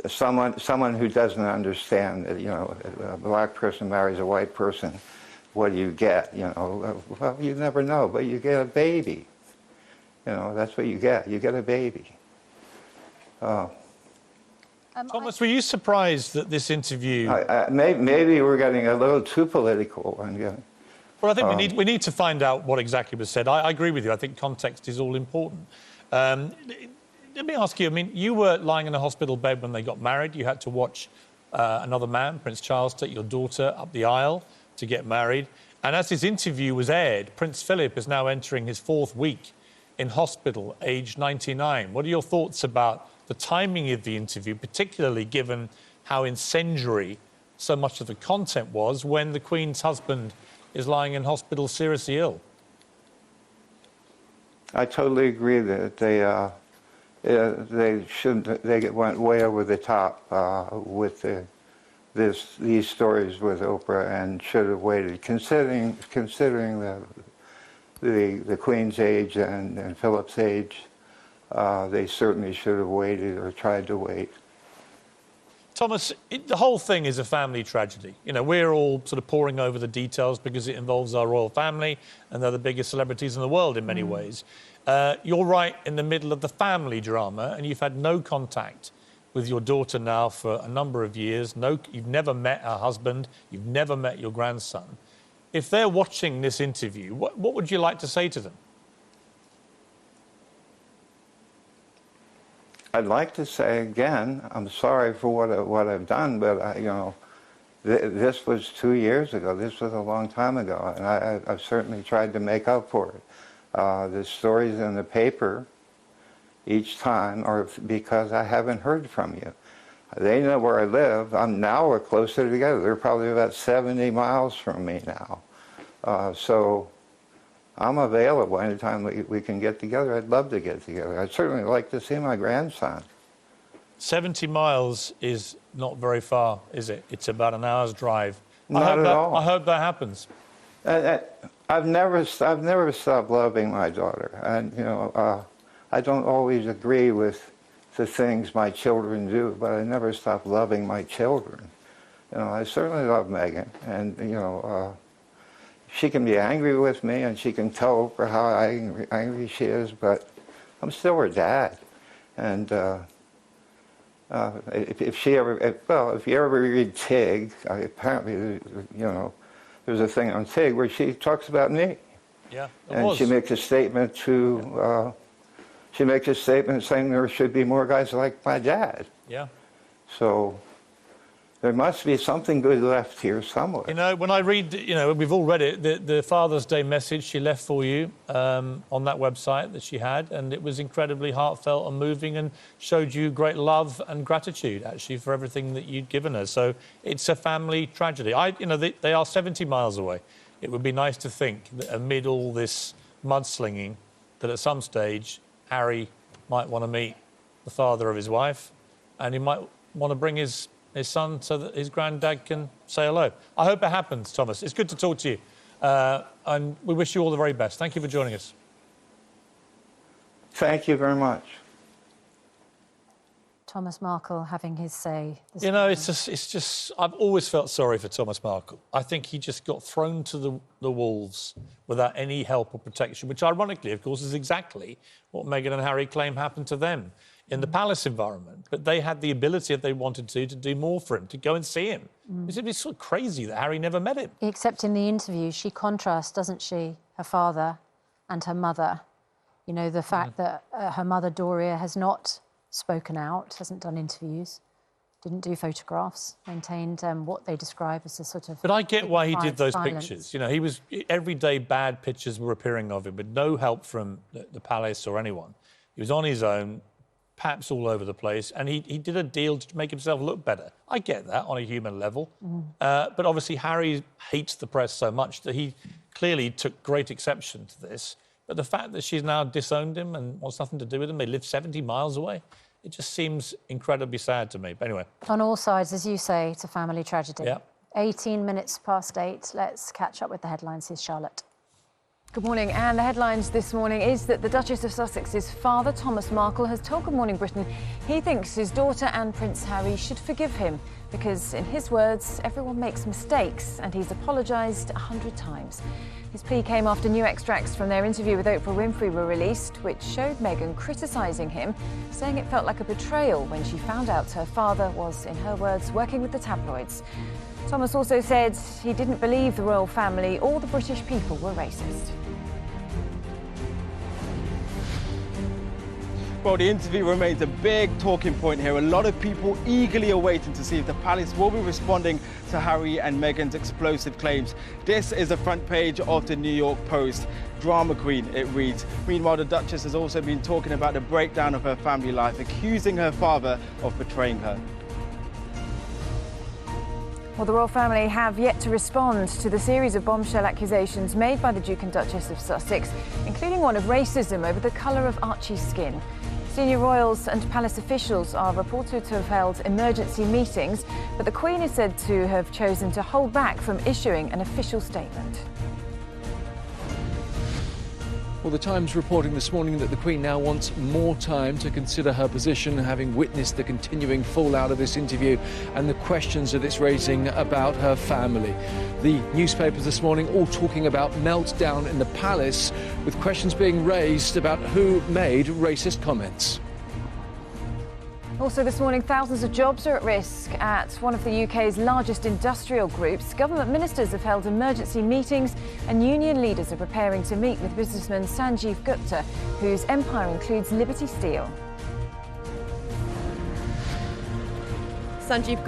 someone who doesn't understand that, you know, a black person marries a white person, what do you get? You know, well, you never know, but you get a baby. You know, that's what you get. You get a baby. Thomas, were you surprised that this interview... maybe we're getting a little too political. Well, I think we need to find out what exactly was said. I agree with you. I think context is all important. Let me ask you, I mean, you were lying in a hospital bed when they got married. You had to watch another man, Prince Charles, take your daughter up the aisle to get married. And as this interview was aired, Prince Philip is now entering his 4th week in hospital, aged 99. What are your thoughts about the timing of the interview, particularly given how incendiary so much of the content was when the Queen's husband is lying in hospital seriously ill? I totally agree that they went way over the top with the these stories with Oprah and should have waited, considering the Queen's age and Philip's age. They certainly should have waited or tried to wait. Thomas, the whole thing is a family tragedy. You know, we're all sort of poring over the details because it involves our royal family and they're the biggest celebrities in the world in many ways. You're right in the middle of the family drama and you've had no contact with your daughter now for a number of years. You've never met her husband. You've never met your grandson. If they're watching this interview, what would you like to say to them? I'd like to say again, I'm sorry for what I've done, but you know, this was 2 years ago. This was a long time ago, and I've certainly tried to make up for it. The stories in the paper each time are because I haven't heard from you. They know where I live. Now we're closer together. They're probably about 70 miles from me now. So I'm available anytime we can get together. I'd love to get together. I'd certainly like to see my grandson. 70 miles is not very far, is it? It's about an hour's drive. Not at all. I hope that happens. I've never stopped loving my daughter, and you know, I don't always agree with the things my children do, but I never stop loving my children. You know, I certainly love Meghan, and you know, she can be angry with me, and she can tell Oprah how angry she is, but I'm still her dad. And if you ever read Tig, apparently, you know, there's a thing on Tig where she talks about me. Yeah, and she makes a statement to. She makes a statement saying there should be more guys like my dad. Yeah. So there must be something good left here somewhere. You know, when I read, you know, we've all read it, the Father's Day message she left for you on that website that she had, and it was incredibly heartfelt and moving and showed you great love and gratitude, actually, for everything that you'd given her. So it's a family tragedy. You know, they are 70 miles away. It would be nice to think that amid all this mudslinging, that at some stage Harry might want to meet the father of his wife, and he might want to bring his son so that his granddad can say hello. I hope it happens, Thomas. It's good to talk to you, and we wish you all the very best. Thank you for joining us. Thank you very much. Thomas Markle having his say. You know, it's just. I've always felt sorry for Thomas Markle. I think he just got thrown to the wolves without any help or protection, which ironically, of course, is exactly what Meghan and Harry claim happened to them in the palace environment. But they had the ability, if they wanted to do more for him, to go and see him. It's sort of crazy that Harry never met him. Except in the interview, she contrasts, doesn't she, her father and her mother. You know, the fact that her mother, Doria, has not spoken out, hasn't done interviews, didn't do photographs, maintained what they describe as a sort of... But I get why he did those silence. pictures. You know, every day bad pictures were appearing of him with no help from the palace or anyone. He was on his own, perhaps all over the place, and he did a deal to make himself look better. I get that on a human level. But obviously Harry hates the press so much that he clearly took great exception to this. But the fact that she's now disowned him and wants nothing to do with him, they live 70 miles away, it just seems incredibly sad to me. But anyway. On all sides, as you say, it's a family tragedy. Yeah. 18 minutes past 8. Let's catch up with the headlines. Here's Charlotte. Good morning, and the headlines this morning is that the Duchess of Sussex's father, Thomas Markle, has told Good Morning Britain he thinks his daughter and Prince Harry should forgive him because, in his words, everyone makes mistakes and he's apologised 100 times. His plea came after new extracts from their interview with Oprah Winfrey were released, which showed Meghan criticising him, saying it felt like a betrayal when she found out her father was, in her words, working with the tabloids. Thomas also said he didn't believe the royal family or the British people were racist. Well, the interview remains a big talking point here. A lot of people eagerly awaiting to see if the palace will be responding to Harry and Meghan's explosive claims. This is the front page of the New York Post. Drama queen, it reads. Meanwhile, the Duchess has also been talking about the breakdown of her family life, accusing her father of betraying her. Well, the royal family have yet to respond to the series of bombshell accusations made by the Duke and Duchess of Sussex, including one of racism over the colour of Archie's skin. Senior royals and palace officials are reported to have held emergency meetings, but the Queen is said to have chosen to hold back from issuing an official statement. Well, the Times reporting this morning that the Queen now wants more time to consider her position, having witnessed the continuing fallout of this interview and the questions that it's raising about her family. The newspapers this morning all talking about meltdown in the palace, with questions being raised about who made racist comments. Also this morning, thousands of jobs are at risk at one of the UK's largest industrial groups. Government ministers have held emergency meetings and union leaders are preparing to meet with businessman Sanjeev Gupta, whose empire includes Liberty Steel. Sanjeev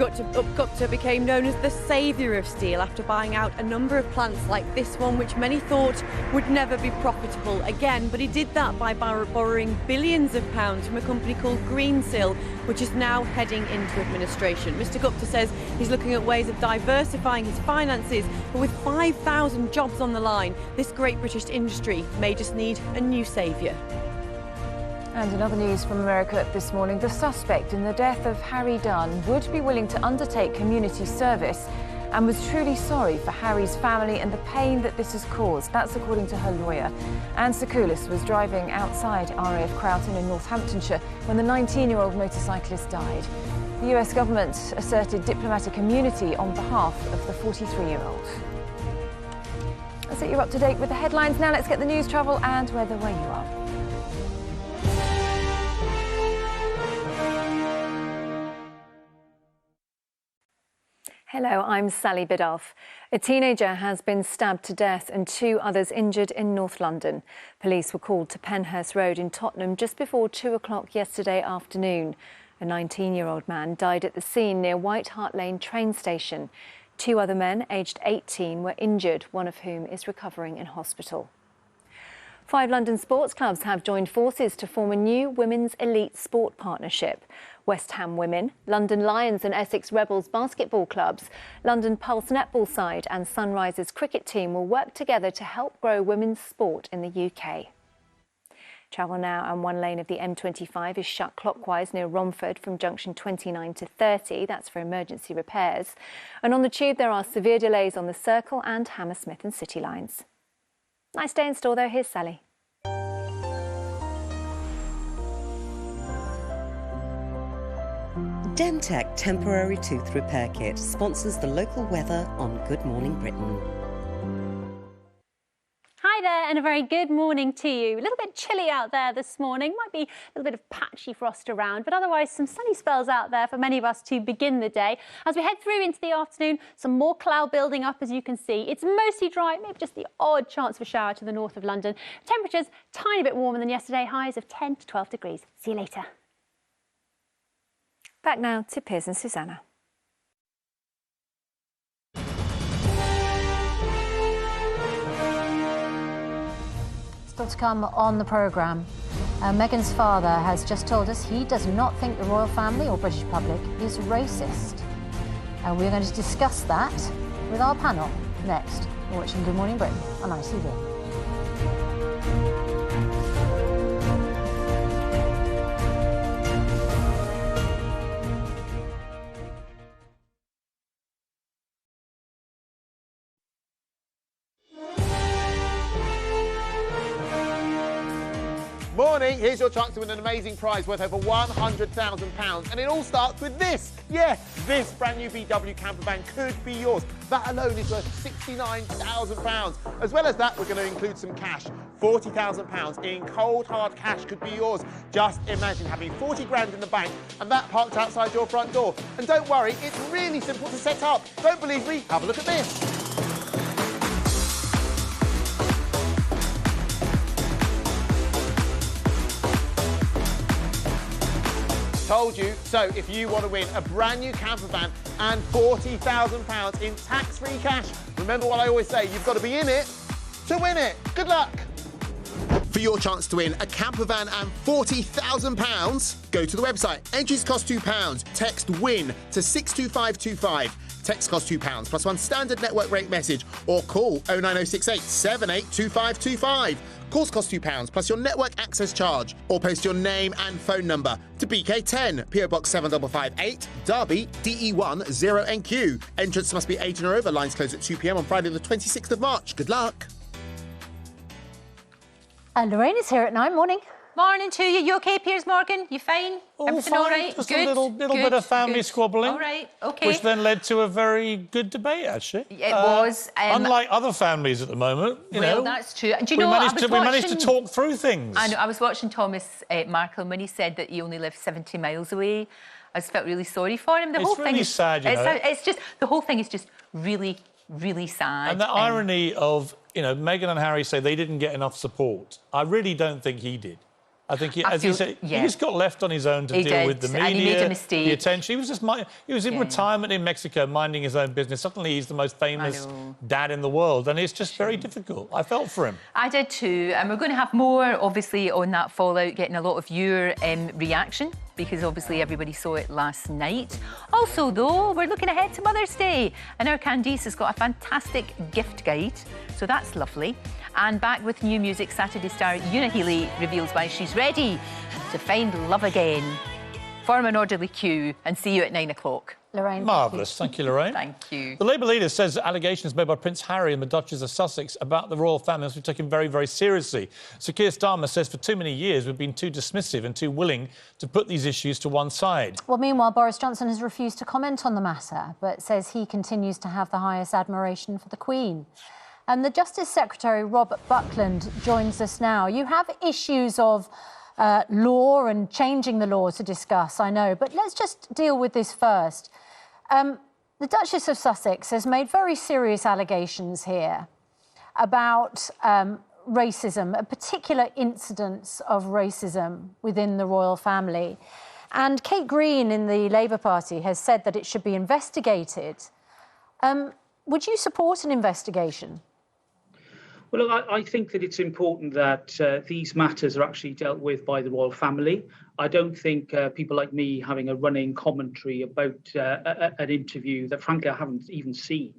Gupta became known as the saviour of steel after buying out a number of plants like this one, which many thought would never be profitable again. But he did that by borrowing billions of pounds from a company called Greensill, which is now heading into administration. Mr Gupta says he's looking at ways of diversifying his finances, but with 5,000 jobs on the line, this great British industry may just need a new saviour. And in other news from America this morning, the suspect in the death of Harry Dunn would be willing to undertake community service and was truly sorry for Harry's family and the pain that this has caused. That's according to her lawyer. Anne Sakoulis was driving outside RAF Croughton in Northamptonshire when the 19-year-old motorcyclist died. The US government asserted diplomatic immunity on behalf of the 43-year-old. That's it, you're up to date with the headlines. Now let's get the news, travel and weather where you are. Hello, I'm Sally Biddulph. A teenager has been stabbed to death and 2 others injured in North London. Police were called to Penhurst Road in Tottenham just before 2 o'clock yesterday afternoon. A 19-year-old man died at the scene near White Hart Lane train station. 2 other men, aged 18, were injured, one of whom is recovering in hospital. 5 London sports clubs have joined forces to form a new women's elite sport partnership. West Ham Women, London Lions and Essex Rebels basketball clubs, London Pulse netball side and Sunrisers cricket team will work together to help grow women's sport in the UK. Travel now, and one lane of the M25 is shut clockwise near Romford from junction 29 to 30. That's for emergency repairs. And on the tube there are severe delays on the Circle and Hammersmith and City lines. Nice day in store though. Here's Sally. Dentec Temporary Tooth Repair Kit sponsors the local weather on Good Morning Britain. Hi there and a very good morning to you. A little bit chilly out there this morning. Might be a little bit of patchy frost around, but otherwise some sunny spells out there for many of us to begin the day. As we head through into the afternoon, some more cloud building up, as you can see. It's mostly dry, maybe just the odd chance of a shower to the north of London. Temperatures tiny bit warmer than yesterday, highs of 10 to 12 degrees. See you later. Back now to Piers and Susanna. Still to come on the programme. Meghan's father has just told us he does not think the royal family or British public is racist. We're going to discuss that with our panel next. You're watching Good Morning Britain on ITV. Morning, here's your chance to win an amazing prize worth over £100,000. And it all starts with this. Yeah, this brand new VW camper van could be yours. That alone is worth £69,000. As well as that, we're going to include some cash. £40,000 in cold, hard cash could be yours. Just imagine having 40 grand in the bank and that parked outside your front door. And don't worry, it's really simple to set up. Don't believe me? Have a look at this. Told you. So if you want to win a brand new camper van and £40,000 in tax-free cash, remember what I always say, you've got to be in it to win it. Good luck. For your chance to win a camper van and £40,000, go to the website. Entries cost £2. Text WIN to 62525. Text costs £2 plus one standard network rate message or call 09068 782525. Calls cost £2 plus your network access charge. Or post your name and phone number to BK10, PO Box 7558, Derby, DE1 0NQ. Entrance must be 18 or over. Lines close at 2 p.m. on Friday the 26th of March. Good luck. And Lorraine is here at 9. Morning. Morning to you. You okay, Piers Morgan? You fine? Everything all right? Just Good. a little bit of family squabbling. All right, okay. Which then led to a very good debate, actually. It was. Unlike other families at the moment, you know. That's true. Do you we know managed we managed to talk through things. I know. I was watching Thomas Markle when he said that he only lived 70 miles away. I just felt really sorry for him. The It's whole really thing is sad, you know. It's just the whole thing is just really, really sad. And the irony of, you know, Meghan and Harry say they didn't get enough support. I really don't think he did. I think, he, as he said, he just got left on his own to deal with the media, and he made a mistake. the attention. He was just he was in retirement in Mexico, minding his own business. Suddenly, he's the most famous dad in the world, and it's just very difficult. I felt for him. I did too, and we're going to have more, obviously, on that fallout, getting a lot of your reaction, because obviously everybody saw it last night. Also, though, we're looking ahead to Mother's Day, and our Candice has got a fantastic gift guide, so that's lovely. And back with new music, Saturday star Una Healy reveals why she's ready to find love again. Form an orderly queue and see you at 9 o'clock. Lorraine. Marvellous. Thank you, Lorraine. Thank you. The Labour leader says that allegations made by Prince Harry and the Duchess of Sussex about the royal family must be taken very, very seriously. Sir Keir Starmer says for too many years we've been too dismissive and too willing to put these issues to one side. Well, meanwhile, Boris Johnson has refused to comment on the matter, but says he continues to have the highest admiration for the Queen. And the Justice Secretary, Rob Buckland, joins us now. You have issues of law and changing the law to discuss, I know, but let's just deal with this first. The Duchess of Sussex has made very serious allegations here about racism, particular incidents of racism within the royal family. And Kate Green in the Labour Party has said that it should be investigated. Would you support an investigation? Well, look, I think that it's important that these matters are actually dealt with by the royal family. I don't think people like me having a running commentary about an interview that, frankly, I haven't even seen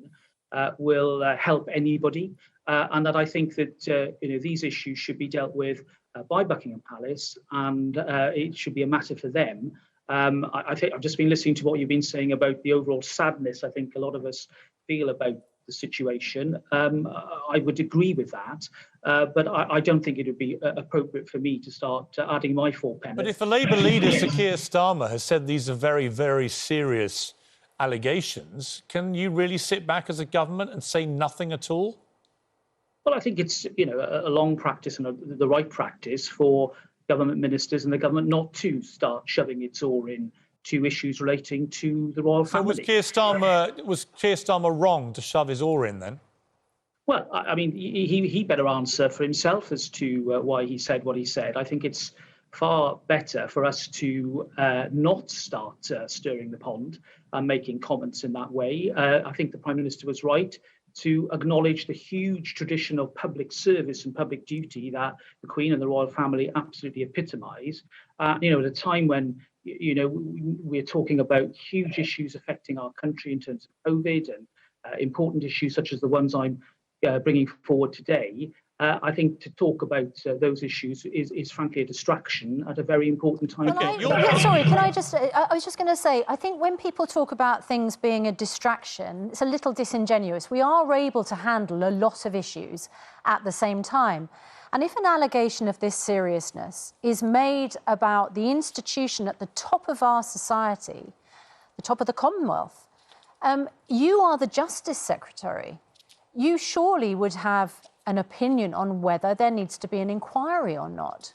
will help anybody. And that I think that these issues should be dealt with by Buckingham Palace, and it should be a matter for them. I think I've just been listening to what you've been saying about the overall sadness I think a lot of us feel about the situation. I would agree with that, but I don't think it would be appropriate for me to start adding my 4 pence. But if the Labour leader, Sir Keir Starmer, has said these are very, very serious allegations, can you really sit back as a government and say nothing at all? Well, I think it's a long practice and the right practice for government ministers and the government not to start shoving its oar in to issues relating to the royal family. So was Keir Starmer wrong to shove his oar in then? Well, I mean, he better answer for himself as to why he said what he said. I think it's far better for us to not start stirring the pond and making comments in that way. I think the Prime Minister was right to acknowledge the huge tradition of public service and public duty that the Queen and the royal family absolutely epitomise. At a time when we're talking about huge issues affecting our country in terms of COVID and important issues such as the ones I'm bringing forward today. I think to talk about those issues is frankly a distraction at a very important time. Sorry, can I just... I was just going to say, I think when people talk about things being a distraction, it's a little disingenuous. We are able to handle a lot of issues at the same time. And if an allegation of this seriousness is made about the institution at the top of our society, the top of the Commonwealth, you are the Justice Secretary. You surely would have an opinion on whether there needs to be an inquiry or not.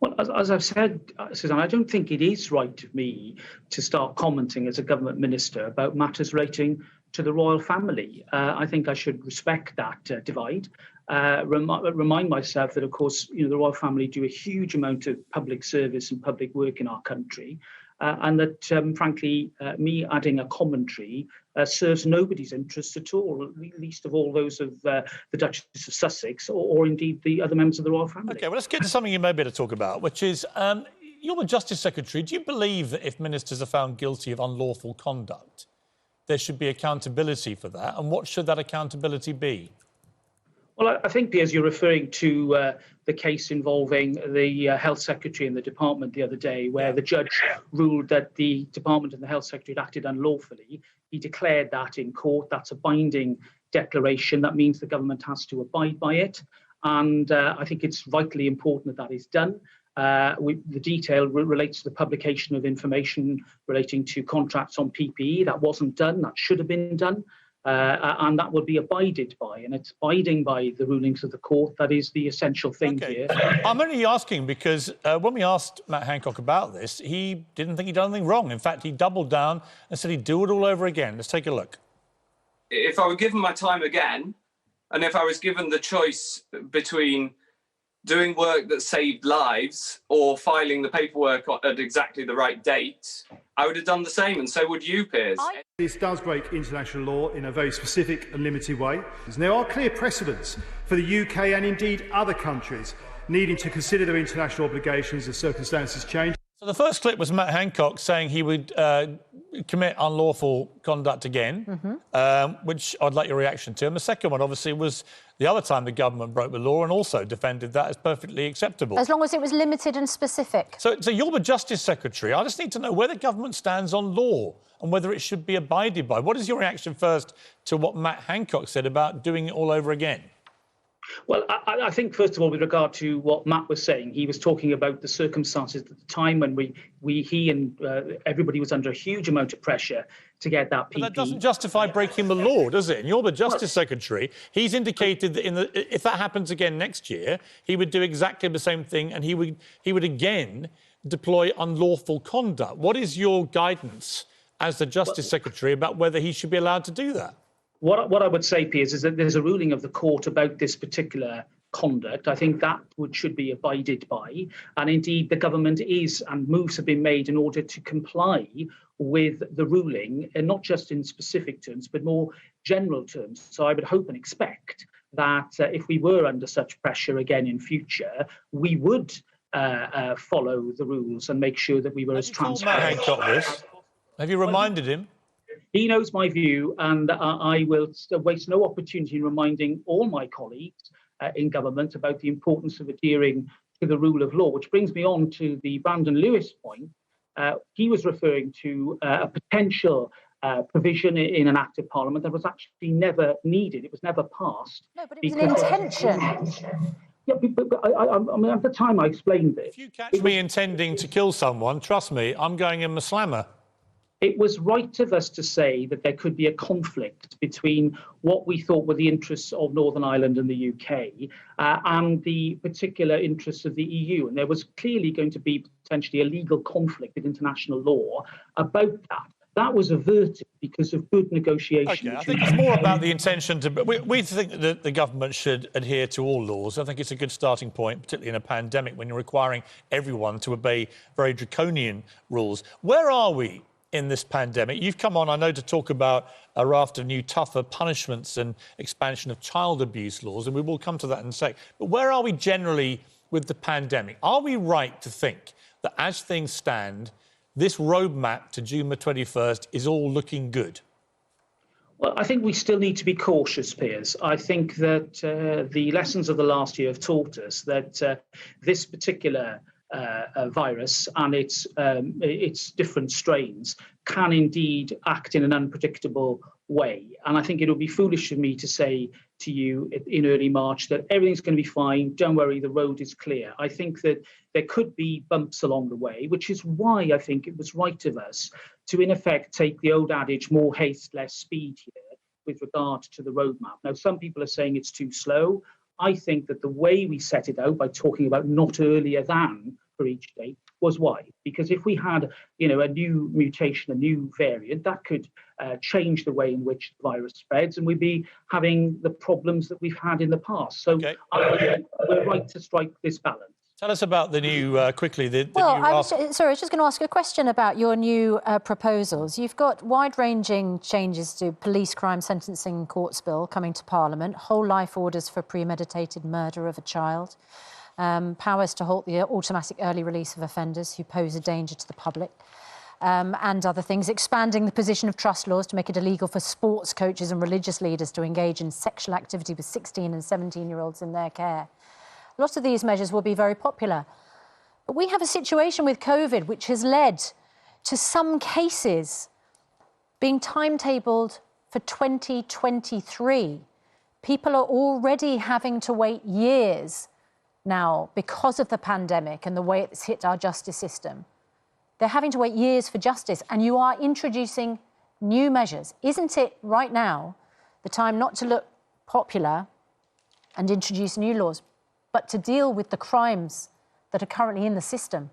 Well, as I've said, Suzanne, I don't think it is right of me to start commenting as a government minister about matters relating to the royal family. I think I should respect that divide. Remind myself that, of course, the royal family do a huge amount of public service and public work in our country, and that, frankly, me adding a commentary serves nobody's interests at all, least of all those of the Duchess of Sussex or indeed the other members of the royal family. OK, well, let's get to something you may be able to talk about, which is you're the Justice Secretary. Do you believe that if ministers are found guilty of unlawful conduct, there should be accountability for that? And what should that accountability be? Well, I think, Piers, you're referring to the case involving the Health Secretary in the department the other day, where the judge ruled that the department and the Health Secretary had acted unlawfully. He declared that in court. That's a binding declaration. That means the government has to abide by it. And I think it's vitally important that that is done. The detail relates to the publication of information relating to contracts on PPE. That wasn't done. That should have been done. And that will be abided by, and it's abiding by the rulings of the court. That is the essential thing here. I'm only asking because when we asked Matt Hancock about this, he didn't think he'd done anything wrong. In fact, he doubled down and said he'd do it all over again. Let's take a look. If I were given my time again, and if I was given the choice between doing work that saved lives or filing the paperwork at exactly the right date, I would have done the same, and so would you, Piers. This does break international law in a very specific and limited way. There are clear precedents for the UK and indeed other countries needing to consider their international obligations as circumstances change. So the first clip was Matt Hancock saying he would commit unlawful conduct again, which I'd like your reaction to. And the second one, obviously, was the other time the government broke the law and also defended that as perfectly acceptable. As long as it was limited and specific. So you're the Justice Secretary. I just need to know where the government stands on law and whether it should be abided by. What is your reaction first to what Matt Hancock said about doing it all over again? Well, I think, first of all, with regard to what Matt was saying, he was talking about the circumstances at the time when he and everybody was under a huge amount of pressure to get that PPE. But that doesn't justify breaking the law, does it? And you're the Justice Secretary. He's indicated that if that happens again next year, he would do exactly the same thing, and he would again deploy unlawful conduct. What is your guidance as the Justice Secretary about whether he should be allowed to do that? What I would say, Piers, is that there's a ruling of the court about this particular conduct. I think that should be abided by. And indeed, the government is, and moves have been made in order to comply with the ruling, and not just in specific terms, but more general terms. So I would hope and expect that if we were under such pressure again in future, we would follow the rules and make sure that we were as transparent. Have you reminded him? He knows my view, and I will waste no opportunity in reminding all my colleagues in government about the importance of adhering to the rule of law, which brings me on to the Brandon Lewis point. He was referring to a potential provision in an Act of Parliament that was actually never needed. It was never passed. No, but it was an intention. Yeah, but I mean, at the time I explained this. If you catch me intending to kill someone, trust me, I'm going in the slammer. It was right of us to say that there could be a conflict between what we thought were the interests of Northern Ireland and the UK and the particular interests of the EU. And there was clearly going to be potentially a legal conflict with international law about that. That was averted because of good negotiation. Okay, I think it's more about the intention to... We think that the government should adhere to all laws. I think it's a good starting point, particularly in a pandemic, when you're requiring everyone to obey very draconian rules. Where are we in this pandemic? You've come on, I know, to talk about a raft of new, tougher punishments and expansion of child abuse laws, and we will come to that in a sec. But where are we generally with the pandemic? Are we right to think that as things stand, this roadmap to June the 21st is all looking good? Well, I think we still need to be cautious, Piers. I think that the lessons of the last year have taught us that this particular virus and its different strains can indeed act in an unpredictable way. And I think it would be foolish of me to say to you in early March that everything's going to be fine, don't worry, the road is clear. I think that there could be bumps along the way, which is why I think it was right of us to, in effect, take the old adage, more haste, less speed here with regard to the roadmap. Now, some people are saying it's too slow. I think that the way we set it out by talking about not earlier than for each date was wise, because if we had, a new mutation, a new variant, that could change the way in which the virus spreads, and we'd be having the problems that we've had in the past. So we're right to strike this balance. Tell us about the new, quickly, the new... I was just going to ask a question about your new proposals. You've got wide-ranging changes to police crime sentencing courts bill coming to Parliament, whole life orders for premeditated murder of a child, powers to halt the automatic early release of offenders who pose a danger to the public. and other things, expanding the position of trust laws to make it illegal for sports coaches and religious leaders to engage in sexual activity with 16 and 17-year-olds in their care. Lots of these measures will be very popular. But we have a situation with COVID which has led to some cases being timetabled for 2023. People are already having to wait years now because of the pandemic and the way it's hit our justice system. They're having to wait years for justice, and you are introducing new measures. Isn't it right now the time not to look popular and introduce new laws, but to deal with the crimes that are currently in the system?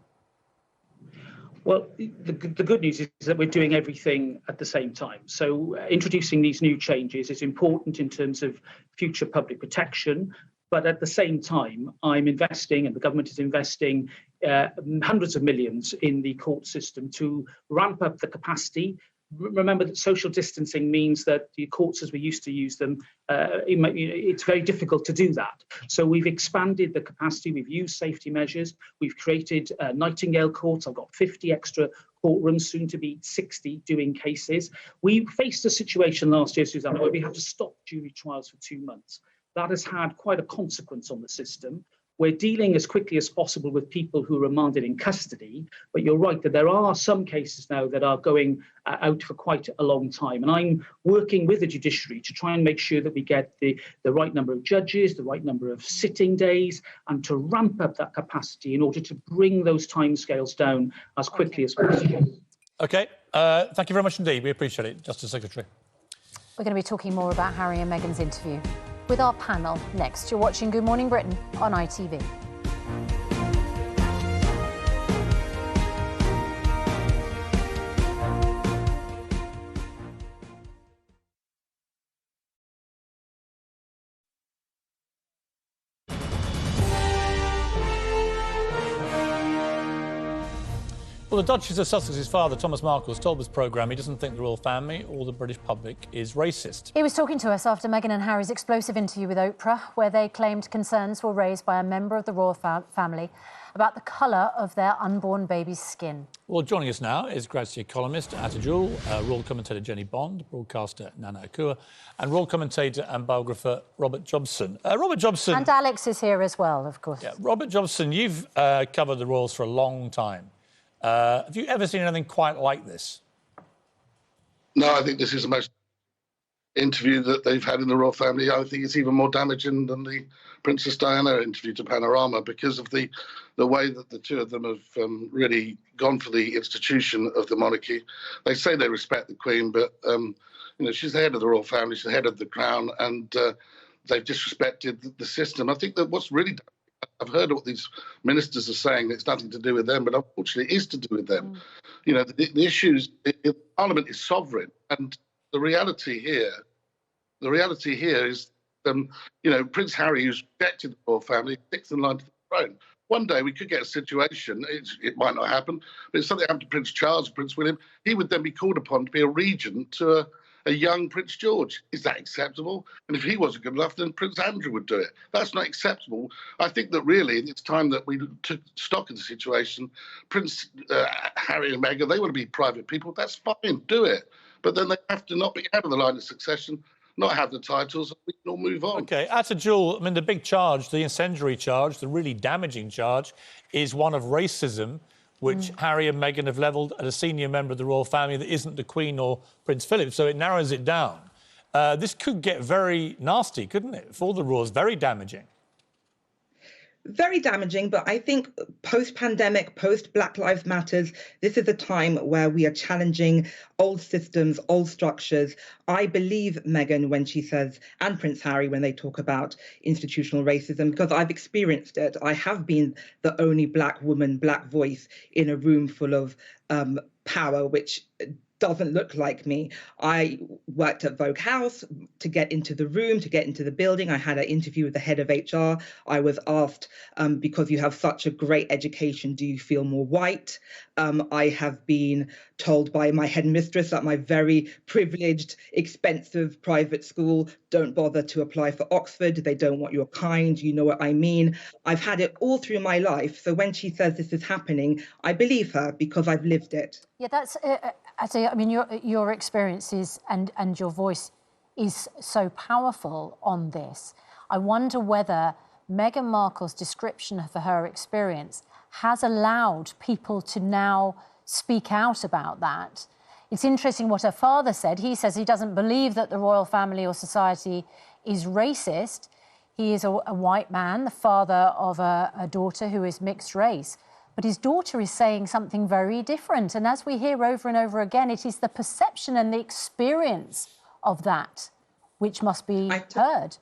Well, the good news is that we're doing everything at the same time. So introducing these new changes is important in terms of future public protection. But at the same time, I'm investing, and the government is investing, hundreds of millions in the court system to ramp up the capacity. Remember that social distancing means that the courts, as we used to use them, it's very difficult to do that. So we've expanded the capacity, we've used safety measures, we've created Nightingale courts. I've got 50 extra courtrooms, soon to be 60 doing cases. We faced a situation last year, Susanna, where we had to stop jury trials for 2 months. That has had quite a consequence on the system. We're dealing as quickly as possible with people who are remanded in custody, but you're right that there are some cases now that are going out for quite a long time. And I'm working with the judiciary to try and make sure that we get the right number of judges, the right number of sitting days, and to ramp up that capacity in order to bring those timescales down as quickly as possible. OK, thank you very much indeed. We appreciate it, Justice Secretary. We're going to be talking more about Harry and Meghan's interview with our panel next. You're watching Good Morning Britain on ITV. Well, the Duchess of Sussex's father, Thomas Markle, has told this programme he doesn't think the royal family or the British public is racist. He was talking to us after Meghan and Harry's explosive interview with Oprah, where they claimed concerns were raised by a member of the royal family about the colour of their unborn baby's skin. Well, joining us now is Grazia columnist Atajul, royal commentator Jenny Bond, broadcaster Nana Akua, and royal commentator and biographer Robert Jobson. Robert Jobson... And Alex is here as well, of course. Yeah, Robert Jobson, you've covered the royals for a long time. Have you ever seen anything quite like this? No, I think this is the most interview that they've had in the royal family. I think it's even more damaging than the Princess Diana interview to Panorama because of the way that the two of them have really gone for the institution of the monarchy. They say they respect the Queen, but you know, she's the head of the royal family, she's the head of the crown, and they've disrespected the system. I think that what's really... I've heard what these ministers are saying. It's nothing to do with them, but unfortunately, it is to do with them. You know, the issues. Parliament is sovereign, and the reality here is, you know, Prince Harry, who's rejected the royal family, sixth in line to the throne. One day we could get a situation. It might not happen, but if something happened to Prince Charles, Prince William, he would then be called upon to be a regent to a young Prince George. Is that acceptable? And if he wasn't good enough, then Prince Andrew would do it. That's not acceptable. I think that really it's time that we took stock of the situation. Prince Harry and Meghan, they want to be private people. That's fine, do it. But then they have to not be out of the line of succession, not have the titles, and we can all move on. OK, Atajul, I mean, the big charge, the incendiary charge, the really damaging charge, is one of racism, which Harry and Meghan have levelled at a senior member of the royal family that isn't the Queen or Prince Philip, so it narrows it down. This could get very nasty, couldn't it, for the royals? Very damaging. Very damaging, but I think post-pandemic, post-Black Lives Matters, this is a time where we are challenging old systems, old structures. I believe Meghan when she says, and Prince Harry when they talk about institutional racism, because I've experienced it. I have been the only Black woman, Black voice in a room full of power, which doesn't look like me. I worked at Vogue House. to get into the room, to get into the building. I had an interview with the head of HR. I was asked, because you have such a great education, do you feel more white? I have been told by my headmistress at my very privileged, expensive private school, don't bother to apply for Oxford. They don't want your kind. You know what I mean? I've had it all through my life. So when she says this is happening, I believe her because I've lived it. Yeah, that's. I mean, your experiences and your voice is so powerful on this. I wonder whether Meghan Markle's description of her experience has allowed people to now speak out about that. It's interesting what her father said. He says he doesn't believe that the royal family or society is racist. He is a white man, the father of a daughter who is mixed race. But his daughter is saying something very different. And as we hear over and over again, it is the perception and the experience of that which must be heard.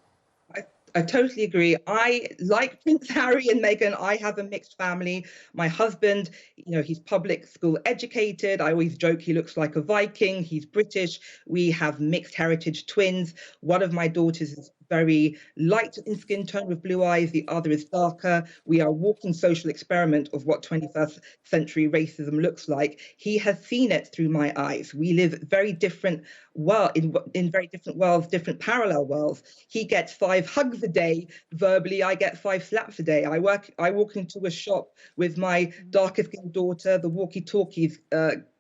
I totally agree. I, like Prince Harry and Meghan, I have a mixed family. My husband, he's public school educated. I always joke he looks like a Viking. He's British. We have mixed heritage twins. One of my daughters is very light in skin tone with blue eyes. The other is darker. We are a walking social experiment of what 21st century racism looks like. He has seen it through my eyes. We live very different in very different worlds, different parallel worlds. He gets 5 hugs a day verbally. I get 5 slaps a day. I walk into a shop with my darker skinned daughter. The walkie-talkies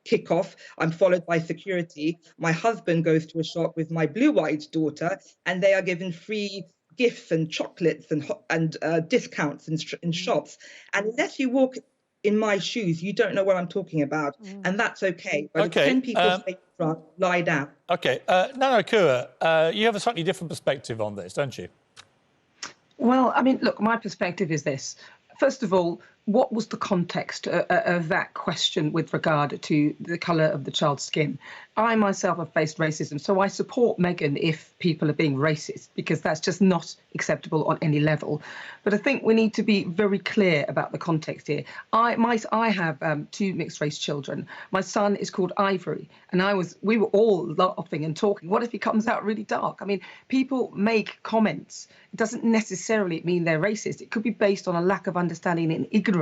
kick off. I'm followed by security. My husband goes to a shop with my blue-eyed daughter, and they are given free gifts and chocolates and discounts in shops. And unless you walk in my shoes, you don't know what I'm talking about, and that's okay. But Okay, 10 people say front, lie down. Okay, Nana Akua, you have a slightly different perspective on this, don't you? Well, I mean, look, my perspective is this. First of all, what was the context of that question with regard to the colour of the child's skin? I myself have faced racism, so I support Meghan if people are being racist, because that's just not acceptable on any level. But I think we need to be very clear about the context here. I have 2 mixed-race children. My son is called Ivory, and we were all laughing and talking. What if he comes out really dark? I mean, people make comments. It doesn't necessarily mean they're racist. It could be based on a lack of understanding and ignorance.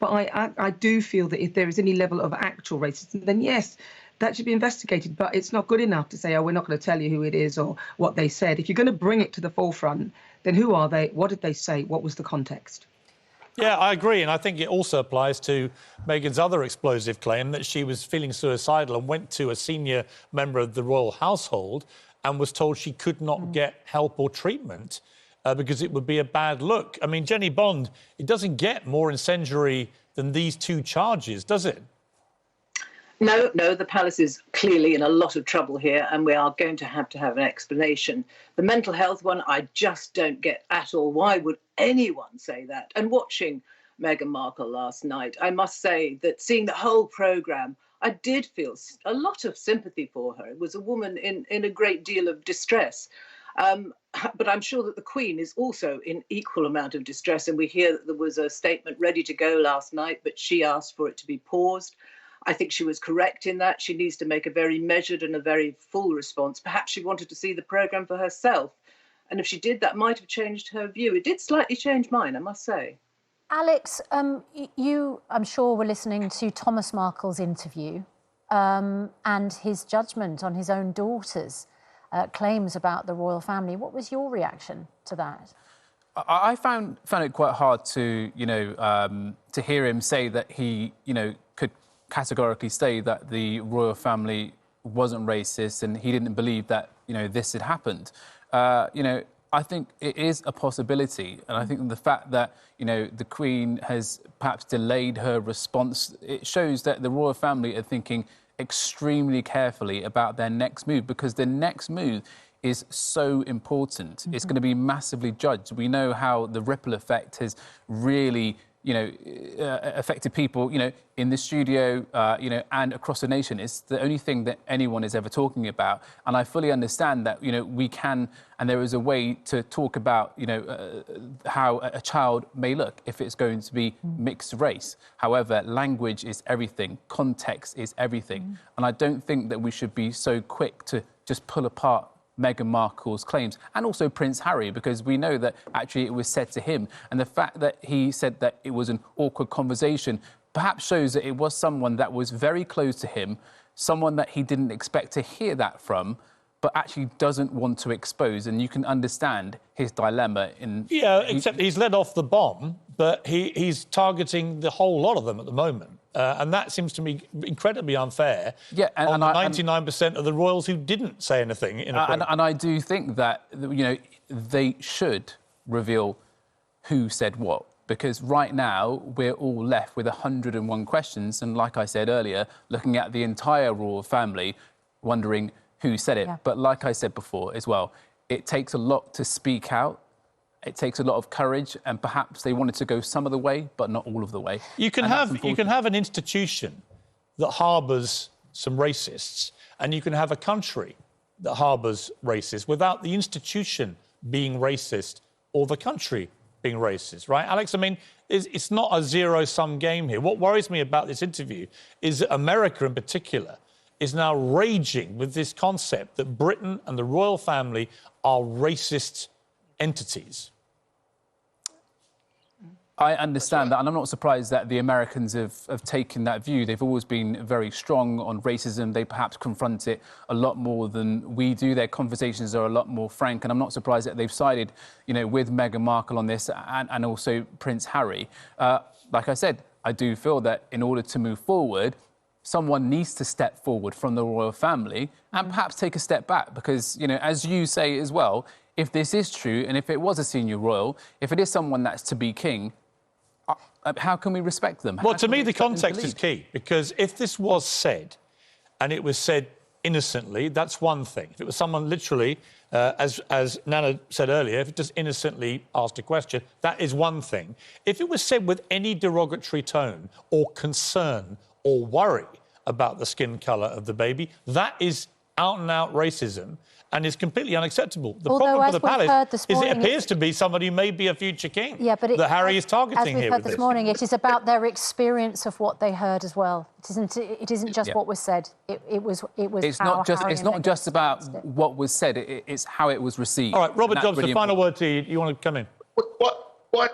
But I do feel that if there is any level of actual racism, then yes, that should be investigated. But it's not good enough to say, oh, we're not going to tell you who it is or what they said. If you're going to bring it to the forefront, then who are they? What did they say? What was the context? Yeah, I agree. And I think it also applies to Meghan's other explosive claim that she was feeling suicidal and went to a senior member of the royal household and was told she could not get help or treatment because it would be a bad look. I mean, Jenny Bond, it doesn't get more incendiary than these 2 charges, does it? No, the palace is clearly in a lot of trouble here, and we are going to have an explanation. The mental health one, I just don't get at all. Why would anyone say that? And watching Meghan Markle last night, I must say that seeing the whole programme, I did feel a lot of sympathy for her. It was a woman in a great deal of distress. But I'm sure that the Queen is also in equal amount of distress, and we hear that there was a statement ready to go last night, but she asked for it to be paused. I think she was correct in that. She needs to make a very measured and a very full response. Perhaps she wanted to see the programme for herself. And if she did, that might have changed her view. It did slightly change mine, I must say. Alex, you, I'm sure, were listening to Thomas Markle's interview and his judgment on his own daughter's claims about the royal family. What was your reaction to that? I found it quite hard to, to hear him say that he, could categorically say that the royal family wasn't racist and he didn't believe that, this had happened. I think it is a possibility. And I think the fact that, the Queen has perhaps delayed her response, it shows that the royal family are thinking extremely carefully about their next move, because the next move is so important. It's going to be massively judged. We know how the ripple effect has really, affected people, in the studio, and across the nation. It's the only thing that anyone is ever talking about. And I fully understand that, we can, and there is a way to talk about, how a child may look if it's going to be mixed race. However, language is everything. Context is everything. And I don't think that we should be so quick to just pull apart Meghan Markle's claims, and also Prince Harry, because we know that actually it was said to him. And the fact that he said that it was an awkward conversation perhaps shows that it was someone that was very close to him, someone that he didn't expect to hear that from, but actually doesn't want to expose. And you can understand his dilemma in... Yeah, except he's let off the bomb, but he's targeting the whole lot of them at the moment. And that seems to me incredibly unfair on the 99% of the royals who didn't say anything. And I do think that, you know, they should reveal who said what, because right now we're all left with 101 questions. And like I said earlier, looking at the entire royal family, wondering who said it. Yeah. But like I said before as well, it takes a lot to speak out. It takes a lot of courage, and perhaps they wanted to go some of the way, but not all of the way. You can have an institution that harbours some racists, and you can have a country that harbours racists without the institution being racist or the country being racist, right, Alex? I mean, it's not a zero-sum game here. What worries me about this interview is that America, in particular, is now raging with this concept that Britain and the royal family are racist entities. I understand that, and I'm not surprised that the Americans have taken that view. They've always been very strong on racism. They perhaps confront it a lot more than we do. Their conversations are a lot more frank, and I'm not surprised that they've sided, you know, with Meghan Markle on this, and also Prince Harry. Like I said, I do feel that in order to move forward, someone needs to step forward from the royal family and perhaps take a step back, because, you know, as you say as well, if this is true, and if it was a senior royal, if it is someone that's to be king, how can we respect them? Well, to me, the context is key, because if this was said, and it was said innocently, that's one thing. If it was someone literally, as Nana said earlier, if it just innocently asked a question, that is one thing. If it was said with any derogatory tone or concern or worry about the skin colour of the baby, that is out-and-out racism and is completely unacceptable. The problem for the palace is it appears to be somebody who may be a future king that Harry is targeting here with this. As we've heard this morning, it is about their experience of what they heard as well. It isn't just what was said. It was. It's not just about what was said. It's how it was received. All right, Robert Jobson, the final word to you. You want to come in? What?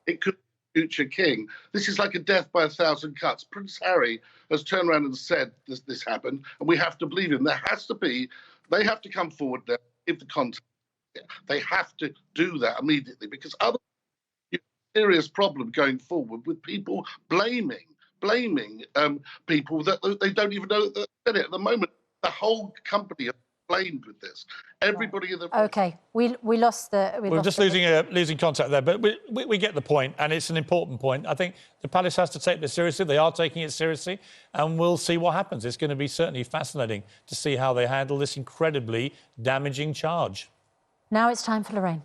It could be future king. This is like a death by 1,000 cuts. Prince Harry has turned around and said this happened, and we have to believe him. There has to be. They have to come forward there, give the context. They have to do that immediately, because otherwise you have a serious problem going forward with people blaming people that they don't even know that they did it. At the moment, the whole company is blamed with this. Everybody in the... OK, we lost the... We're just losing contact there, but we get the point, and it's an important point. I think the palace has to take this seriously. They are taking it seriously, and we'll see what happens. It's going to be certainly fascinating to see how they handle this incredibly damaging charge. Now it's time for Lorraine.